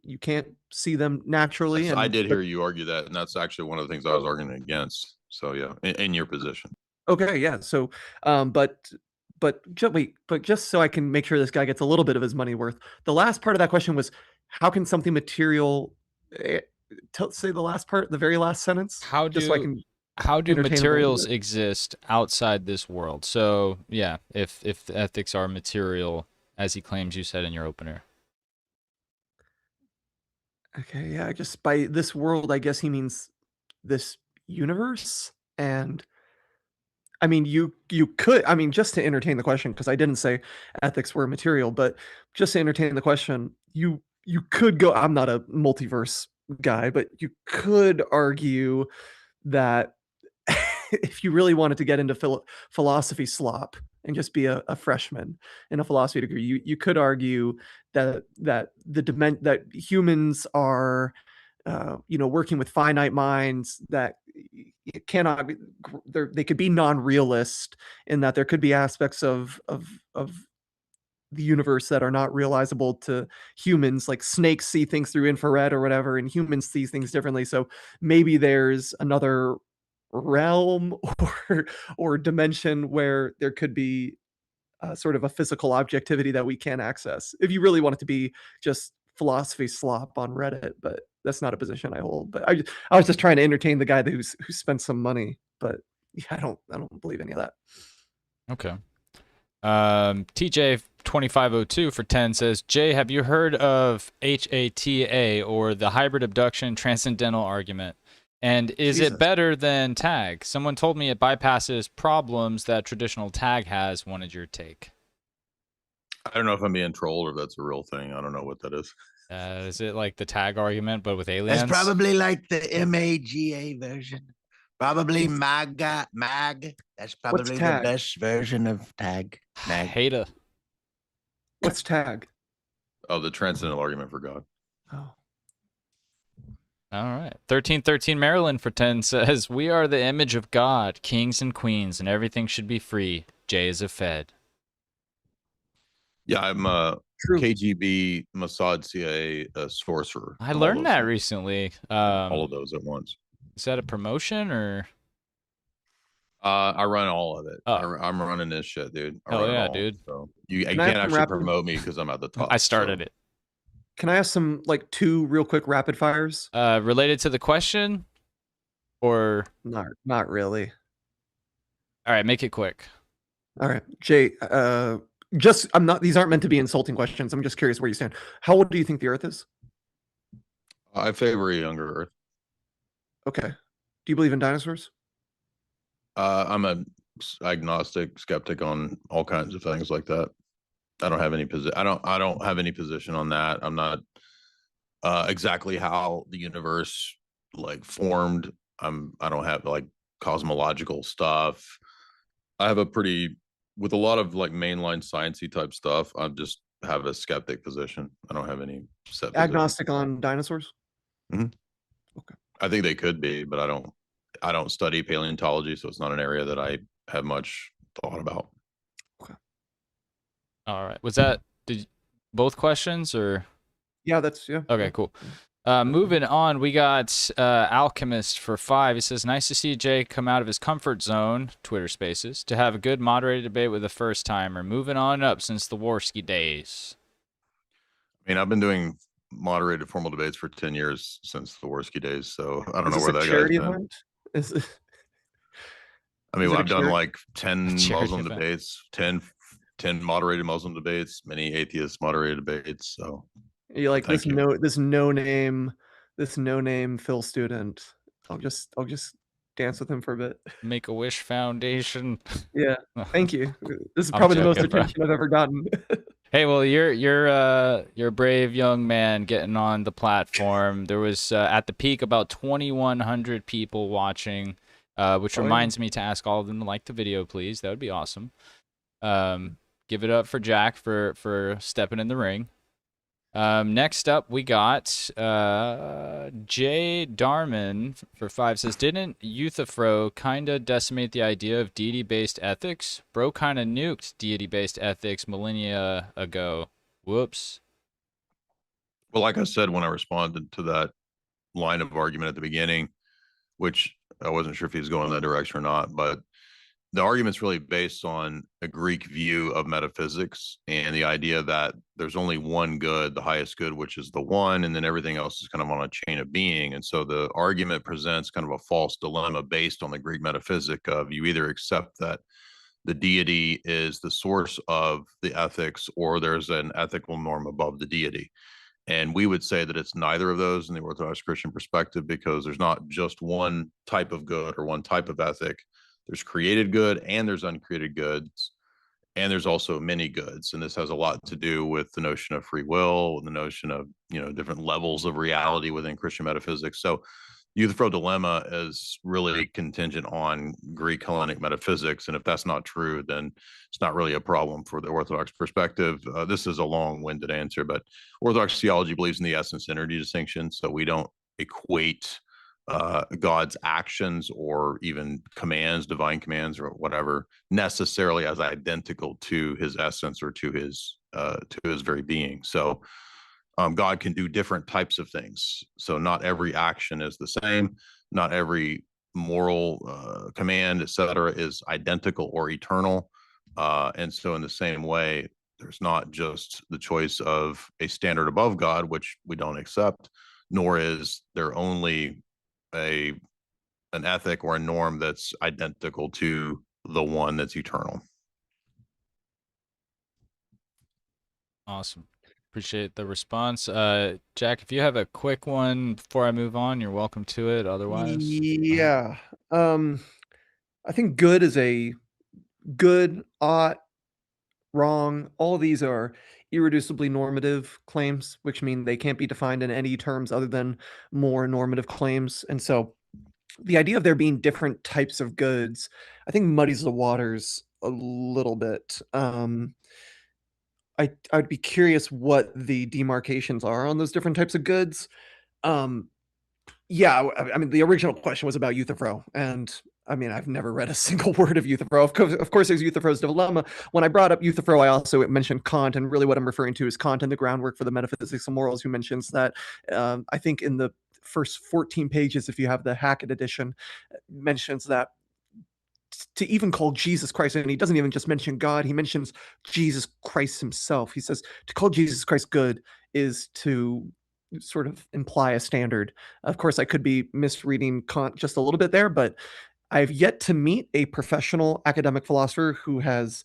You can't see them naturally. I did hear you argue that, and that's actually one of the things I was arguing against. So yeah, in your position. Okay, yeah. So, but just so I can make sure this guy gets a little bit of his money worth, the last part of that question was, how can something material? Say the last part, the very last sentence. How do materials exist outside this world? So yeah, if the ethics are material, as he claims you said in your opener. Okay, yeah, just by this world, I guess he means this universe. And I mean, you could, just to entertain the question, because I didn't say ethics were material, but just to entertain the question, you could go, I'm not a multiverse guy, but you could argue that if you really wanted to get into philosophy slop and just be a freshman in a philosophy degree, you could argue that that humans are working with finite minds, that it cannot be, they could be non-realist, in that there could be aspects of the universe that are not realizable to humans, like snakes see things through infrared or whatever, and humans see things differently. So maybe there's another realm or dimension where there could be sort of a physical objectivity that we can't access, if you really want it to be just philosophy slop on Reddit. But that's not a position I hold. But I was just trying to entertain the guy who spent some money. But yeah, I don't believe any of that. Okay. TJ 2502 for 10 says, Jay, have you heard of HATA, or the hybrid abduction transcendental argument? And is it better than tag? Someone told me it bypasses problems that traditional tag has. Wanted your take. I don't know if I'm being trolled or if that's a real thing. I don't know what that is. Is it like the tag argument, but with aliens? It's probably like the MAGA version. Probably mag. That's probably the best version of tag. Hata. What's tag? Oh, the transcendental argument for God. Oh. All right. 1313 Maryland for 10 says, "We are the image of God, kings and queens, and everything should be free. Jay is a Fed." Yeah, I'm True. KGB, Mossad, CIA, sorcerer. I I'm all learned those that things. recently. All of those at once. Is that a promotion or? I run all of it. Oh. I'm running this shit, dude. I Hell run it yeah, all. dude. So you Can I have can't some actually rapid- promote me because I'm at the top. I started so. it. Can I ask some like 2 real quick rapid fires? Related to the question, or Not really. all right, make it quick. All right, Jay. These aren't meant to be insulting questions. I'm just curious where you stand. How old do you think the Earth is? I favor a younger Earth. Okay. Do you believe in dinosaurs? I'm a agnostic, skeptic on all kinds of things like that. I don't have any position. I don't have any position on that. I'm not exactly how the universe like formed. I don't have like cosmological stuff. I have a pretty with a lot of like mainline sciencey type stuff. I just have a skeptic position. I don't have any set position. Agnostic on dinosaurs? I think they could be, but I don't study paleontology, so it's not an area that I have much thought about. All right. Did both questions or? Yeah, Okay, cool. Moving on, we got Alchemist for 5. He says, "Nice to see Jay come out of his comfort zone, Twitter Spaces, to have a good moderated debate with a first timer. Moving on up since the Warski days." I mean, I've been doing moderated formal debates for 10 years since the Warski days, so I don't know Is where this that a guy's charity been. event? I mean, is it a I've done charity? like 10 charity Muslim event. debates, 10 moderated Muslim debates, many atheist moderated debates. So You like thank you. this no name Phil student. I'll just dance with him for a bit. Make-A-Wish Foundation. Yeah, thank you. This is I'm probably the most joking, bro. attention I've ever gotten. Hey, well, you're a brave young man getting on the platform. There was at the peak about 2,100 people watching, which Oh, yeah. reminds me to ask all of them to like the video, please. That would be awesome. Give it up for Jack for stepping in the ring. Next up, we got Jay Darman for 5 says, "Didn't Euthyphro kinda decimate the idea of deity-based ethics? Bro kinda nuked deity-based ethics millennia ago. Whoops." Well, like I said, when I responded to that line of argument at the beginning, which I wasn't sure if he was going in that direction or not, but the argument's really based on a Greek view of metaphysics and the idea that there's only one good, the highest good, which is the one, and then everything else is kind of on a chain of being. And so the argument presents kind of a false dilemma based on the Greek metaphysic of you either accept that the deity is the source of the ethics or there's an ethical norm above the deity. And we would say that it's neither of those in the Orthodox Christian perspective because there's not just one type of good or one type of ethic. There's created good and there's uncreated goods. And there's also many goods. And this has a lot to do with the notion of free will and the notion of, different levels of reality within Christian metaphysics. So Euthyphro dilemma is really contingent on Greek Hellenic metaphysics. And if that's not true, then it's not really a problem for the Orthodox perspective. This is a long-winded answer, but Orthodox theology believes in the essence energy distinction. So we don't equate God's actions or even commands, divine commands or whatever, necessarily as identical to his essence or to his very being. So God can do different types of things. So not every action is the same. Not every moral command, etc., is identical or eternal. And so in the same way, there's not just the choice of a standard above God, which we don't accept, nor is there only an ethic or a norm that's identical to the one that's eternal. Awesome. Appreciate the response. Jack, if you have a quick one before I move on, you're welcome to it. Otherwise, Yeah. I think good is a good, ought, wrong. All of these are irreducibly normative claims, which mean they can't be defined in any terms other than more normative claims. And so the idea of there being different types of goods, I think muddies the waters a little bit. I'd be curious what the demarcations are on those different types of goods. Yeah, I mean, the original question was about Euthyphro, and I mean, I've never read a single word of Euthyphro. Of course, there's Euthyphro's dilemma. When I brought up Euthyphro, I also mentioned Kant, and really what I'm referring to is Kant and the groundwork for the metaphysics of morals, who mentions that I think in the first 14 pages, if you have the Hackett edition, mentions that to even call Jesus Christ, and he doesn't even just mention God, he mentions Jesus Christ himself. He says to call Jesus Christ good is to sort of imply a standard. Of course, I could be misreading Kant just a little bit there, but I've yet to meet a professional academic philosopher who has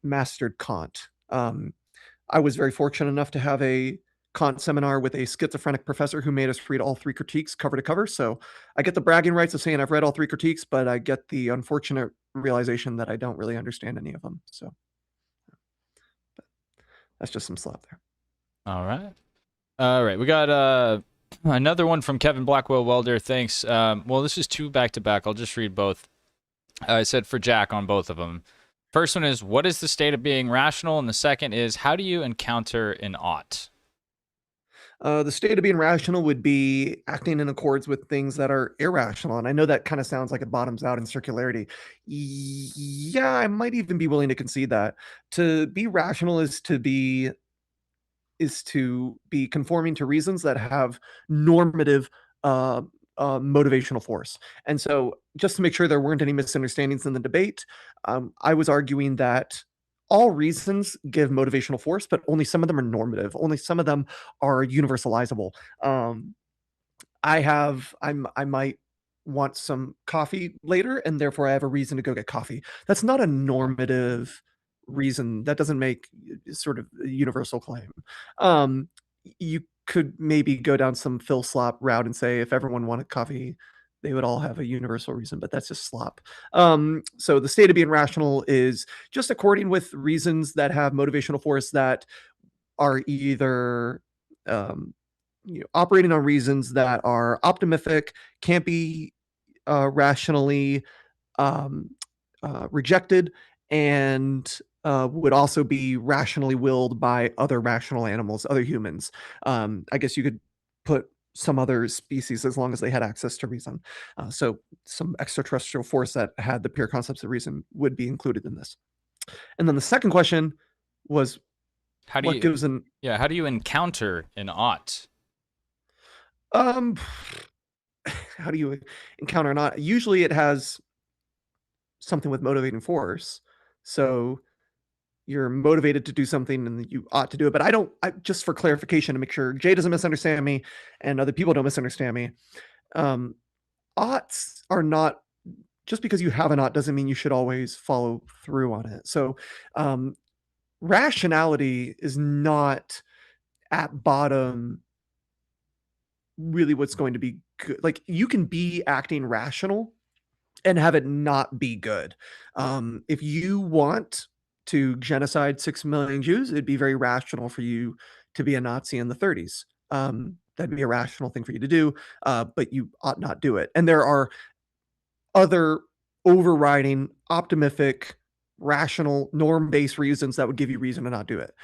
mastered Kant. I was very fortunate enough to have a Kant seminar with a schizophrenic professor who made us read all 3 critiques cover to cover. So I get the bragging rights of saying I've read all 3 critiques, but I get the unfortunate realization that I don't really understand any of them. So that's just some slap there. All right. All right. We got another one from Kevin Blackwell Welder. Thanks. Well, this is 2 back to back. I'll just read both. I said for Jack on both of them. First one is, what is the state of being rational? And the second is, how do you encounter an ought? The state of being rational would be acting in accords with things that are irrational. And I know that kind of sounds like it bottoms out in circularity. Yeah, I might even be willing to concede that. To be rational is to be conforming to reasons that have normative motivational force. And so just to make sure there weren't any misunderstandings in the debate, I was arguing that all reasons give motivational force, but only some of them are normative. Only some of them are universalizable. I might want some coffee later, and therefore I have a reason to go get coffee. That's not a normative reason. That doesn't make sort of a universal claim. You could maybe go down some Phil Slop route and say if everyone wanted coffee, they would all have a universal reason, but that's just slop. So the state of being rational is just according with reasons that have motivational force that are either operating on reasons that are optimistic, can't be rationally rejected, and would also be rationally willed by other rational animals, other humans. I guess you could put some other species as long as they had access to reason. So some extraterrestrial force that had the pure concepts of reason would be included in this. And then the second question was, How do what you gives an how do you encounter an ought? how do you encounter not? Usually it has something with motivating force. So you're motivated to do something and you ought to do it. But just for clarification, to make sure Jay doesn't misunderstand me and other people don't misunderstand me, oughts are not, just because you have an ought doesn't mean you should always follow through on it. So rationality is not at bottom really what's going to be good. Like, you can be acting rational and have it not be good. If you want to genocide 6 million Jews, it'd be very rational for you to be a Nazi in the 30s. That'd be a rational thing for you to do, but you ought not do it. And there are other overriding, optimistic, rational, norm-based reasons that would give you reason to not do it.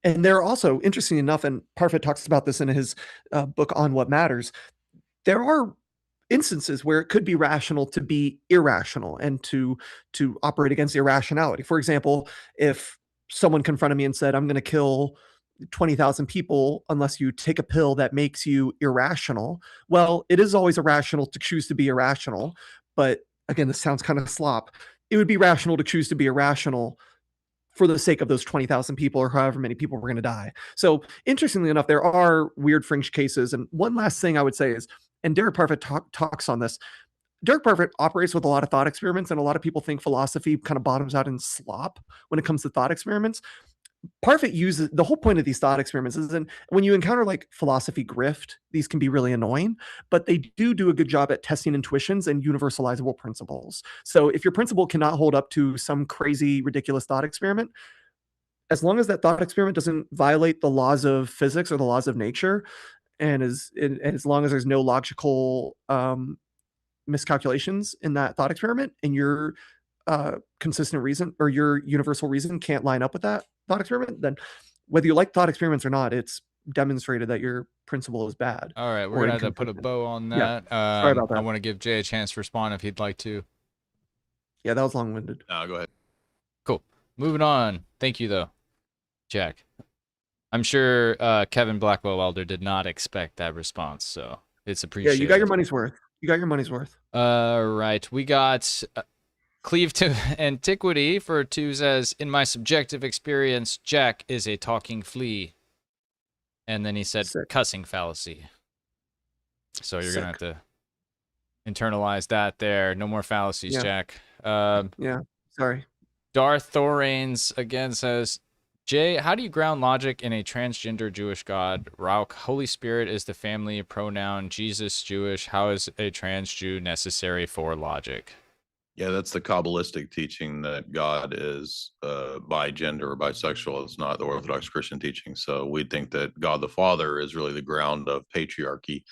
And there are also, interesting enough, and Parfit talks about this in his book On What Matters, there are instances where it could be rational to be irrational and to operate against irrationality. For example, if someone confronted me and said, I'm going to kill 20,000 people unless you take a pill that makes you irrational. Well, it is always irrational to choose to be irrational. But again, this sounds kind of slop. It would be rational to choose to be irrational for the sake of those 20,000 people or however many people were going to die. So interestingly enough, there are weird fringe cases. And one last thing I would say is, and Derek Parfit talks on this, Derek Parfit operates with a lot of thought experiments, and a lot of people think philosophy kind of bottoms out in slop when it comes to thought experiments. Parfit uses, the whole point of these thought experiments is, and when you encounter like philosophy grift, these can be really annoying, but they do a good job at testing intuitions and universalizable principles. So if your principle cannot hold up to some crazy, ridiculous thought experiment, as long as that thought experiment doesn't violate the laws of physics or the laws of nature, and as long as there's no logical miscalculations in that thought experiment, and your consistent reason or your universal reason can't line up with that, thought experiment, then whether you like thought experiments or not, it's demonstrated that your principle is bad. All right, we're or gonna have to put a inconsistent. bow on Yeah, that. sorry about I that. want to give Jay a chance to respond if he'd like to. Yeah, that was long-winded. Go ahead. Cool. Moving on. Thank you, though, Jack. I'm sure Kevin Blackwell Welder did not expect that response, so it's Yeah, appreciated. you got your money's worth. You got your money's worth. Right. We got Cleave to Antiquity for 2 says, in my subjective experience, Jack is a talking flea. And then he said Sick. cussing fallacy. So you're going Sick. to have to internalize that there. No more fallacies, Yeah. Jack. Yeah, sorry. Darth Thorains again says, Jay, how do you ground logic in a transgender Jewish God? Rauk, Holy Spirit is the family pronoun. Jesus, Jewish. How is a trans Jew necessary for logic? Yeah, that's the Kabbalistic teaching that God is bi-gender or bisexual. It's not the Orthodox Christian teaching. So we think that God the Father is really the ground of patriarchy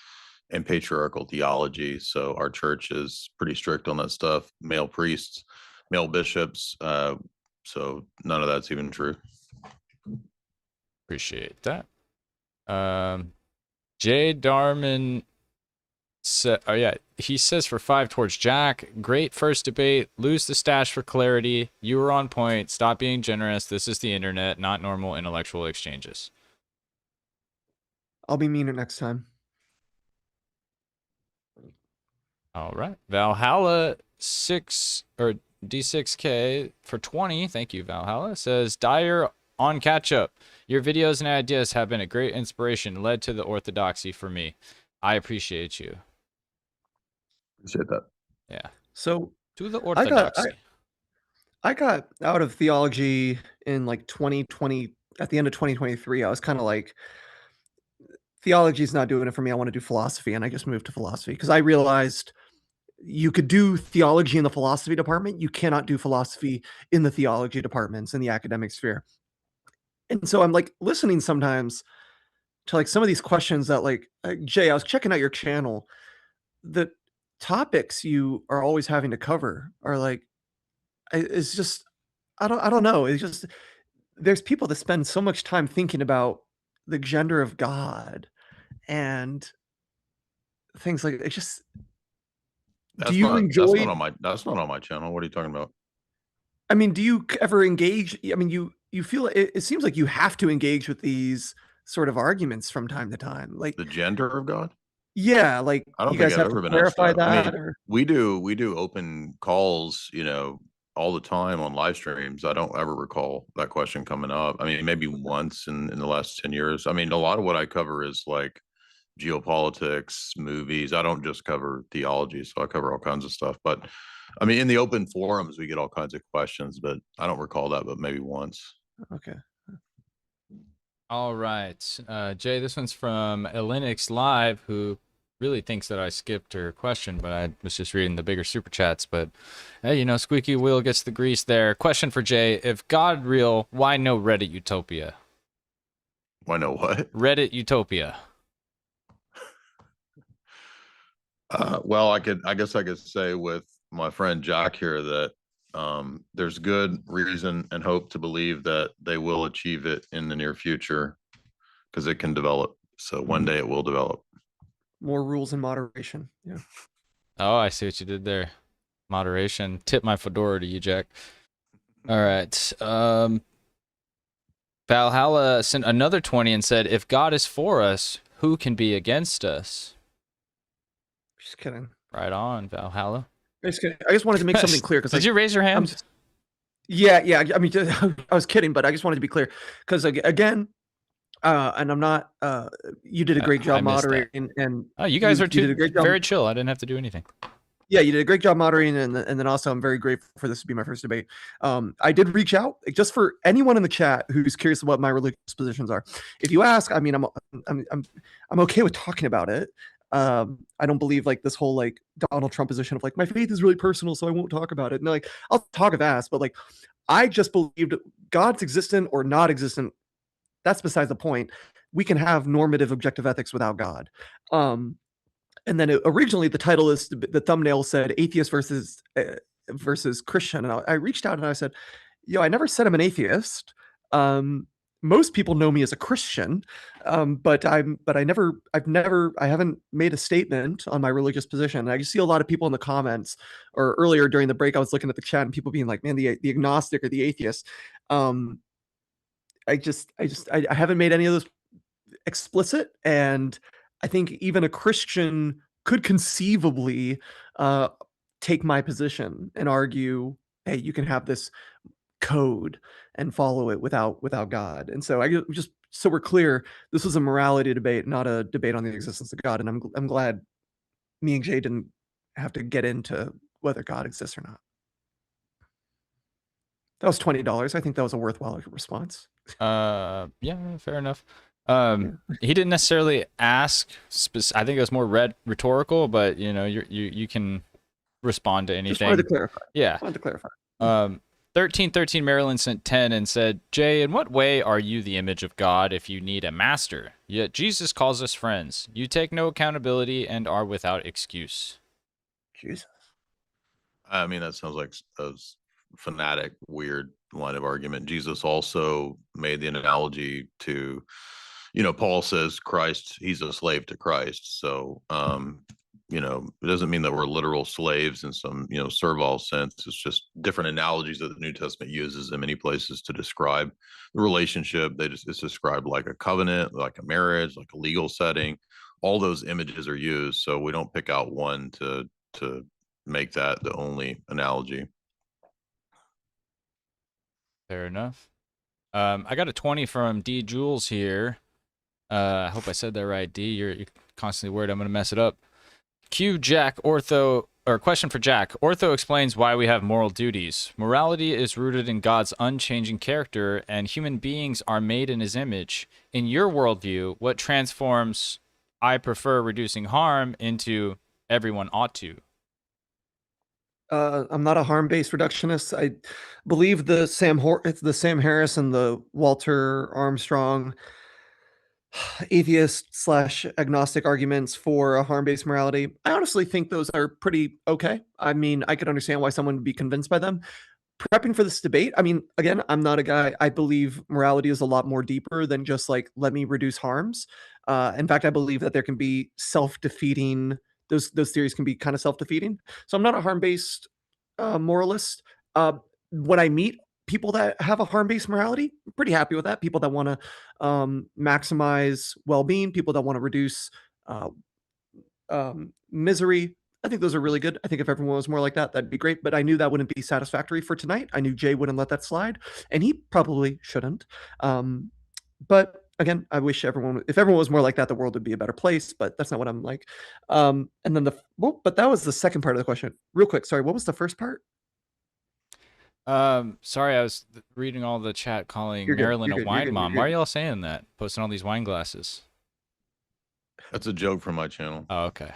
and patriarchal theology. So our church is pretty strict on that stuff. Male priests, male bishops. So none of that's even true. Appreciate that. Jay Darman said, oh yeah, he says for 5 towards Jack. Great first debate. Lose the stash for clarity. You were on point. Stop being generous. This is the internet, not normal intellectual exchanges. I'll be meaner next time. All right. Valhalla 6 or D6K for 20. Thank you, Valhalla. Says Dyer on catch up. Your videos and ideas have been a great inspiration, led to the orthodoxy for me. I appreciate you. Appreciate that. Yeah. So To the orthodoxy. I got out of theology in like 2020, at the end of 2023. I was kind of like, theology is not doing it for me. I want to do philosophy. And I just moved to philosophy because I realized you could do theology in the philosophy department. You cannot do philosophy in the theology departments in the academic sphere. And so I'm like listening sometimes to like some of these questions that like, Jay, I was checking out your channel. The topics you are always having to cover are like, it's just, I don't know. It's just, there's people that spend so much time thinking about the gender of God and things like it. Just, That's do you not, enjoy? that's not on my channel. What are you talking about? I mean, do you ever engage? I mean, you feel it seems like you have to engage with these sort of arguments from time to time. Like The gender of God? yeah, like I don't you think guys I've have to ever been asked clarify that. I that. mean, Or we do open calls, all the time on live streams. I don't ever recall that question coming up. I mean, maybe once in the last 10 years. I mean, a lot of what I cover is like geopolitics, movies. I don't just cover theology, so I cover all kinds of stuff. But I mean, in the open forums, we get all kinds of questions, but I don't recall that, but maybe once. okay. All right. Jay, this one's from Linux Live, who really thinks that I skipped her question, but I was just reading the bigger super chats. But hey, squeaky wheel gets the grease there. Question for Jay: if God real, why no Reddit utopia? Why no what? Reddit utopia. Well, I guess I could say with my friend Jack here that there's good reason and hope to believe that they will achieve it in the near future because it can develop. So one day it will develop. More rules and moderation. Yeah. Oh, I see what you did there. Moderation. Tip my fedora to you, Jack. All right. Valhalla sent another 20 and said, if God is for us, who can be against us? Just kidding. Right on, Valhalla. Just kidding. I just wanted to make something clear because Did you raise your hand? Yeah. I mean, I was kidding, but I just wanted to be clear because again, and I'm not. You did a great job moderating, and you guys are did a great job. Very chill. I didn't have to do anything. Yeah, you did a great job moderating, and then also I'm very grateful for this to be my first debate. I did reach out just for anyone in the chat who's curious what my religious positions are. If you ask, I mean, I'm okay with talking about it. I don't believe like this whole like Donald Trump position of like my faith is really personal, so I won't talk about it. No, like I'll talk if asked, but like I just believed God's existent or not existent. That's besides the point. We can have normative objective ethics without God. And then originally the title is the thumbnail said atheist versus Christian. And I reached out and I said, I never said I'm an atheist. Most people know me as a Christian, but I haven't made a statement on my religious position. I just see a lot of people in the comments, or earlier during the break, I was looking at the chat and people being like, "Man, the agnostic or the atheist." I haven't made any of those explicit, and I think even a Christian could conceivably take my position and argue, "Hey, you can have this code and follow it without God." And so just so we're clear, this was a morality debate, not a debate on the existence of God. And I'm glad me and Jay didn't have to get into whether God exists or not. That was $20. I think that was a worthwhile response. Yeah, fair enough. He didn't necessarily ask. I think it was more rhetorical, but you can respond to anything. Just wanted to clarify. Yeah. Just wanted to clarify. 1313 Maryland sent 10 and said, "Jay, in what way are you the image of God if you need a master? Yet Jesus calls us friends. You take no accountability and are without excuse." Jesus. I mean, that sounds like a fanatic, weird line of argument. Jesus also made the analogy to, Paul says Christ, he's a slave to Christ. So, it doesn't mean that we're literal slaves in some, servile sense. It's just different analogies that the New Testament uses in many places to describe the relationship. It's described like a covenant, like a marriage, like a legal setting. All those images are used. So we don't pick out one to make that the only analogy. Fair enough. I got a 20 from D Jules here. I hope I said that right, D. You're constantly worried I'm going to mess it up. Jack Ortho, or question for Jack. Ortho explains why we have moral duties. Morality is rooted in God's unchanging character, and human beings are made in his image. In your worldview, what transforms "I prefer reducing harm" into "everyone ought to"? I'm not a harm-based reductionist. I believe it's the Sam Harris and the Walter Armstrong atheist / agnostic arguments for a harm-based morality. I honestly think those are pretty okay. I mean, I could understand why someone would be convinced by them. Prepping for this debate, I mean, again, I'm not a guy. I believe morality is a lot more deeper than just like, let me reduce harms. In fact, I believe that there can be self-defeating. Those theories can be kind of self-defeating. So I'm not a harm-based moralist. When I meet people that have a harm-based morality, I'm pretty happy with that. People that want to maximize well-being, people that want to reduce misery. I think those are really good. I think if everyone was more like that, that'd be great. But I knew that wouldn't be satisfactory for tonight. I knew Jay wouldn't let that slide, and he probably shouldn't. But again, I wish if everyone was more like that, the world would be a better place. But that's not what I'm like. And then but that was the second part of the question. Real quick, sorry, what was the first part? Sorry, I was reading all the chat calling You're good, Marilyn you're a good, wine you're good, mom. you're Why are good. y'all saying that? Posting all these wine glasses. That's a joke from my channel. Oh, okay.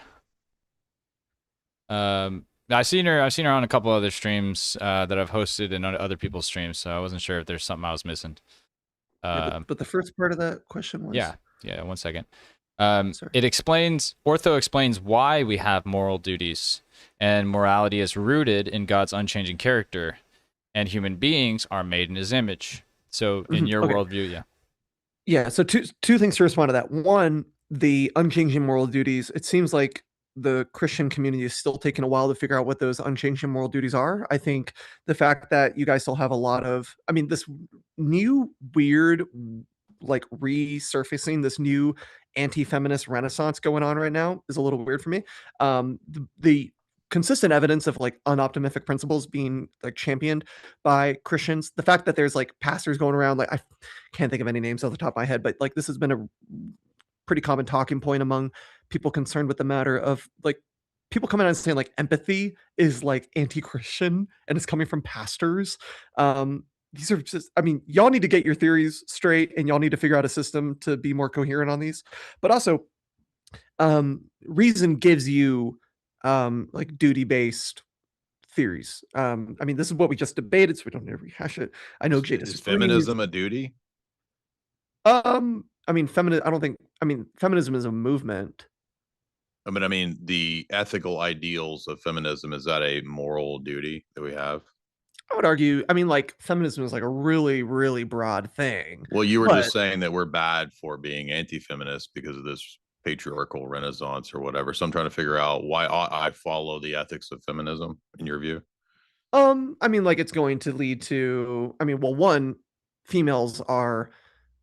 I've seen her on a couple other streams that I've hosted and on other people's streams, so I wasn't sure if there's something I was missing. But the first part of that question was, yeah, 1 second. Sorry. Ortho explains why we have moral duties, and morality is rooted in God's unchanging character, and human beings are made in his image. So in your worldview, yeah. So two things to respond to that. One, the unchanging moral duties. It seems like the Christian community is still taking a while to figure out what those unchanging moral duties are. I think the fact that you guys still have a lot of, I mean, this new weird, like resurfacing, this new anti-feminist renaissance going on right now is a little weird for me. The consistent evidence of like unoptimistic principles being like championed by Christians, the fact that there's like pastors going around, like I can't think of any names off the top of my head, but like this has been a pretty common talking point among people concerned with the matter of like people coming out and saying like empathy is like anti-Christian and it's coming from pastors. These are just, I mean, y'all need to get your theories straight and y'all need to figure out a system to be more coherent on these. But also, reason gives you like duty-based theories. I mean, this is what we just debated, so we don't need to rehash it. I know Jay Is disagrees. feminism a duty? I mean, feminism is a movement. I mean, the ethical ideals of feminism, is that a moral duty that we have? I would argue, I mean, like feminism is like a really, really broad thing. Well, you were But just saying that we're bad for being anti-feminist because of this patriarchal renaissance or whatever. So I'm trying to figure out why ought I follow the ethics of feminism in your view? I mean, like it's going to lead to, I mean, well, one, females are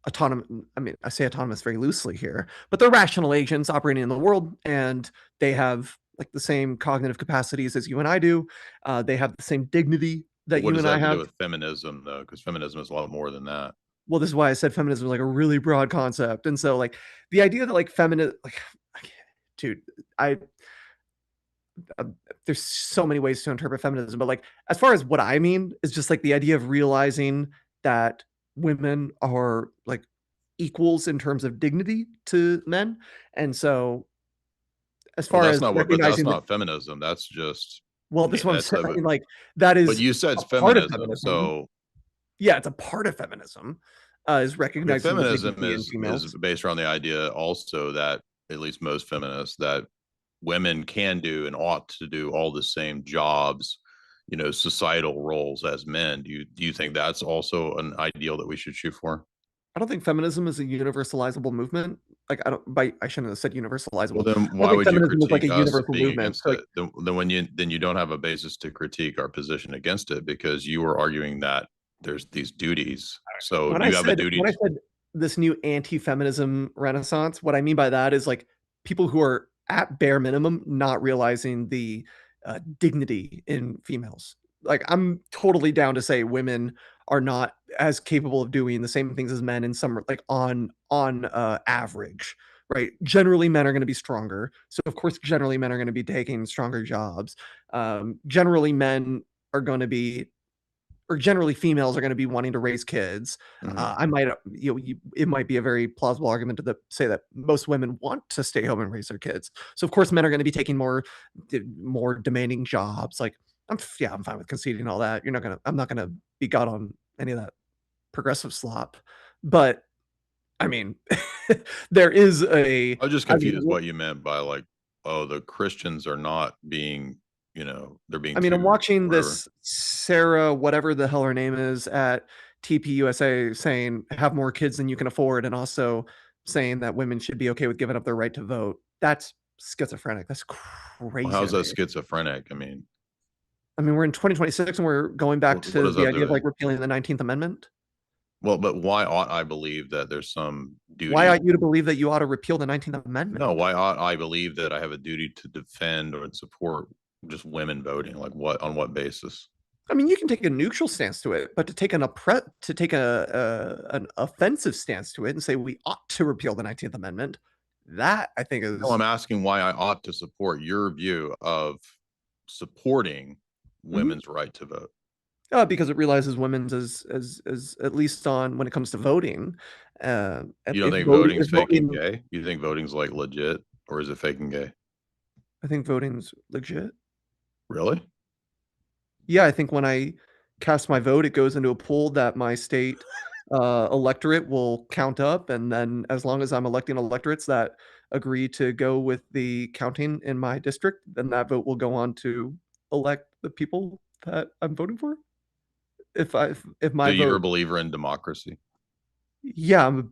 autonomous. I mean, I say autonomous very loosely here, but they're rational agents operating in the world, and they have like the same cognitive capacities as you and I do. They have the same dignity that What you does and that I have to do have. with feminism though? Because feminism is a lot more than that. Well, this is why I said feminism is like a really broad concept, and so like the idea that like feminine, like, dude, I uh, there's so many ways to interpret feminism, but like as far as what I mean is just like the idea of realizing that women are like equals in terms of dignity to men. And so as Well, far as but that's recognizing that, not feminism. That's just, well, I this mean, is what I'm that's a, saying, like that but is you said a it's part of feminism. feminism. So Yeah, it's a part of feminism, is I mean, recognizing the feminism dignity in is females. based around the idea also that at least most feminists that women can do and ought to do all the same jobs, you know, societal roles as men. Do you think that's also an ideal that we should shoot for? I don't think feminism is a universalizable movement. Like I shouldn't have said Well, universalizable. then I don't why think would you feminism is like critique a us universal being movement. against So like it? Then when you don't have a basis to critique our position against it because you were arguing that there's these duties. So when do I you have a said duty when I to, said this new anti-feminism renaissance, what I mean by that is like people who are at bare minimum not realizing the dignity in females. Like I'm totally down to say women are not as capable of doing the same things as men in some like on average, right? Generally, men are going to be stronger, so of course, generally men are going to be taking stronger jobs. Generally, men are going to be or generally females are going to be wanting to raise kids. Mhm. I might, it might be a very plausible argument to say that most women want to stay home and raise their kids. So of course, men are going to be taking more demanding jobs. Like yeah, I'm fine with conceding all that. I'm not gonna be got on any of that progressive slop. But I mean, there is I was just I mean, confused what you meant by like, oh, the Christians are not being, you know, they're being I'm too watching whatever. this Sarah, whatever the hell her name is, at TPUSA saying have more kids than you can afford, and also saying that women should be okay with giving up their right to vote. That's schizophrenic. That's Well, crazy how's to that me. schizophrenic? I mean, we're in 2026 and we're going back What to does the that idea of do? like repealing the 19th Amendment. Well, but why ought I believe that there's some Why duty? ought you to believe that you ought to repeal the 19th No, Amendment? why ought I believe that I have a duty to defend or support just women voting? Like what, on what basis? I mean, you can take a neutral stance to it, but to take an offensive stance to it and say we ought to repeal the 19th Amendment, that I think No, I'm is asking why I ought to support your view of supporting Mhm. women's right to vote. Because it realizes women's as at least on when it comes to voting. You don't If think voting, voting's fake and gay? You think voting's like legit or is it fake and gay? I think voting's legit. Really? Yeah, I think when I cast my vote, it goes into a pool that my state electorate will count up, and then as long as I'm electing electorates that agree to go with the counting in my district, then that vote will go on to elect the people that I'm voting for. If So my you're a vote, believer in democracy? yeah, I'm a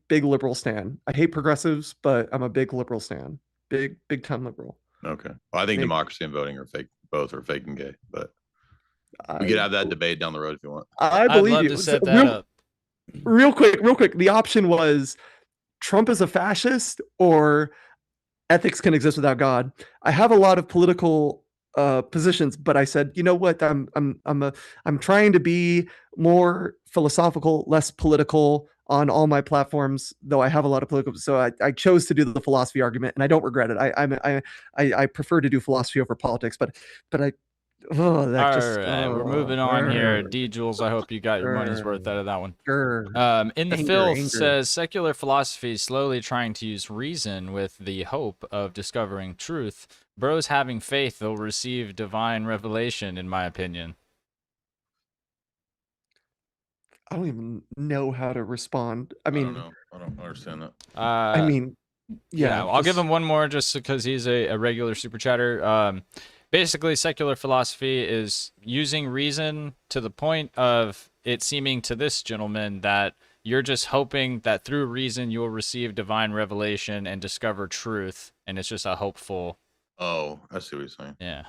big liberal stan. I hate progressives, but I'm a big liberal stan. Big time liberal. Okay. Well, I think Big. democracy and voting are fake, both are fake and gay, but we could I have that debate down the road if you want. I I'd believe love to you. So set that up. real quick. The option was Trump is a fascist or ethics can exist without God. I have a lot of political positions, but I said, you know what? I'm trying to be more philosophical, less political on all my platforms, though I have a lot of political. So I chose to do the philosophy argument, and I don't regret it. I prefer to do philosophy over politics, but I oh that All just right, we're moving on here. D Jules, I hope you got your money's worth out of that one. In the filth says secular philosophy is slowly trying to use reason with the hope of discovering truth. Bros having faith they'll receive divine revelation, in my opinion. I don't even know how to respond. I I don't mean, know. I don't understand that. I mean, yeah, I'll give him one more just because he's a regular super chatter. basically secular philosophy is using reason to the point of it seeming to this gentleman that you're just hoping that through reason you will receive divine revelation and discover truth, and it's just a hopeful. Oh, I see what you're saying. Yeah.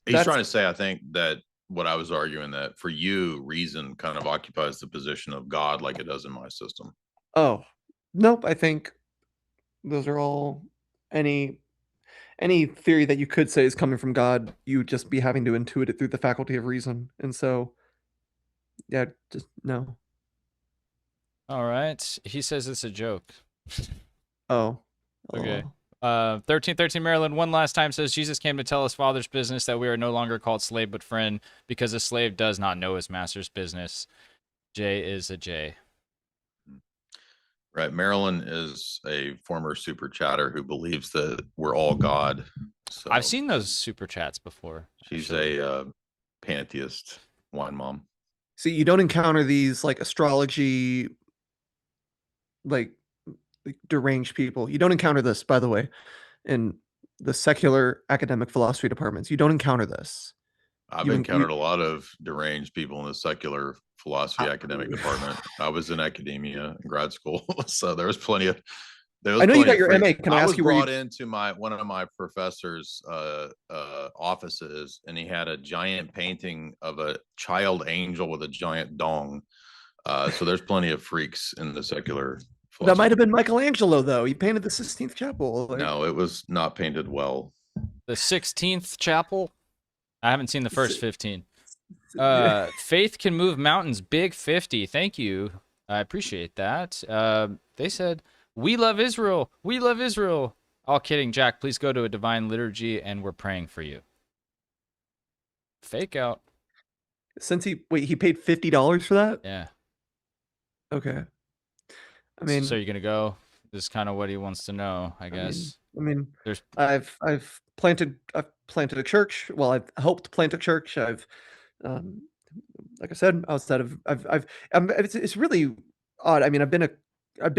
He's That's- trying to say, I think, that what I was arguing, that for you, reason kind of occupies the position of God like it does in my system. Oh, nope. I think those are all any theory that you could say is coming from God, you would just be having to intuit it through the faculty of reason. And so, yeah, just no. All right. He says it's a joke. Oh. Okay. Oh. 1313 Maryland one last time says Jesus came to tell his father's business, that we are no longer called slave but friend, because a slave does not know his master's business. J is a J. Right. Marilyn is a former super chatter who believes that we're all God. So I've seen those super chats before. she's actually. a pantheist wine mom. See, you don't encounter these like astrology, like deranged people. You don't encounter this, by the way, in the secular academic philosophy departments. You don't encounter this. I've You- encountered a lot of deranged people in the secular philosophy academic department. I was in academia in grad school, so there was plenty of. I know you got your MA. Can I ask was you where brought you? into one of my professors' offices, and he had a giant painting of a child angel with a giant dong. So there's plenty of freaks in the secular. That might have been Michelangelo, though. He painted the Sistine Chapel. Like, No, it was not painted well. The 16th chapel? I haven't seen the first 15. Yeah. Faith can move mountains. Big 50. Thank you. I appreciate that. They said, we love Israel. We love Israel. All kidding, Jack. Please go to a divine liturgy and we're praying for you. Fake out. Since he paid $50 for that. Yeah. Okay. I mean, so you're gonna go? This is kind of what he wants to know, I guess. I mean, There's I've planted a church. Well, I've helped plant a church. I've, like I said, outside of it's really odd. I mean, I've been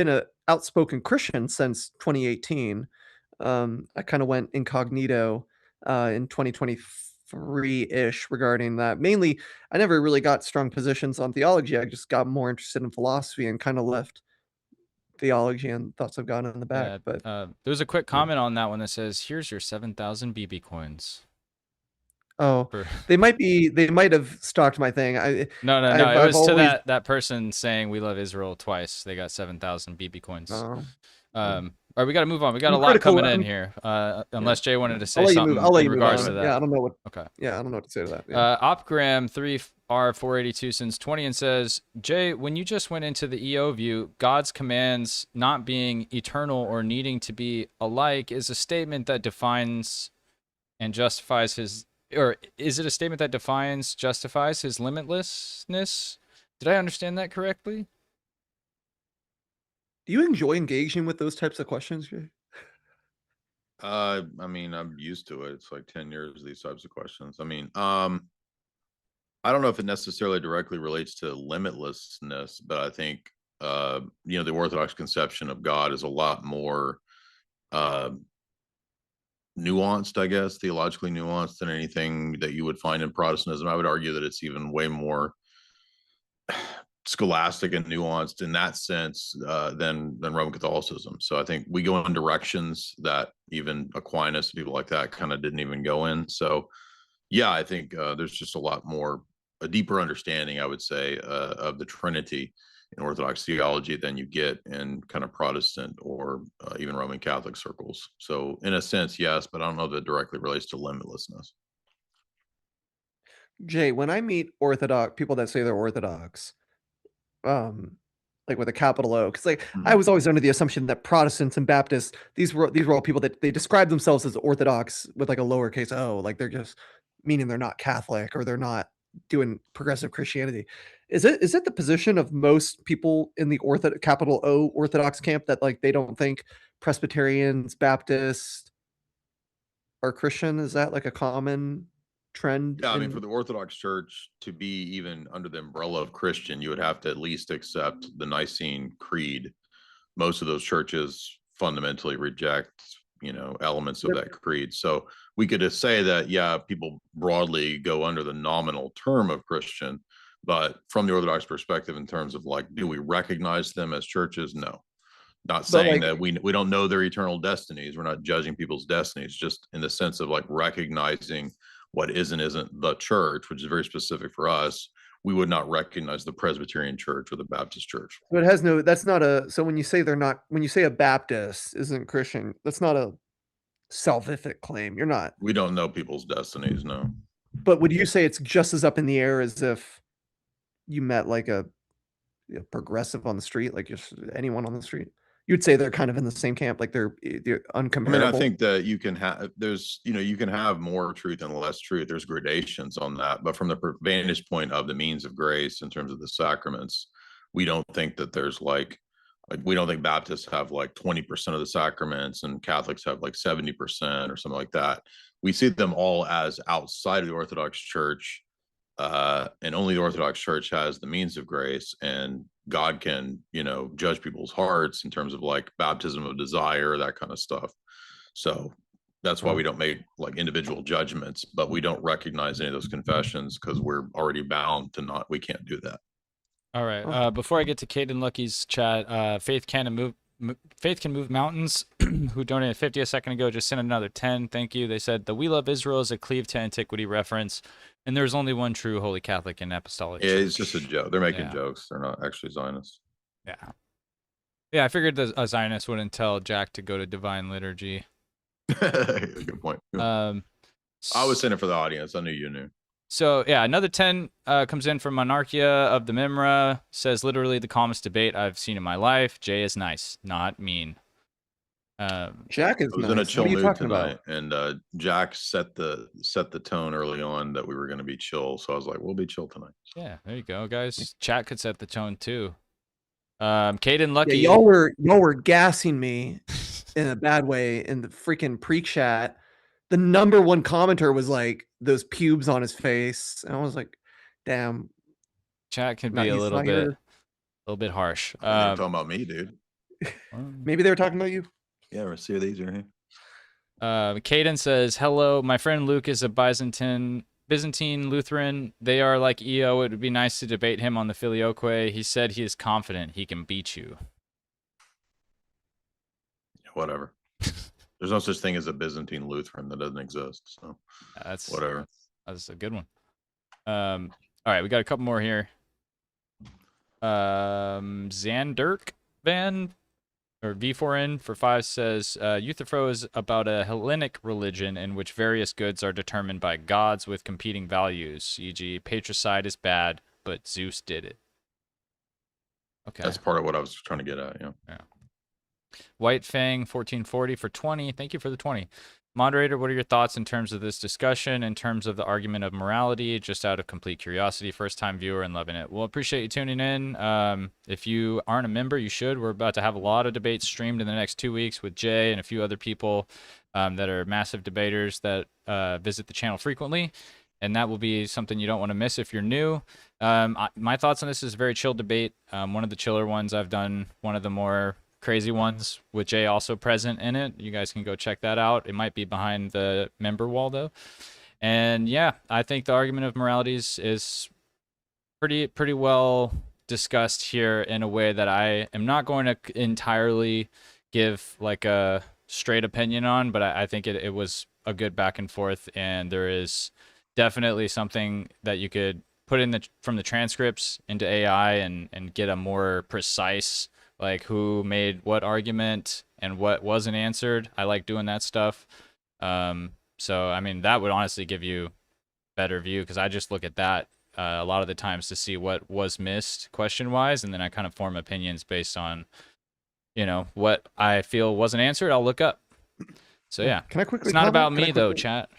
a outspoken Christian since 2018. I kind of went incognito in 2023-ish regarding that. Mainly, I never really got strong positions on theology. I just got more interested in philosophy and kind of left theology and thoughts of God in the back. But there's a quick comment on that one that says, "Here's your 7,000 BB coins." oh, they might have stalked my thing. No. I've It was always, to that person saying we love Israel twice. They got 7,000 BB coins. Oh. All right, we got to move on. We got I'm a lot critical. coming in here. Unless Jay wanted to say I'll let you something move. I'll let in you move regards on. to that. Yeah, I don't know what. Okay. Yeah, I don't know what to say to that. Yeah. Opgram 3R482 since 20 and says, Jay, when you just went into the EO view, God's commands not being eternal or needing to be alike is a statement that defines and justifies his, or is it a statement that justifies his limitlessness? Did I understand that correctly? Do you enjoy engaging with those types of questions, Jay? I mean, I'm used to it. It's like 10 years, these types of questions. I mean, I don't know if it necessarily directly relates to limitlessness, but I think, the Orthodox conception of God is a lot more nuanced, I guess, theologically nuanced than anything that you would find in Protestantism. I would argue that it's even way more scholastic and nuanced in that sense than Roman Catholicism. So I think we go in directions that even Aquinas, people like that, kind of didn't even go in. So yeah, I think there's just a deeper understanding, I would say, of the Trinity in Orthodox theology than you get in kind of Protestant or even Roman Catholic circles. So in a sense, yes, but I don't know that it directly relates to limitlessness. Jay, when I meet Orthodox people that say they're Orthodox, like with a capital O, because I was always under the assumption that Protestants and Baptists, these were all people that they describe themselves as Orthodox with like a lowercase o, like they're just meaning they're not Catholic or they're not doing progressive Christianity. Is it the position of most people in the capital O Orthodox camp that like they don't think Presbyterians, Baptists are Christian? Is that like a common trend? Yeah, I mean, for the Orthodox Church to be even under the umbrella of Christian, you would have to at least accept the Nicene Creed. Most of those churches fundamentally reject elements of that creed. So we could just say that, yeah, people broadly go under the nominal term of Christian, but from the Orthodox perspective, in terms of like, do we recognize them as churches? No. Not saying that we don't know their eternal destinies. We're not judging people's destinies, just in the sense of like recognizing what is and isn't the church, which is very specific for us. We would not recognize the Presbyterian Church or the Baptist Church. So it has no, that's not a, so when you say when you say a Baptist isn't Christian, that's not a salvific claim. You're not. We don't know people's destinies, no. But would you say it's just as up in the air as if you met like a progressive on the street, like just anyone on the street? You'd say they're kind of in the same camp, like they're uncomparable. I mean, I think that you can have, you can have more truth and less truth. There's gradations on that, but from the vantage point of the means of grace in terms of the sacraments, we don't think that there's like we don't think Baptists have like 20% of the sacraments and Catholics have like 70% or something like that. We see them all as outside of the Orthodox Church, and only the Orthodox Church has the means of grace, and God can, judge people's hearts in terms of like baptism of desire, that kind of stuff. So that's why we don't make like individual judgments, but we don't recognize any of those confessions because we're already bound to we can't do that. All right. Before I get to Caden Lucky's chat, Faith can move mountains. Who donated 50 a second ago? Just sent another 10. Thank you. They said the "We Love Israel" is a cleave to antiquity reference, and there's only one true Holy Catholic and Apostolic. Yeah, Church. It's just a joke. They're making jokes. They're not actually Zionists. Yeah. I figured a Zionist wouldn't tell Jack to go to divine liturgy. Good point. I was saying it for the audience. I knew you knew. So yeah, another 10 comes in from Monarchia of the Mimra. Says literally the calmest debate I've seen in my life. Jay is nice, not mean. Jack is. I was nice. in a chill mood tonight, about? and Jack set the tone early on that we were going to be chill. So I was like, we'll be chill tonight. Yeah, there you go, guys. Chat could set the tone too. Caden Lucky. Yeah, y'all were gassing me in a bad way in the freaking pre-chat. The number one commenter was like those pubes on his face, and I was like, "Damn." Chat could be a little bit harsh. They're talking about me, dude. Maybe they were talking about you. Yeah, let's see these are here. Caden says, "Hello, my friend Luke is a Byzantine Lutheran. They are like EO. It would be nice to debate him on the Filioque. He said he is confident he can beat you." Whatever. There's no such thing as a Byzantine Lutheran. That doesn't exist. So that's whatever. That's a good one. All right, we got a couple more here. Zandirk Van or V4N for 5 says Euthyphro is about a Hellenic religion in which various goods are determined by gods with competing values, e.g. patricide is bad, but Zeus did it. Okay. That's part of what I was trying to get at, yeah. White Fang 1440 for 20. Thank you for the 20. Moderator, what are your thoughts in terms of this discussion, in terms of the argument of morality, just out of complete curiosity, first-time viewer and loving it? Well, appreciate you tuning in. If you aren't a member, you should. We're about to have a lot of debates streamed in the next 2 weeks with Jay and a few other people that are massive debaters that visit the channel frequently, and that will be something you don't want to miss if you're new. My thoughts on this is a very chill debate. One of the chiller ones I've done, one of the more crazy ones with Jay also present in it. You guys can go check that out. It might be behind the member wall though. And yeah, I think the argument of moralities is pretty well discussed here in a way that I am not going to entirely give like a straight opinion on, but I think it was a good back and forth, and there is definitely something that you could put in from the transcripts into AI and get a more precise, like who made what argument and what wasn't answered. I like doing that stuff. So, I mean, that would honestly give you better view, because I just look at that a lot of the times to see what was missed question-wise, and then I kind of form opinions based on, what I feel wasn't answered. I'll look up. So, yeah. Can I quickly It's not about me, though, chat.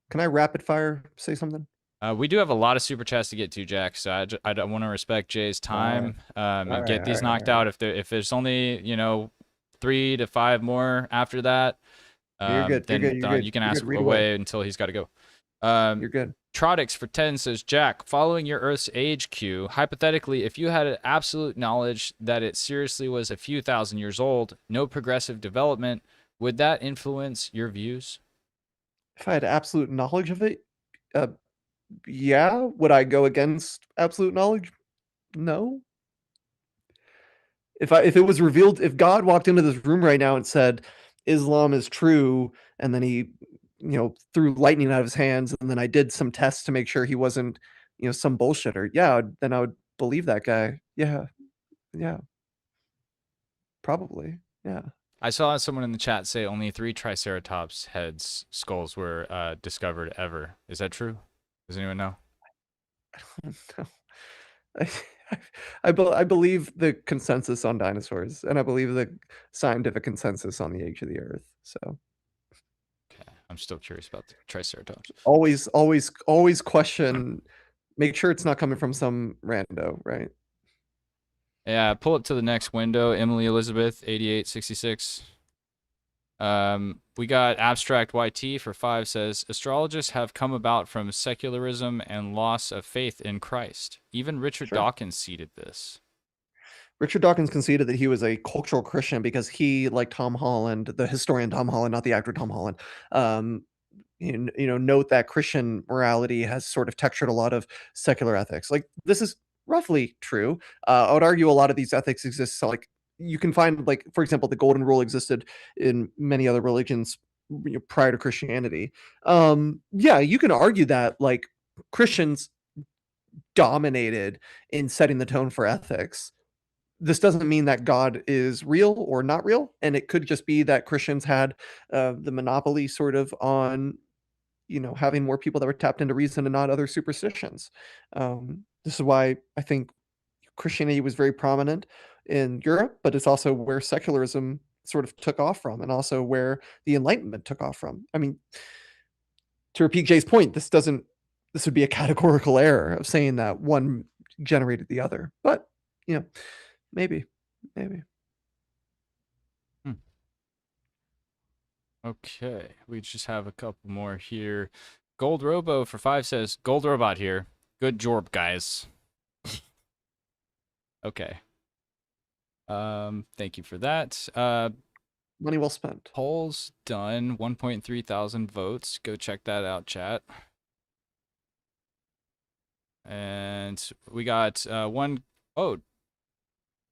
Can I rapid fire say something? We do have a lot of super chats to get to, Jack, so I don't want to respect Jay's time and get these knocked out. If there's only 3 to 5 more after that, you're good. then you can ask away until he's got to go. You're good. Trotix for 10 says, Jack, following your Earth's age cue, hypothetically, if you had absolute knowledge that it seriously was a few thousand years old, no progressive development, Would that influence your views? If I had absolute knowledge of it, uh, yeah. Would I go against absolute knowledge? No. If it was revealed, if God walked into this room right now and said Islam is true, and then he, threw lightning out of his hands, and then I did some tests to make sure he wasn't, some bullshitter. Yeah, then I would believe that guy. Yeah, yeah, probably. Yeah. I saw someone in the chat say only 3 Triceratops skulls were discovered ever. Is that true? Does anyone know? No. I, I believe the consensus on dinosaurs, and I believe the scientific consensus on the age of the Earth. So Okay, I'm still curious about the Triceratops. always question. Make sure it's not coming from some rando, right? Yeah, pull it to the next window. Emily Elizabeth, 8866. We got Abstract YT for 5 says, astrologists have come about from secularism and loss of faith in Christ. Even Richard Dawkins ceded this. Richard Dawkins conceded that he was a cultural Christian because he, like Tom Holland, the historian Tom Holland, not the actor Tom Holland, note that Christian morality has sort of textured a lot of secular ethics. Like, this is roughly true. I would argue a lot of these ethics exist. So, like, you can find, like, for example, the golden rule existed in many other religions prior to Christianity. Yeah, you can argue that, like, Christians dominated in setting the tone for ethics. This doesn't mean that God is real or not real, and it could just be that Christians had the monopoly sort of on having more people that were tapped into reason and not other superstitions. This is why I think Christianity was very prominent in Europe, but it's also where secularism sort of took off from, and also where the Enlightenment took off from. I mean, to repeat Jay's point, this would be a categorical error of saying that one generated the other, but maybe. Okay, we just have a couple more here. Gold Robo for 5 says, Gold Robot here. Good jorb, guys. Okay. Thank you for that. Money well spent. Polls done. 1.3 thousand votes. Go check that out, chat. And we got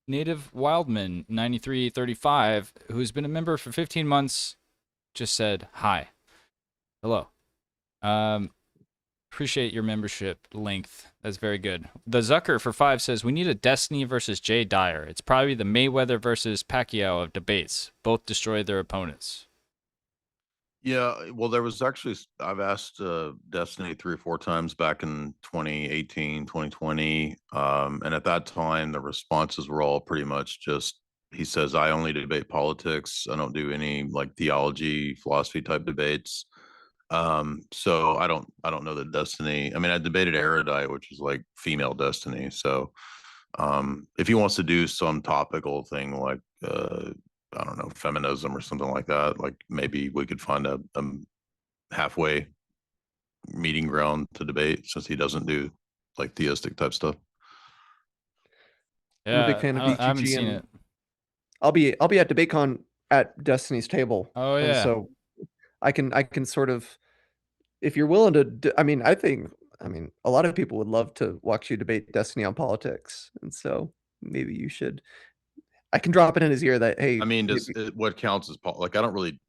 Native Wildman 9335, who's been a member for 15 months, just said hi. Hello. Appreciate your membership length. That's very good. The Zucker for 5 says, we need a Destiny versus Jay Dyer. It's probably the Mayweather versus Pacquiao of debates. Both destroy their opponents. Yeah, well, there was actually, I've asked Destiny 3 or 4 times back in 2018, 2020. And at that time, the responses were all pretty much just, he says, I only debate politics. I don't do any like theology, philosophy type debates. So I don't know that Destiny, I mean, I debated Erudite, which is like female Destiny. So if he wants to do some topical thing like I don't know, feminism or something like that, like maybe we could find a halfway meeting ground to debate, since he doesn't do like theistic type stuff. Yeah, I'm a big fan of I haven't BTG, seen and it. I'll be at DebateCon at Destiny's table. Oh, And yeah. so I can sort of, if you're willing to, I mean, a lot of people would love to watch you debate Destiny on politics, and so maybe you should. I can drop it in his ear that, hey, I mean, what counts as like, I don't really,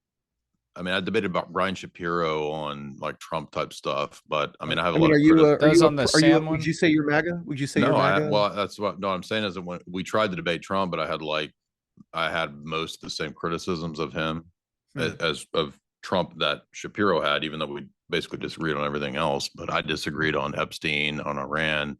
I mean, I debated about Brian Shapiro on like Trump type stuff, but I mean, I have a lot of criticism. Those on the Sam one? Would you say you're MAGA? Would you say you're No, MAGA? well, that's what, no, I'm saying is that when we tried to debate Trump, but I had most of the same criticisms of him as of Trump that Shapiro had, even though we basically disagreed on everything else. But I disagreed on Epstein, on Iran.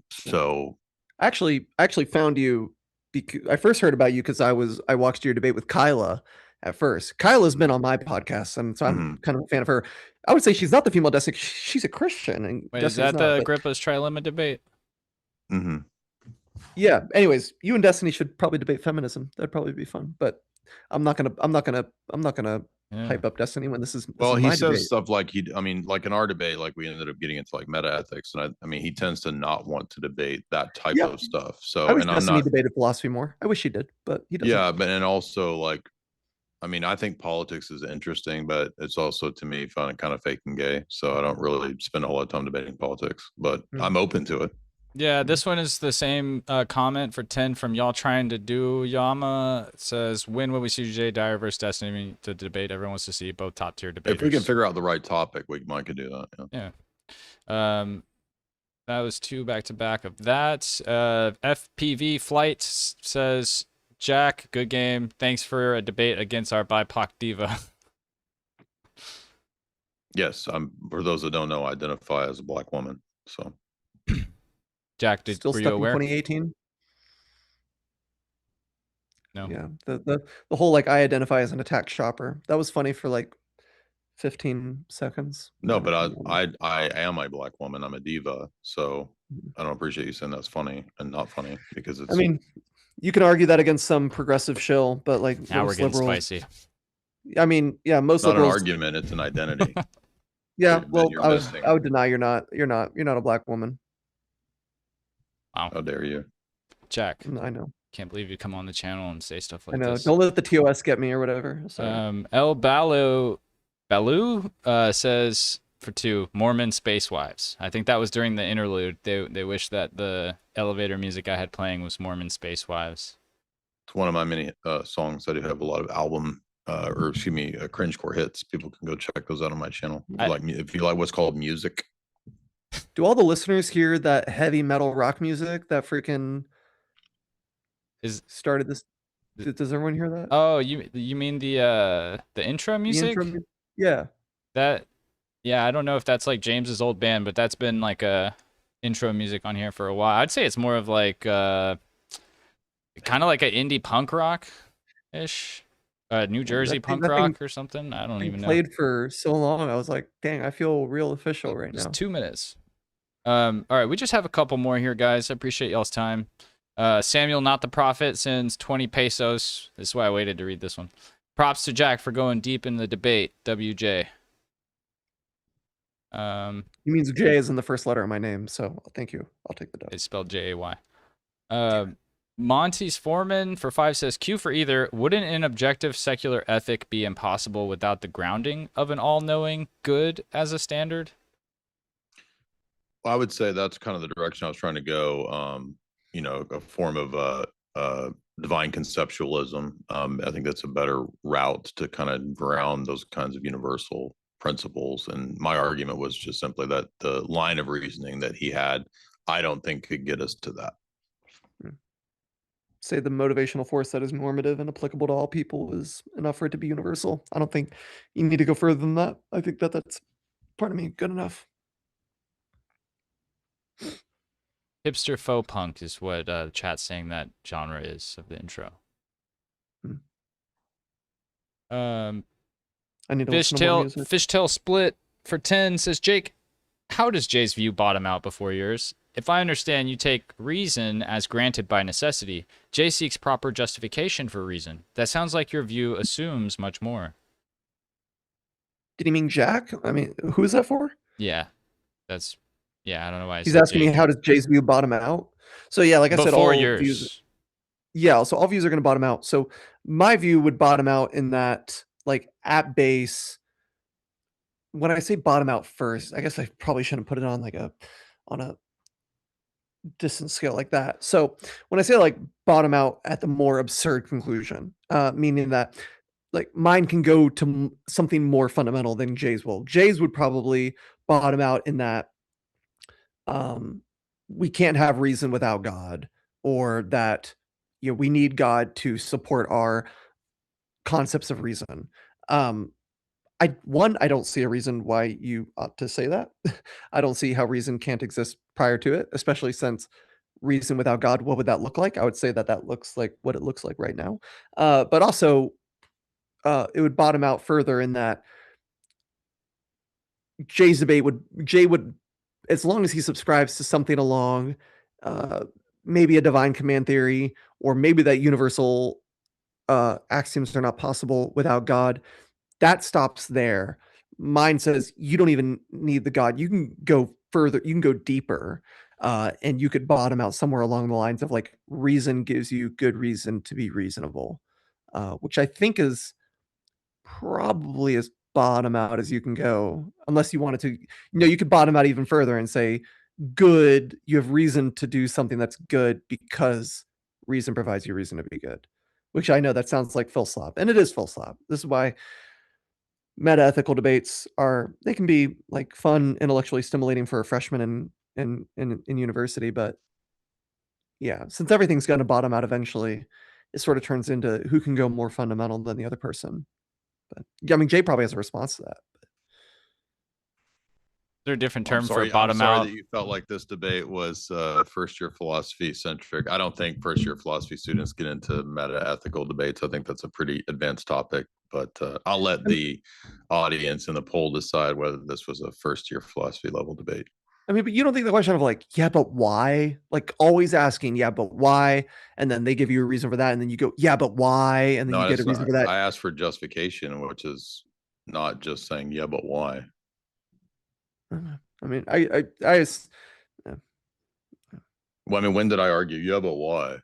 So I actually found you because I first heard about you because I watched your debate with Kyla at first. Kyla's been on my podcast, and so I'm kind of a fan of her. I would say she's not the female Destiny. She's a Christian. And wait, is that the Agrippa's trilemma debate? Yeah. Anyways, you and Destiny should probably debate feminism. That'd probably be fun. But I'm not gonna hype up Destiny when this is. Well, he says debate. stuff like I mean, like in our debate, like we ended up getting into like meta ethics, and I mean, he tends to not want to debate that type of stuff. So, I wish and Destiny debated philosophy more. I wish he did, but he doesn't. Yeah, but and also like, I mean, I think politics is interesting, but it's also, to me, kind of fake and gay. So I don't really spend a whole lot of time debating politics, but I'm open to it. Yeah, this one is the same comment for 10 from y'all trying to do Yama. It says, when will we see Jay Dyer versus Destiny to debate? Everyone wants to see both top tier debaters. If we can figure out the right topic, we might could do that. Yeah. That was 2 back to back of that. FPV Flight says, Jack, good game. Thanks for a debate against our BIPOC diva. Yes, for those that don't know, I identify as a black woman. So, Jack, Still were stuck you in aware? 2018. No. Yeah, the whole like I identify as an attack shopper. That was funny for like 15 seconds. no, but I am a black woman. I'm a diva. So I don't appreciate you saying that's funny and not funny because it's. I mean, you can argue that against some progressive shill, but like Now we're most getting liberals, spicy. I mean, yeah, most not an liberals. argument, it's an identity. Yeah, that well, you're I missing. would deny you're not a black woman. Wow. How dare you? Jack, I know. can't believe you come on the channel and say stuff like I know. this. Don't let the TOS get me or whatever. Sorry. El Balu says for 2 Mormon space wives. I think that was during the interlude. They wish that the elevator music I had playing was Mormon space wives. It's one of my many songs. I do have a lot of album cringecore hits. People can go check those out on my channel. If you like what's called music. Do all the listeners hear that heavy metal rock music that freaking started this? Does everyone hear that? Oh, you mean the intro music? Yeah. I don't know if that's like James's old band, but that's been like a intro music on here for a while. I'd say it's more of like kind of like an indie punk rock ish. New Jersey punk rock or something. I don't even know. Played for so long. I was like, dang, I feel real official right now. Just 2 minutes. All right, we just have a couple more here, guys. I appreciate y'all's time. Samuel, not the prophet, sends 20 pesos. This is why I waited to read this one. Props to Jack for going deep in the debate. WJ. He means J is in the first letter of my name, so thank you. I'll take the dub. It's spelled Jay. Monty's Foreman for 5 says, Q for either. Wouldn't an objective secular ethic be impossible without the grounding of an all-knowing good as a standard? Well, I would say that's kind of the direction I was trying to go. A form of divine conceptualism. I think that's a better route to kind of ground those kinds of universal principles. And my argument was just simply that the line of reasoning that he had, I don't think could get us to that. Say the motivational force that is normative and applicable to all people is enough for it to be universal. I don't think you need to go further than that. I think that's, pardon me, good enough. Hipster faux punk is what the chat's saying that genre is of the intro. I need to listen to more music. Fishtail Split for 10 says, Jake, how does Jay's view bottom out before yours? If I understand, you take reason as granted by necessity. Jay seeks proper justification for reason. That sounds like your view assumes much more. Did he mean Jack? I mean, who is that for? Yeah, I don't know why. He's asking me, how does Jay's view bottom out? So yeah, like I said, all views. Yeah, so all views are going to bottom out. So my view would bottom out in that, like at base. When I say bottom out first, I guess I probably shouldn't put it on a distance scale like that. So when I say like bottom out at the more absurd conclusion, meaning that like mine can go to something more fundamental than Jay's will. Jay's would probably bottom out in that we can't have reason without God, or that we need God to support our concepts of reason. I don't see a reason why you ought to say that. I don't see how reason can't exist prior to it, especially since reason without God, what would that look like? I would say that looks like what it looks like right now. But also, it would bottom out further in that Jay would, as long as he subscribes to something along maybe a divine command theory, or maybe that universal axioms are not possible without God, that stops there. Mine says you don't even need the God. You can go further. You can go deeper. And you could bottom out somewhere along the lines of like reason gives you good reason to be reasonable, which I think is probably as bottom out as you can go, unless you wanted to, you could bottom out even further and say, good, you have reason to do something that's good because reason provides you reason to be good, which I know that sounds like full slop, and it is full slop. This is why meta-ethical debates they can be like fun, intellectually stimulating for a freshman in university, but yeah, since everything's going to bottom out eventually, it sort of turns into who can go more fundamental than the other person. But yeah, I mean, Jay probably has a response to that. Is there a different term sorry, for bottom I'm sorry out? that you felt like this debate was first year philosophy centric. I don't think first year philosophy students get into meta ethical debates. I think that's a pretty advanced topic, but I'll let the audience in the poll decide whether this was a first year philosophy level debate. I mean, but you don't think the question of like, yeah, but why? Like always asking, yeah, but why? And then they give you a reason for that. And then you go, yeah, but why? And then you get a reason for that. I asked for justification, which is not just saying, yeah, but why? I mean, I just, well, I mean, when did I argue? Yeah, but why?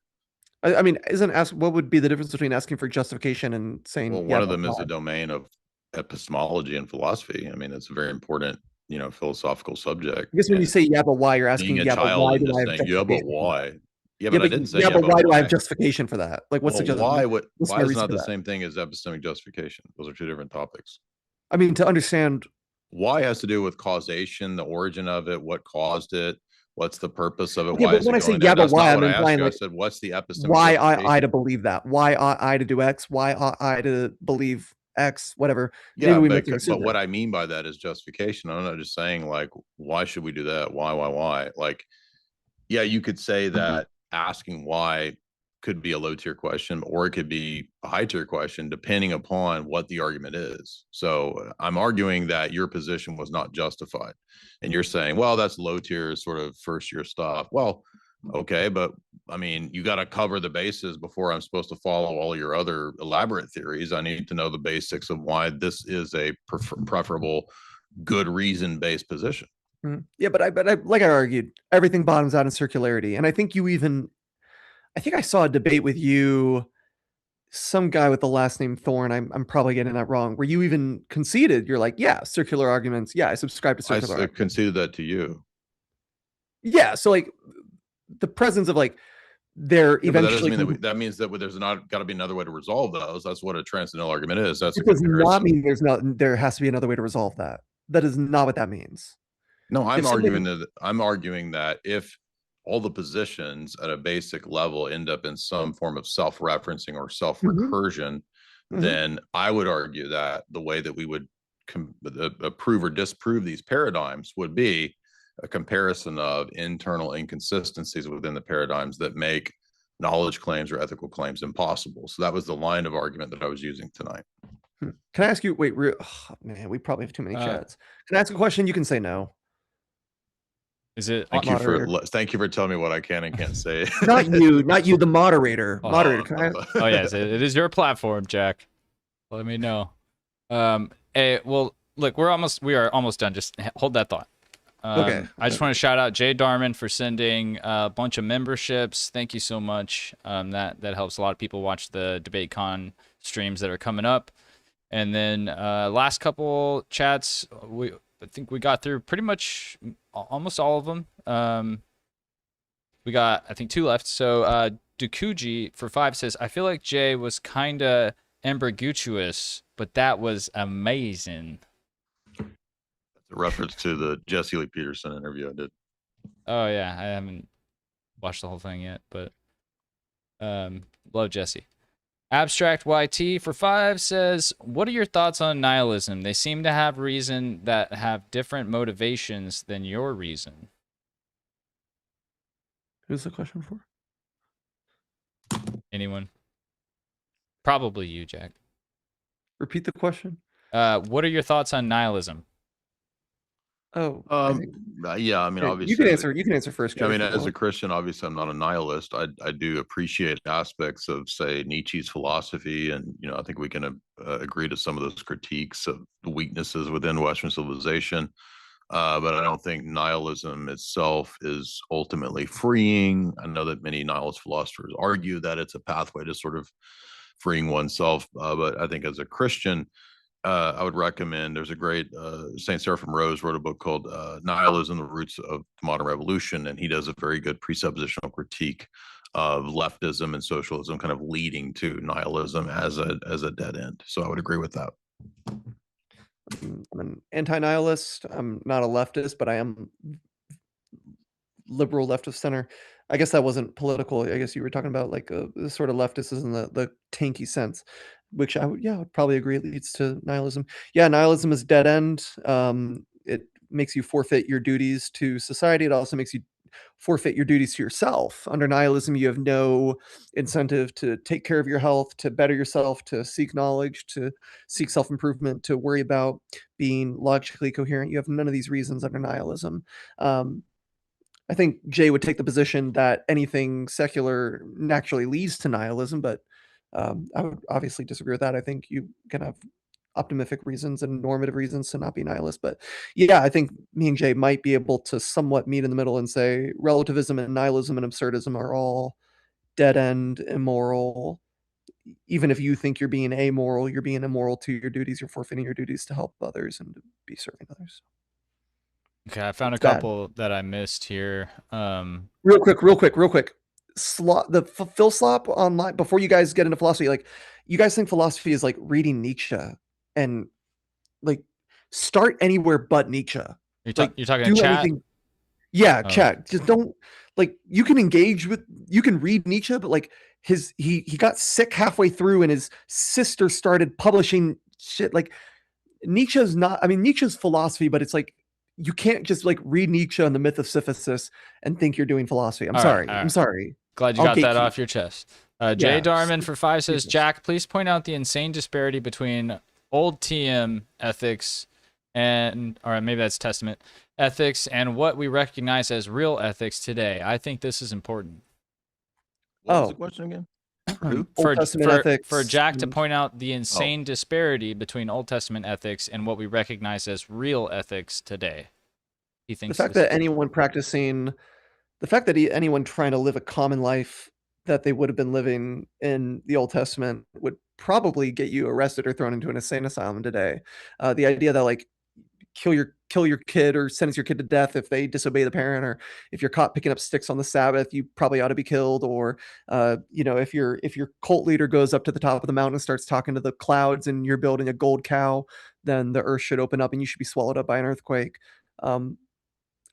I mean, what would be the difference between asking for justification and saying, well, yeah, one of them why? is the domain of epistemology and philosophy. I mean, it's a very important, philosophical subject. I guess when you say, yeah, but why, you're asking, Being a yeah, but child why and do I just have saying, yeah, but justification? why? Yeah, but I didn't say, yeah, but why do I have why? justification for that? Like, what's the Well, what's why my is reason not for the that? same thing as epistemic justification? Those are two different topics. I mean, to understand Why has to do with causation, the origin of it, what caused it, what's the purpose of it, Okay, why but is when it I say, going yeah, there? but That's why, not I'm what I asked implying, you. I like, said, what's the epistemic why ought I justification? to believe that? Why ought I to do X? Why ought I to believe X? Whatever. Yeah, Maybe we but make what I mean by that is justification. I'm not just saying like, why should we do that? Why? Like, yeah, you could say that asking why could be a low tier question, or it could be a high tier question, depending upon what the argument is. So I'm arguing that your position was not justified. And you're saying, well, that's low tier sort of first year stuff. Well, okay, but I mean, you got to cover the bases before I'm supposed to follow all your other elaborate theories. I need to know the basics of why this is a preferable, good reason based position. Yeah, but I like I argued, everything bottoms out in circularity, and I think I saw a debate with you, some guy with the last name Thorne. I'm probably getting that wrong. Where you even conceded, you're like, yeah, circular arguments. Yeah, I subscribe to circular. I conceded that to you. Yeah, so like the presence of like there eventually that means that there's not got to be another way to resolve those. That's what a transcendental argument is. That's it does not mean there has to be another way to resolve that. That is not what that means. No, I'm arguing that if all the positions at a basic level end up in some form of self-referencing or self-recursion, then I would argue that the way that we would approve or disprove these paradigms would be a comparison of internal inconsistencies within the paradigms that make knowledge claims or ethical claims impossible. So that was the line of argument that I was using tonight. Can I ask you, wait, man, we probably have too many chats. Can I ask a question? You can say no. Is it? Thank you for telling me what I can and can't say. not you, the moderator. Moderator. Oh yes, it is your platform, Jack. Let me know. Hey, well, look, we are almost done. Just hold that thought. Okay. I just want to shout out Jay Darman for sending a bunch of memberships. Thank you so much. That helps a lot of people watch the DebateCon streams that are coming up. And then last couple chats, I think we got through pretty much almost all of them. We got, I think, 2 left. So Dukuji for 5 says, I feel like Jay was kind of ambiguous, but that was amazing. That's a reference to the Jesse Lee Peterson interview I did. Oh, yeah. I haven't watched the whole thing yet, but love Jesse. Abstract YT for 5 says, what are your thoughts on nihilism? They seem to have reason that have different motivations than your reason. Who's the question for? Anyone? Probably you, Jack. Repeat the question. What are your thoughts on nihilism? Oh, yeah. I mean, obviously, you can answer first. I mean, as a Christian, obviously, I'm not a nihilist. I do appreciate aspects of, say, Nietzsche's philosophy, and I think we can agree to some of those critiques of the weaknesses within Western civilization. But I don't think nihilism itself is ultimately freeing. I know that many nihilist philosophers argue that it's a pathway to sort of freeing oneself. But I think as a Christian, I would recommend, there's a great Saint Seraphim Rose wrote a book called Nihilism, the Roots of Modern Revolution, and he does a very good presuppositional critique of leftism and socialism kind of leading to nihilism as a dead end. So I would agree with that. I'm an anti-nihilist. I'm not a leftist, but I am liberal left of center. I guess that wasn't political. I guess you were talking about like the sort of leftist is in the tanky sense, which I would, yeah, I would probably agree leads to nihilism. Yeah, nihilism is dead end. It makes you forfeit your duties to society. It also makes you forfeit your duties to yourself. Under nihilism, you have no incentive to take care of your health, to better yourself, to seek knowledge, to seek self-improvement, to worry about being logically coherent. You have none of these reasons under nihilism. I think Jay would take the position that anything secular naturally leads to nihilism, but I would obviously disagree with that. I think you can have optimistic reasons and normative reasons to not be nihilist. But yeah, I think me and Jay might be able to somewhat meet in the middle and say relativism and nihilism and absurdism are all dead end, immoral. Even if you think you're being amoral, you're being immoral to your duties. You're forfeiting your duties to help others and to be serving others. Okay, I found a It's bad. couple that I missed here. Real quick. Phil Slop online before you guys get into philosophy, like you guys think philosophy is like reading Nietzsche and like start anywhere but Nietzsche. You're Like talking do to chat? anything. Yeah, Oh. chat. Just don't like you can read Nietzsche, but like he got sick halfway through and his sister started publishing shit. Like Nietzsche's not, I mean, Nietzsche's philosophy, but it's like you can't just like read Nietzsche and the myth of Sisyphus and think you're doing philosophy. I'm All sorry. right. I'm sorry. Glad you I'll got that gatekeep. off your chest. Jay Yeah, Darman for 5 says, Jesus. Jack, please point out the insane disparity between old TM ethics or maybe that's Testament ethics and what we recognize as real ethics today. I think this is important. What was the question again? For who? Old Testament ethics For Jack to and- point out the insane disparity between Old Testament ethics and what we recognize as real ethics today. He The thinks fact this that anyone anyone trying to live a common life that they would have been living in the Old Testament would probably get you arrested or thrown into an insane asylum today. The idea that like kill your kid or sentence your kid to death if they disobey the parent, or if you're caught picking up sticks on the Sabbath, you probably ought to be killed. Or if your cult leader goes up to the top of the mountain and starts talking to the clouds and you're building a gold cow, then the earth should open up and you should be swallowed up by an earthquake.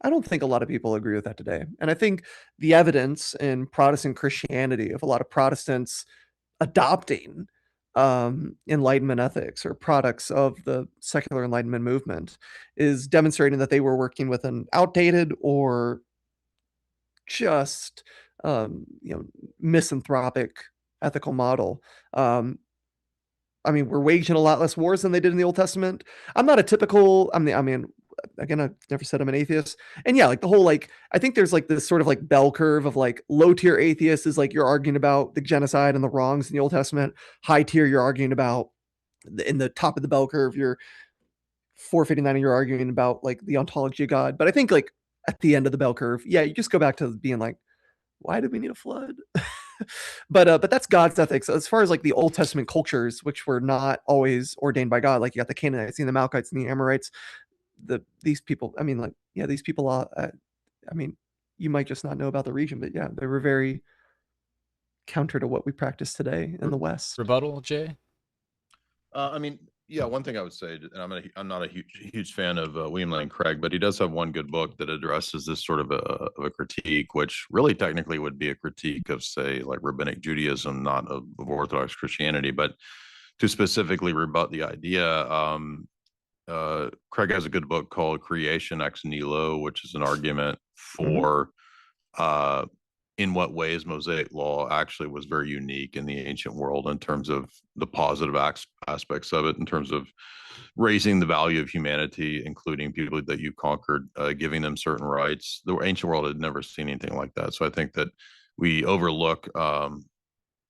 I don't think a lot of people agree with that today. And I think the evidence in Protestant Christianity of a lot of Protestants adopting Enlightenment ethics or products of the secular Enlightenment movement is demonstrating that they were working with an outdated or just misanthropic ethical model. I mean, we're waging a lot less wars than they did in the Old Testament. I'm not a typical, I mean, again, I've never said I'm an atheist. And yeah, like the whole, like, I think there's like this sort of like bell curve of like low tier atheists is like you're arguing about the genocide and the wrongs in the Old Testament. High tier, you're arguing about in the top of the bell curve, you're forfeiting that and you're arguing about like the ontology of God. But I think like at the end of the bell curve, yeah, you just go back to being like, why did we need a flood? but that's God's ethics. As far as like the Old Testament cultures, which were not always ordained by God, like you got the Canaanites and the Amalekites and the Amorites, these people, I mean, like, yeah, these people are, I mean, you might just not know about the region, but yeah, they were very counter to what we practice today in the West. Rebuttal, Jay? I mean, yeah, one thing I would say, and I'm not a huge fan of William Lane Craig, but he does have one good book that addresses this sort of a critique, which really technically would be a critique of, say, like rabbinic Judaism, not of Orthodox Christianity, but to specifically rebut the idea. Craig has a good book called Creation Ex Nihilo, which is an argument for in what ways Mosaic law actually was very unique in the ancient world in terms of the positive aspects of it, in terms of raising the value of humanity, including people that you conquered, giving them certain rights. The ancient world had never seen anything like that. So I think that we overlook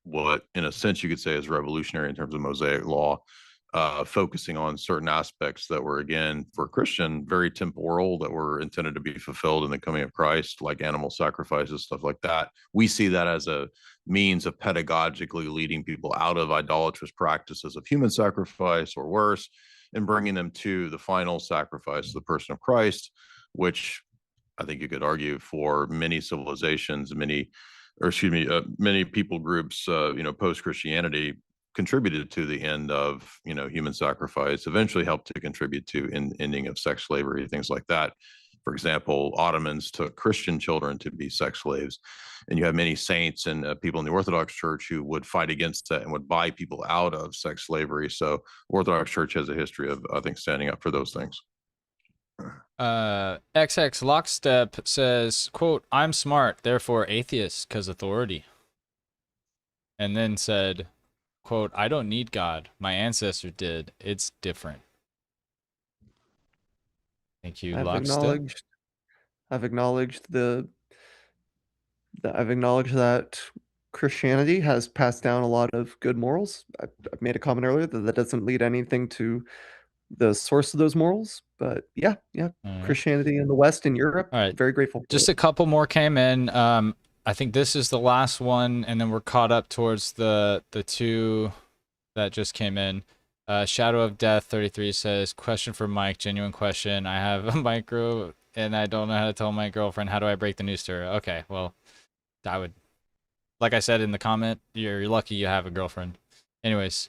what, in a sense, you could say is revolutionary in terms of Mosaic law, focusing on certain aspects that were, again, for a Christian, very temporal, that were intended to be fulfilled in the coming of Christ, like animal sacrifices, stuff like that. We see that as a means of pedagogically leading people out of idolatrous practices of human sacrifice or worse, and bringing them to the final sacrifice, the person of Christ, which I think you could argue for many civilizations, many people groups, post-Christianity contributed to the end of, human sacrifice, eventually helped to contribute to ending of sex slavery, things like that. For example, Ottomans took Christian children to be sex slaves, and you have many saints and people in the Orthodox Church who would fight against that and would buy people out of sex slavery. So Orthodox Church has a history of, I think, standing up for those things. XX Lockstep says, quote, I'm smart, therefore atheist, because authority. And then said, quote, I don't need God. My ancestor did. It's different. Thank you, Lockstep. I've acknowledged that Christianity has passed down a lot of good morals. I've made a comment earlier that doesn't lead anything to the source of those morals, but yeah, right. Christianity in the West and Europe. All right, very grateful. Just a couple more came in. I think this is the last one, and then we're caught up towards the two that just came in. Shadow of Death 33 says, question for Mike, genuine question. I have a micro and I don't know how to tell my girlfriend. How do I break the news to her? Okay, well, I would, like I said in the comment, you're lucky you have a girlfriend. Anyways.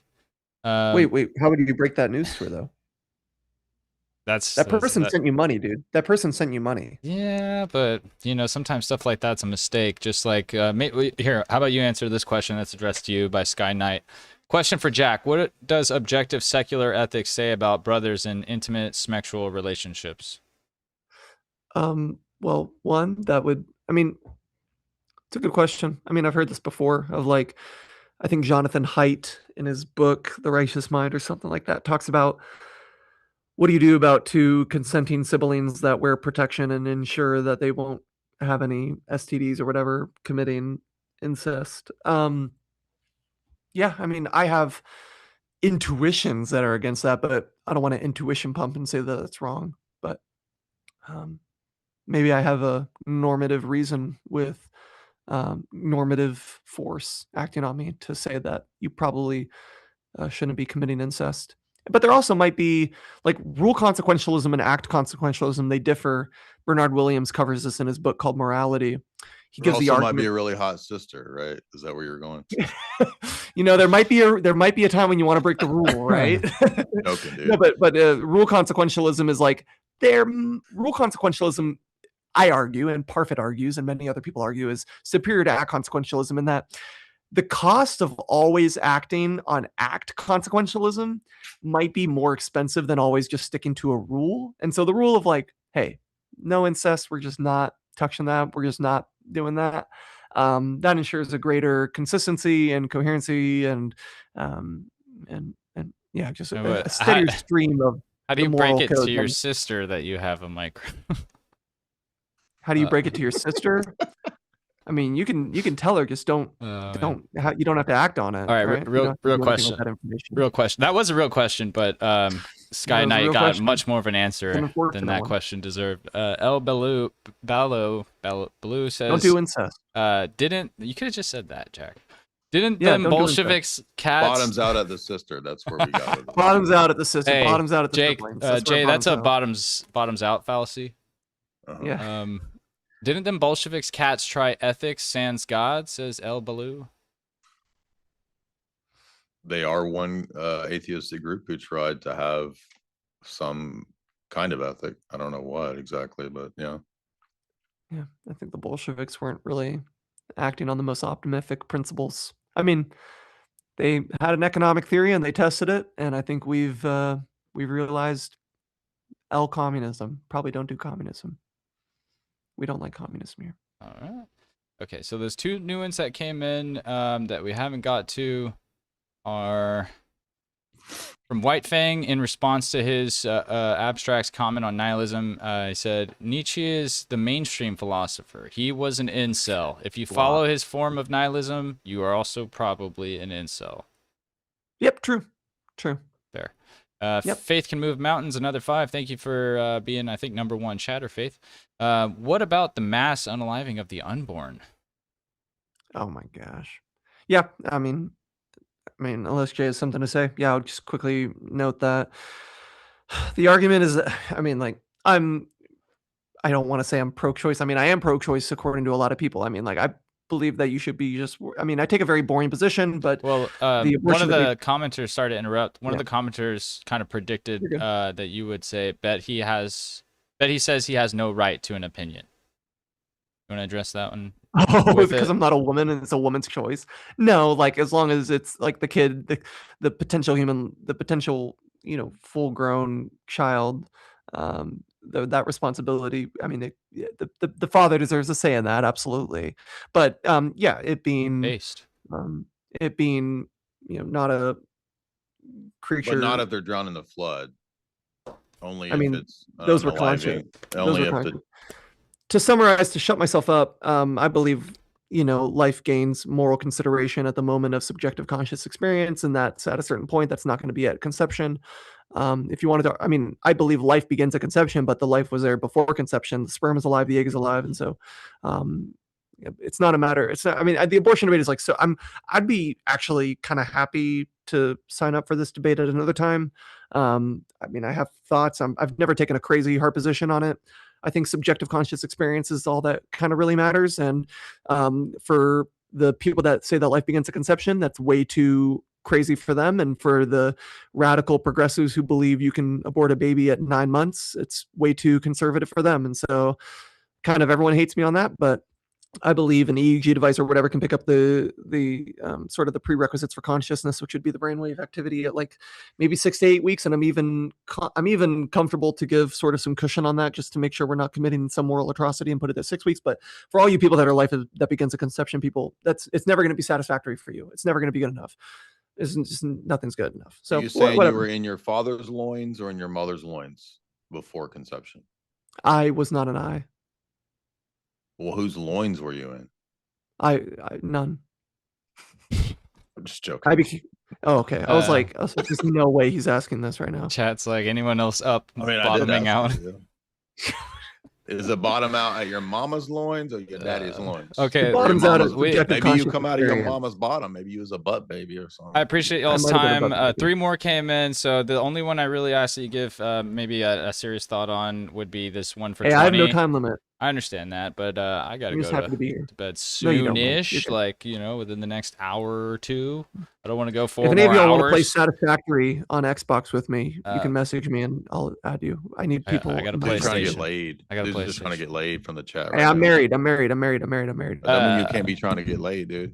Wait, how would you break that news to her though? That person sent you money, dude. That person sent you money. Yeah, but sometimes stuff like that's a mistake. Just like here, how about you answer this question that's addressed to you by Sky Knight? Question for Jack: what does objective secular ethics say about brothers in intimate sexual relationships? Well, one that would, it's a good question. I've heard this before of like, I think Jonathan Haidt in his book The Righteous Mind or something like that talks about, what do you do about two consenting siblings that wear protection and ensure that they won't have any STDs or whatever committing incest? Yeah, I have intuitions that are against that, but I don't want to intuition pump and say that that's wrong. But maybe I have a normative reason with normative force acting on me to say that you probably shouldn't be committing incest. But there also might be like rule consequentialism and act consequentialism. They differ. Bernard Williams covers this in his book called Morality. He gives the argument. Might be a really hot sister, right? Is that where you're going? There might be a time when you want to break the rule, right? Okay, dude. No, but rule consequentialism is like rule consequentialism. I argue, and Parfit argues, and many other people argue, is superior to act consequentialism in that the cost of always acting on act consequentialism might be more expensive than always just sticking to a rule. And so the rule of like, hey, no incest, we're just not touching that. We're just not doing that. That ensures a greater consistency and coherency and yeah, just a steadier stream of. How do you break it to your sister that you have a micro? How do you break it to your sister? You can tell her, just you don't have to act on it. All right, real question. Real question. That was a real question, but Sky Knight got much more of an answer than that question deserved. El Baloo says, don't do incest. You could have just said that, Jack. Didn't the Bolsheviks cats bottoms out at the sister? That's where we got it. Bottoms out at the sister. Hey, bottoms out at the Jake, siblings. Jay, that's a bottoms out fallacy. Yeah. Didn't them Bolsheviks cats try ethics sans God, says El Baloo? They are one atheistic group who tried to have some kind of ethic. I don't know what exactly, but yeah. Yeah, I think the Bolsheviks weren't really acting on the most optimistic principles. They had an economic theory and they tested it, and I think we've realized communism. Probably don't do communism. We don't like communism here. All right. Okay, so there's two new ones that came in that we haven't got to are from White Fang in response to his abstract's comment on nihilism. He said, Nietzsche is the mainstream philosopher. He was an incel. If you follow his form of nihilism, you are also probably an incel. Yep, true. Fair. Faith Can Move Mountains, another 5. Thank you for being, I think, #1 chatter, Faith. What about the mass unaliving of the unborn? Oh my gosh. Yeah, unless Jay has something to say, yeah, I'll just quickly note that the argument is, I don't want to say I'm pro-choice. I mean, I am pro-choice according to a lot of people. I mean, like, I believe that you should be I take a very boring position, but Well, the one of abortion debate, the commenters, sorry to interrupt. One of Yeah. the commenters kind of predicted You're good. that you would say, bet he says he has no right to an opinion. You want to address that one? Oh, with because it? I'm not a woman and it's a woman's choice. No, like as long as it's like the kid, the potential human, the potential, full-grown child, that responsibility. I mean, yeah, the father deserves a say in that, absolutely. But yeah, Based. it being, not a But not creature. if they're drowned in the flood. Only I if mean, it's those were conscious. unaliving. Those Only were if conscious. the To summarize, to shut myself up, I believe, life gains moral consideration at the moment of subjective conscious experience, and that's at a certain point. That's not going to be at conception. If you wanted to, I mean, I believe life begins at conception, but the life was there before conception. The sperm is alive, the egg is alive, and so it's not a matter. It's not. I mean, the abortion debate is like so. I'd be actually kind of happy to sign up for this debate at another time. I mean, I have thoughts. I've never taken a crazy hard position on it. I think subjective conscious experience is all that kind of really matters. And for the people that say that life begins at conception, that's way too crazy for them. And for the radical progressives who believe you can abort a baby at 9 months, it's way too conservative for them. And so kind of everyone hates me on that, but I believe an EEG device or whatever can pick up the sort of the prerequisites for consciousness, which would be the brainwave activity at like maybe 6 to 8 weeks, and I'm even comfortable to give sort of some cushion on that just to make sure we're not committing some moral atrocity and put it at 6 weeks. But for all you people that are life that begins at conception people, it's never going to be satisfactory for you. It's never going to be good enough. Nothing's good enough. So are you saying you whatever. were in your father's loins or in your mother's loins before conception? I was not an I. Well, whose loins were you in? I none. I'm just joking. Okay. I was like, there's no way he's asking this right now. Chat's like, anyone else up? I mean, bottoming out. Is it bottom out at your mama's loins or your daddy's loins? Okay, bottoms out at maybe you come out of your mama's bottom. Maybe you was a butt baby or something. I appreciate y'all's time. 3 more came in, so the only one I really ask that you give maybe a serious thought on would be this one for 20. I have no time limit. I understand that, but I gotta I'm go just happy to be here. to bed No, you don't, man. soonish, like within the next hour or two. I don't want to go 4 If more any of y'all hours. want to play Satisfactory on Xbox with me, you can message me and I'll add you. I need people. I got a Dude's trying to get PlayStation. laid. I got a Dude's PlayStation. just trying to get laid from the chat. Hey, I'm married. I'm married. That means you can't be trying to get laid, dude.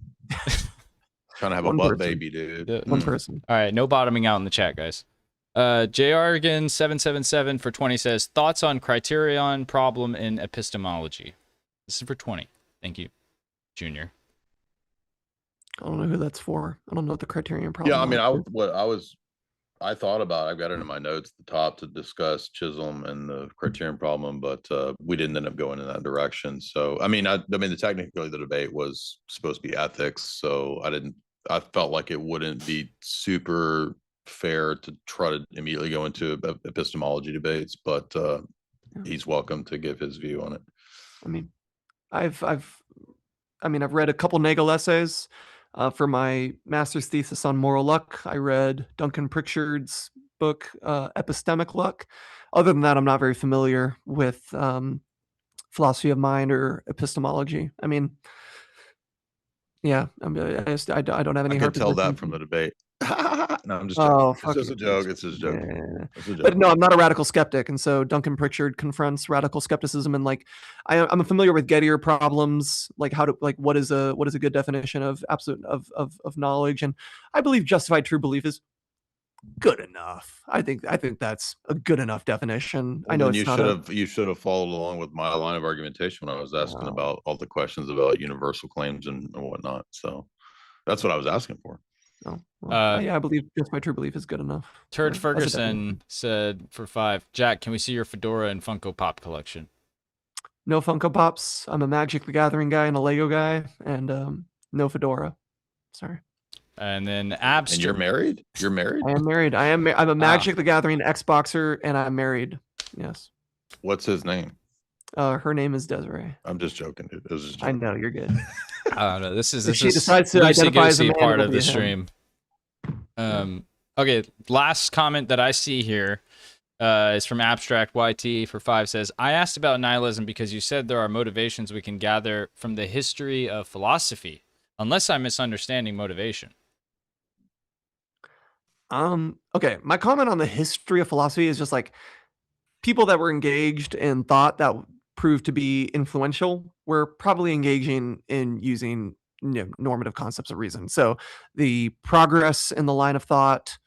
Trying to have a butt baby, dude. One person. All right, no bottoming out in the chat, guys. JRgan 777 for 20 says thoughts on criterion problem in epistemology. This is for 20. Thank you, Junior. I don't know who that's for. I don't know what the criterion problem. Yeah, I mean, I thought about. I've got it in my notes at the top to discuss Chisholm and the criterion problem, but we didn't end up going in that direction. So, I mean, technically the debate was supposed to be ethics, so I felt like it wouldn't be super fair to try to immediately go into epistemology debates, but he's welcome to give his view on it. I mean, I've read a couple Nagel essays for my master's thesis on moral luck. I read Duncan Pritchard's book, Epistemic Luck. Other than that, I'm not very familiar with philosophy of mind or epistemology. I mean, yeah, I don't have any. I could tell that from the debate. No, I'm just joking. Oh, it's just a joke. It's just a joke. Yeah. It's a joke. But no, I'm not a radical skeptic, and so Duncan Pritchard confronts radical skepticism, and like I'm familiar with Gettier problems, like what is a good definition of absolute of knowledge, and I believe justified true belief is good enough. I think that's a good enough definition. Well, I know you should have followed along with my line of argumentation when I was asking about all the questions about universal claims and whatnot. So that's what I was asking for. Oh, well, yeah, I believe justified true belief is good enough. Turd Ferguson said for 5, Jack, can we see your fedora and Funko Pop collection? No Funko Pops. I'm a Magic the Gathering guy and a Lego guy, and no fedora. Sorry. And then And you're married? You're married? I am married. I'm a Magic the Gathering Xboxer, and I'm married. Yes. What's his name? Her name is Desiree. I'm just joking, dude. I know, you're good. I don't know. This If is she decides to loosey identify as a goosey man, part it'll of be the him. stream. Okay, last comment that I see here is from Abstract YT for 5 says, I asked about nihilism because you said there are motivations we can gather from the history of philosophy, unless I'm misunderstanding motivation. Okay, my comment on the history of philosophy is just like people that were engaged in thought that proved to be influential were probably engaging in using normative concepts of reason. So the progress in the line of thought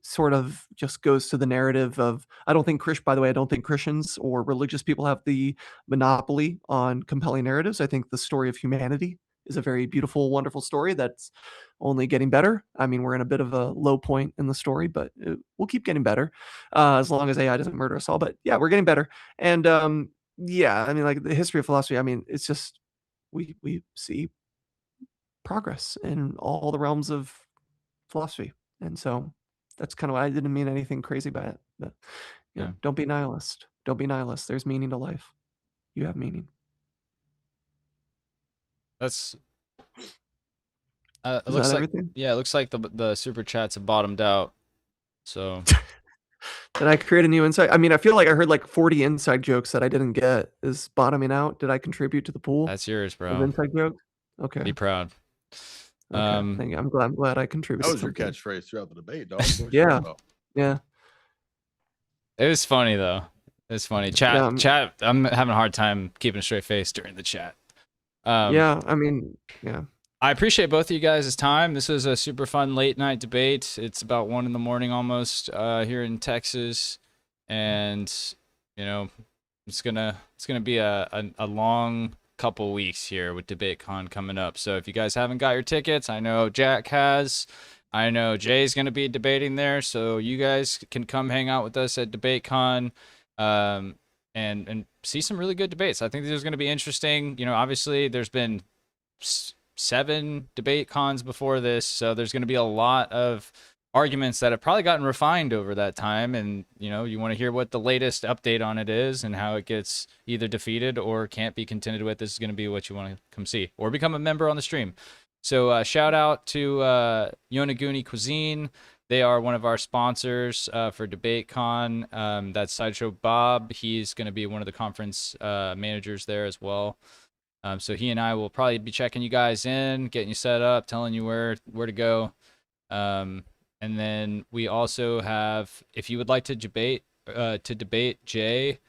sort of just goes to the narrative of I don't think Christians or religious people have the monopoly on compelling narratives. I think the story of humanity is a very beautiful, wonderful story that's only getting better. I mean, we're in a bit of a low point in the story, but we'll keep getting better as long as AI doesn't murder us all. But yeah, we're getting better. And yeah, I mean, like the history of philosophy, I mean, it's just we see progress in all the realms of philosophy. And so that's kind of why I didn't mean anything crazy by it. But Yeah. don't be nihilist. Don't be nihilist. There's meaning to life. You have meaning. That's it Is looks that like everything? it looks like the super chats have bottomed out. So Did I create a new insight? I mean, I feel like I heard like 40 inside jokes that I didn't get. Is bottoming out? Did I contribute to the pool that's yours, of bro. inside jokes? Okay. Be proud. Okay. Thank you. I'm glad I That contributed. was your something. catchphrase throughout the debate, dog. What you Yeah. talking about? Yeah. It was funny though. It's funny. Yeah. Chat. I'm having a hard time keeping a straight face during the chat. Yeah. I mean, yeah. I appreciate both of you guys' time. This was a super fun late night debate. It's about 1 a.m. almost here in Texas, and you know, it's gonna be a long couple weeks here with DebateCon coming up. So if you guys haven't got your tickets, I know Jack has. I know Jay's gonna be debating there, so you guys can come hang out with us at DebateCon, and see some really good debates. I think this is gonna be interesting. You know, obviously there's been 7 debate cons before this, so there's going to be a lot of arguments that have probably gotten refined over that time, and you know, you want to hear what the latest update on it is and how it gets either defeated or can't be contended with. This is going to be what you want to come see or become a member on the stream. So shout out to Yonaguni Cuisine. They are one of our sponsors for DebateCon. That's Sideshow Bob. He's going to be one of the conference managers there as well. So he and I will probably be checking you guys in, getting you set up, telling you where to go. And then we also have, if you would like to debate Jay,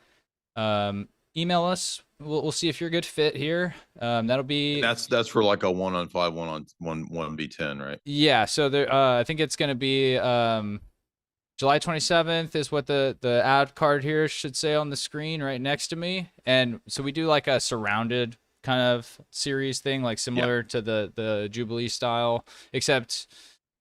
email us. We'll see if you're a good fit here. That'll be That's for like a 1-on-5, 1v10, right? yeah. So there, I think it's gonna be July 27th is what the ad card here should say on the screen right next to me. And so we do like a surrounded kind of series thing, like similar to the Jubilee style, except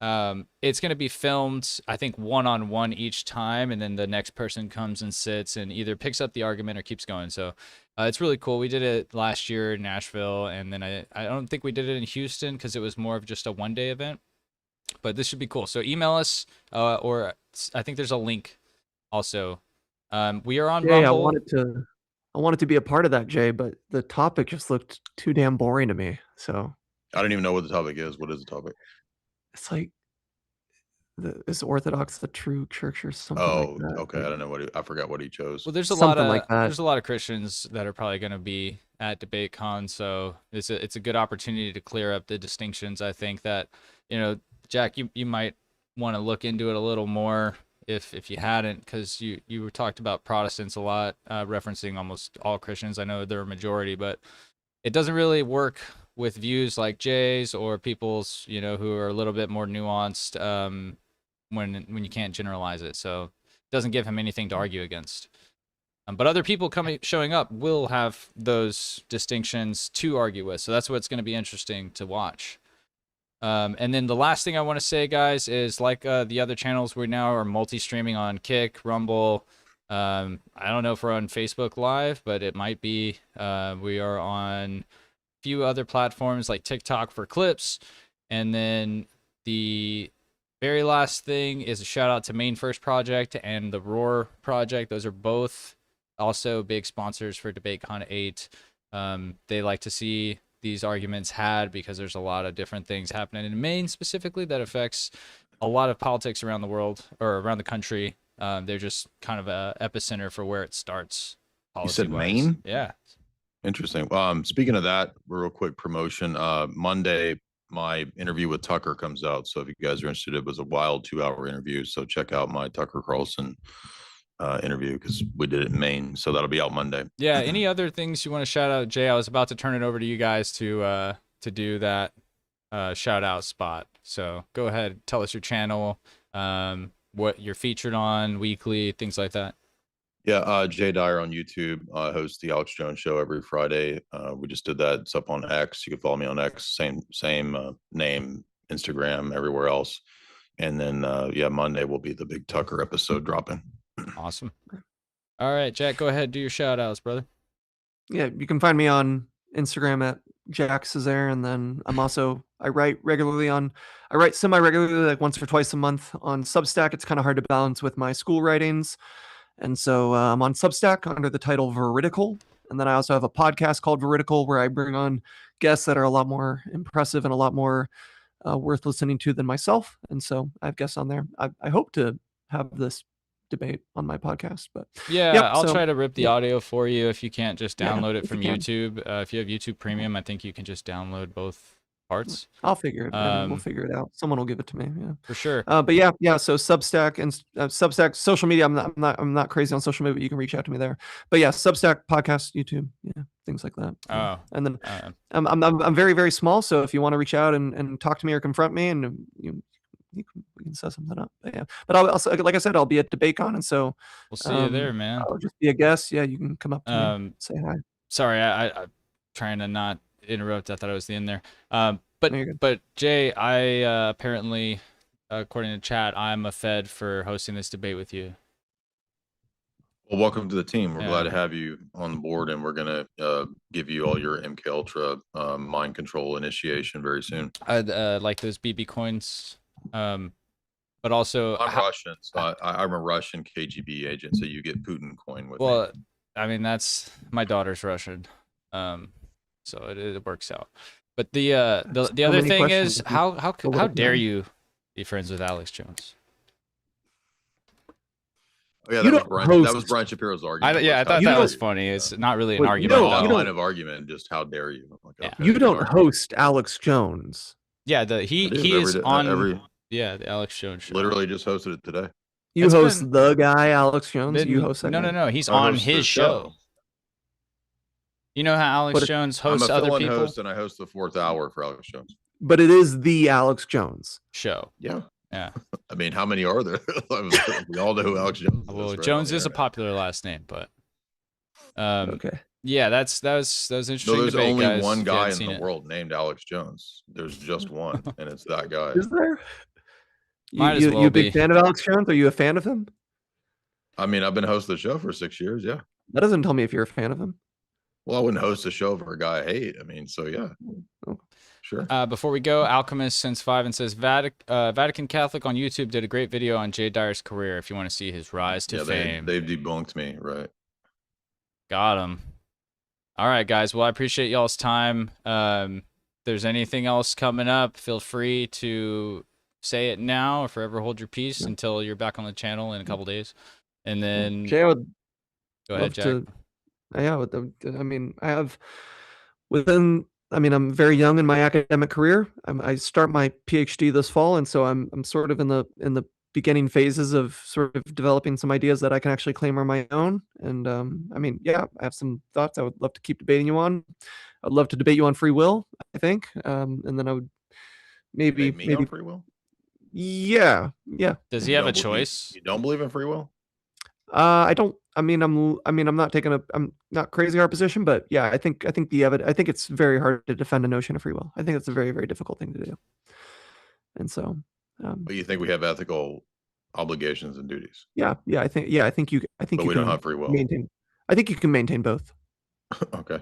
it's going to be filmed, I think, 1-on-1 each time, and then the next person comes and sits and either picks up the argument or keeps going. So it's really cool. We did it last year in Nashville, and then I don't think we did it in Houston because it was more of just a one-day event, but this should be cool. So email us, or I think there's a link also. We are on Yeah, Rumble. I wanted to be a part of that, Jay, but the topic just looked too damn boring to me. So I don't even know what the topic is. What is the topic? it's like is Orthodox the true church or something Oh, like that? okay. I don't know I forgot what he chose. Well, there's a Something lot of like that. there's a lot of Christians that are probably going to be at DebateCon, so it's a good opportunity to clear up the distinctions. I think that, you know, Jack, you might want to look into it a little more if you hadn't, because you talked about Protestants a lot, referencing almost all Christians. I know they're a majority, but it doesn't really work with views like Jay's or people's, you know, who are a little bit more nuanced, when you can't generalize it. So it doesn't give him anything to argue against. But other people showing up will have those distinctions to argue with. So that's what's going to be interesting to watch. And then the last thing I want to say, guys, is like the other channels, we now are multi-streaming on Kick, Rumble. I don't know if we're on Facebook Live, but it might be. We are on a few other platforms like TikTok for clips. And then the very last thing is a shout out to Main First Project and the Roar Project. Those are both also big sponsors for DebateCon 8. They like to see these arguments had, because there's a lot of different things happening in Maine specifically that affects a lot of politics around the world or around the country. They're just kind of a epicenter for where it starts. You said policy-wise. Maine? Yeah. Interesting. Speaking of that, real quick promotion. Monday, my interview with Tucker comes out. So if you guys are interested, it was a wild 2-hour interview. So check out my Tucker Carlson interview, because we did it in Maine. So that'll be out Monday. Yeah. Any other things you want to shout out, Jay? I was about to turn it over to you guys to do that shout out spot. So go ahead, tell us your channel, what you're featured on weekly, things like that. Yeah, Jay Dyer on YouTube. I host the Alex Jones Show every Friday. We just did that. It's up on X. You can follow me on X. Same name, Instagram, everywhere else. And then yeah, Monday will be the big Tucker episode dropping. Awesome. All right, Jack, go ahead, do your shout outs, brother. Yeah, you can find me on Instagram at Jack Sezer, and then I write semi-regularly, like once or twice a month on Substack. It's kind of hard to balance with my school writings. And so I'm on Substack under the title Veridical. And then I also have a podcast called Veridical, where I bring on guests that are a lot more impressive and a lot more worth listening to than myself. And so I have guests on there. I hope to have this debate on my podcast, but yeah, yep, I'll try to rip the audio for you if you can't just download it if from you can. YouTube. If you have YouTube Premium, I think you can just download both parts. I'll figure it. We'll figure it out. Someone will give it to me. Yeah, for sure. But yeah. So Substack and Substack, social media. I'm not crazy on social media, but you can reach out to me there. But yeah, Substack, podcast, YouTube, things like that. Oh, and then I'm very, very small. So if you want to reach out and talk to me or confront me, and we can set something up. But yeah, but I'll also, like I said, I'll be at DebateCon, and so we'll see you there, man. I'll just be a guest. Yeah, you can come up to me, say hi. Sorry, I'm trying to not interrupt. I thought I was the end there. No, But Jay, I apparently, according to chat, I'm a fed for hosting this debate with you. Well, welcome to the team. We're glad to have you on board, and we're gonna give you all your MK Ultra mind control initiation very soon. I'd like those BB coins. But also I'm Russian, so I'm a Russian KGB agent, so you get Putin coin with me. I mean, that's my daughter's Russian, so it works out. But the other thing is, how dare you be friends with Alex Jones? Oh, yeah, that was Brian Shapiro's argument. I thought that was funny. It's not really an argument. Bottom line of argument, just how dare you? Like, you don't host Alex Jones. Yeah, he is on. Yeah, the Alex Jones show. Literally just hosted it today. You host the guy, Alex Jones? You host that guy? No. He's on his show. You know how Alex Jones hosts other people? I'm a fill-in host, and I host the 4th hour for Alex Jones. But it is the Alex Jones show. Yeah. Yeah. I mean, how many are there? We all know who Alex Jones is. Well, Jones is a popular last name, but okay. Yeah, that was interesting. No, there's debate, only guys, one guy in the world named Alex Jones. There's just one, and it's that guy. Is there? You a big fan of Alex Jones? Are you a fan of him? I mean, I've been hosting the show for 6 years. Yeah. That doesn't tell me if you're a fan of him. Well, I wouldn't host a show for a guy I hate. I mean, so yeah. Oh. Sure. Before we go, Alchemist Sense 5 and says Vatican Catholic on YouTube did a great video on Jay Dyer's career if you want to see his rise to fame. They've debunked me, right? Got him. All right, guys. Well, I appreciate y'all's time. If there's anything else coming up, feel free to say it now or forever hold your peace until you're back on the channel in a couple days. And then Jay, I would go ahead, Jack. I'm very young in my academic career. I start my PhD this fall, and so I'm sort of in the beginning phases of sort of developing some ideas that I can actually claim are my own. And I have some thoughts I would love to keep debating you on. I'd love to debate you on free will, I think. And then I would maybe on free will. Yeah. Does he have a choice? You don't believe in free will? I don't. I'm not crazy our position, but yeah, I think it's very hard to defend a notion of free will. I think it's a very, very difficult thing to do. And so, but you think we have ethical obligations and duties? Yeah. I think you. But we don't have free will. I think you can maintain both. Okay.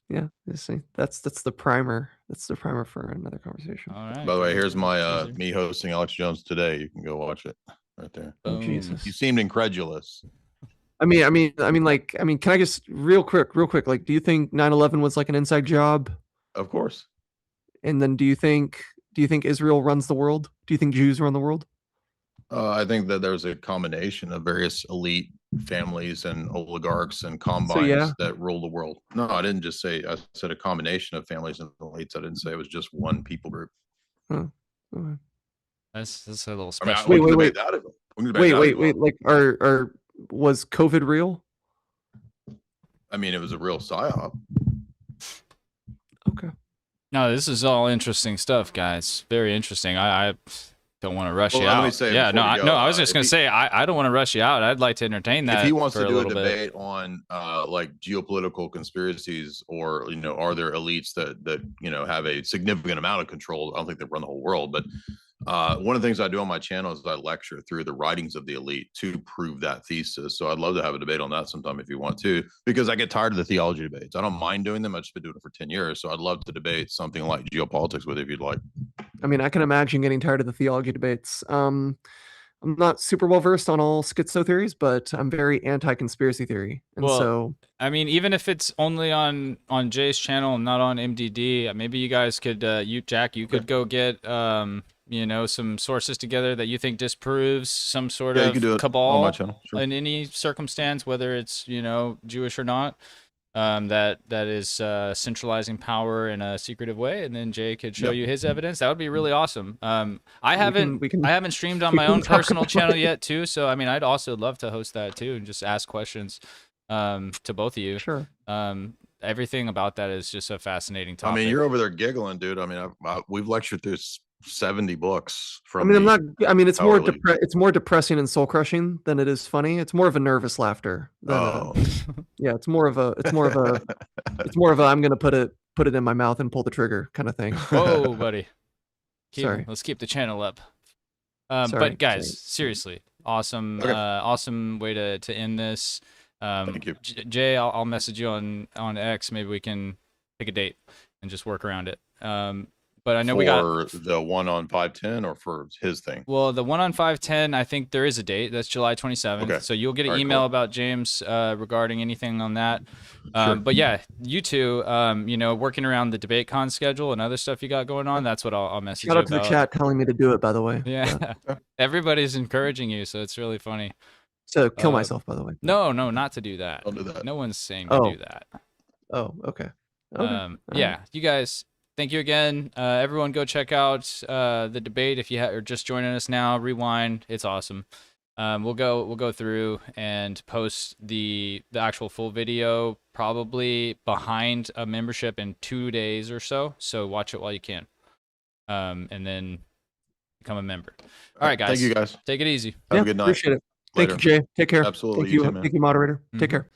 Yeah. You see, that's the primer. That's the primer for another conversation. All right. By the way, here's my me hosting Alex Jones today. You can go watch it right there. Oh, Jesus. You seemed incredulous. I mean, can I just real quick, like, do you think 9/11 was like an inside job? Of course. And then do you think Israel runs the world? Do you think Jews run the world? I think that there's a combination of various elite families and oligarchs and combines yeah. that rule the world. No, I didn't just say, I said a combination of families and elites. I didn't say it was just one people group. Huh. Okay. That's a little I mean, special. we can Wait. debate that. We can debate that as well. Wait. Like, was COVID real? I mean, it was a real psyop. Okay. No, this is all interesting stuff, guys. Very interesting. I don't want to rush you Well, let me out. say Yeah, before no, we go, no. I was just if gonna he- say I don't want to rush you out. I'd like to entertain that. If he wants for to a do a little bit. debate on like geopolitical conspiracies, or are there elites that have a significant amount of control? I don't think they run the whole world, but one of the things I do on my channel is I lecture through the writings of the elite to prove that thesis. So I'd love to have a debate on that sometime if you want to, because I get tired of the theology debates. I don't mind doing them. I've just been doing it for 10 years. So I'd love to debate something like geopolitics with you if you'd like. I mean, I can imagine getting tired of the theology debates. I'm not super well versed on all schizo theories, but I'm very anti-conspiracy theory, and Well, so I mean, even if it's only on Jay's channel and not on MDD, maybe you guys could, Jack, you could go get, some sources together that you think disproves some sort Yeah, you of can do it cabal on my channel. Sure. in any circumstance, whether it's Jewish or not. That is centralizing power in a secretive way, and then Jay could show Yep. you his evidence. That would be really awesome. I haven't streamed on we my can own talk personal about channel it. yet too, so I mean, I'd also love to host that too and just ask questions to both of you. Sure. Everything about that is just a fascinating topic. I mean, you're over there giggling, dude. I mean, we've lectured through 70 books from. It's power more elite. it's more depressing and soul crushing than it is funny. It's more of a nervous laughter than yeah, it's more of a I'm gonna put it in my mouth and pull the trigger kind of thing. Whoa, buddy. Sorry. Let's keep the channel up. Sorry, But guys, sorry. seriously, awesome, Okay. awesome way to end this. Thank you. Jay, I'll message you on X. Maybe we can pick a date and just work around it. But I know we got the one on 510 or for his thing. Well, the one on 510, I think there is a date. That's July 27th. Okay. So you'll get an All right, email cool. about James regarding anything on that. Sure. But yeah, you two, working around the debate con schedule and other stuff you got going on. That's what I'll message Shout you out to about. the chat telling me to do it, by the way. Yeah, everybody's encouraging you, so it's really funny. To kill myself, by the way. No, not to do that. Don't do that. No one's saying to do that. Oh, okay. Yeah, you guys, thank you again. Everyone go check out the debate if you are just joining us now. Rewind, it's awesome. We'll go through and post the actual full video probably behind a membership in 2 days or so. So watch it while you can, and then become a member. All right, guys. Thank you, guys. Take it easy. Have a good night. Appreciate it. Thank Later. you, Jay. Take care. Absolutely. Thank You you. too, man. Thank you, moderator. Take care.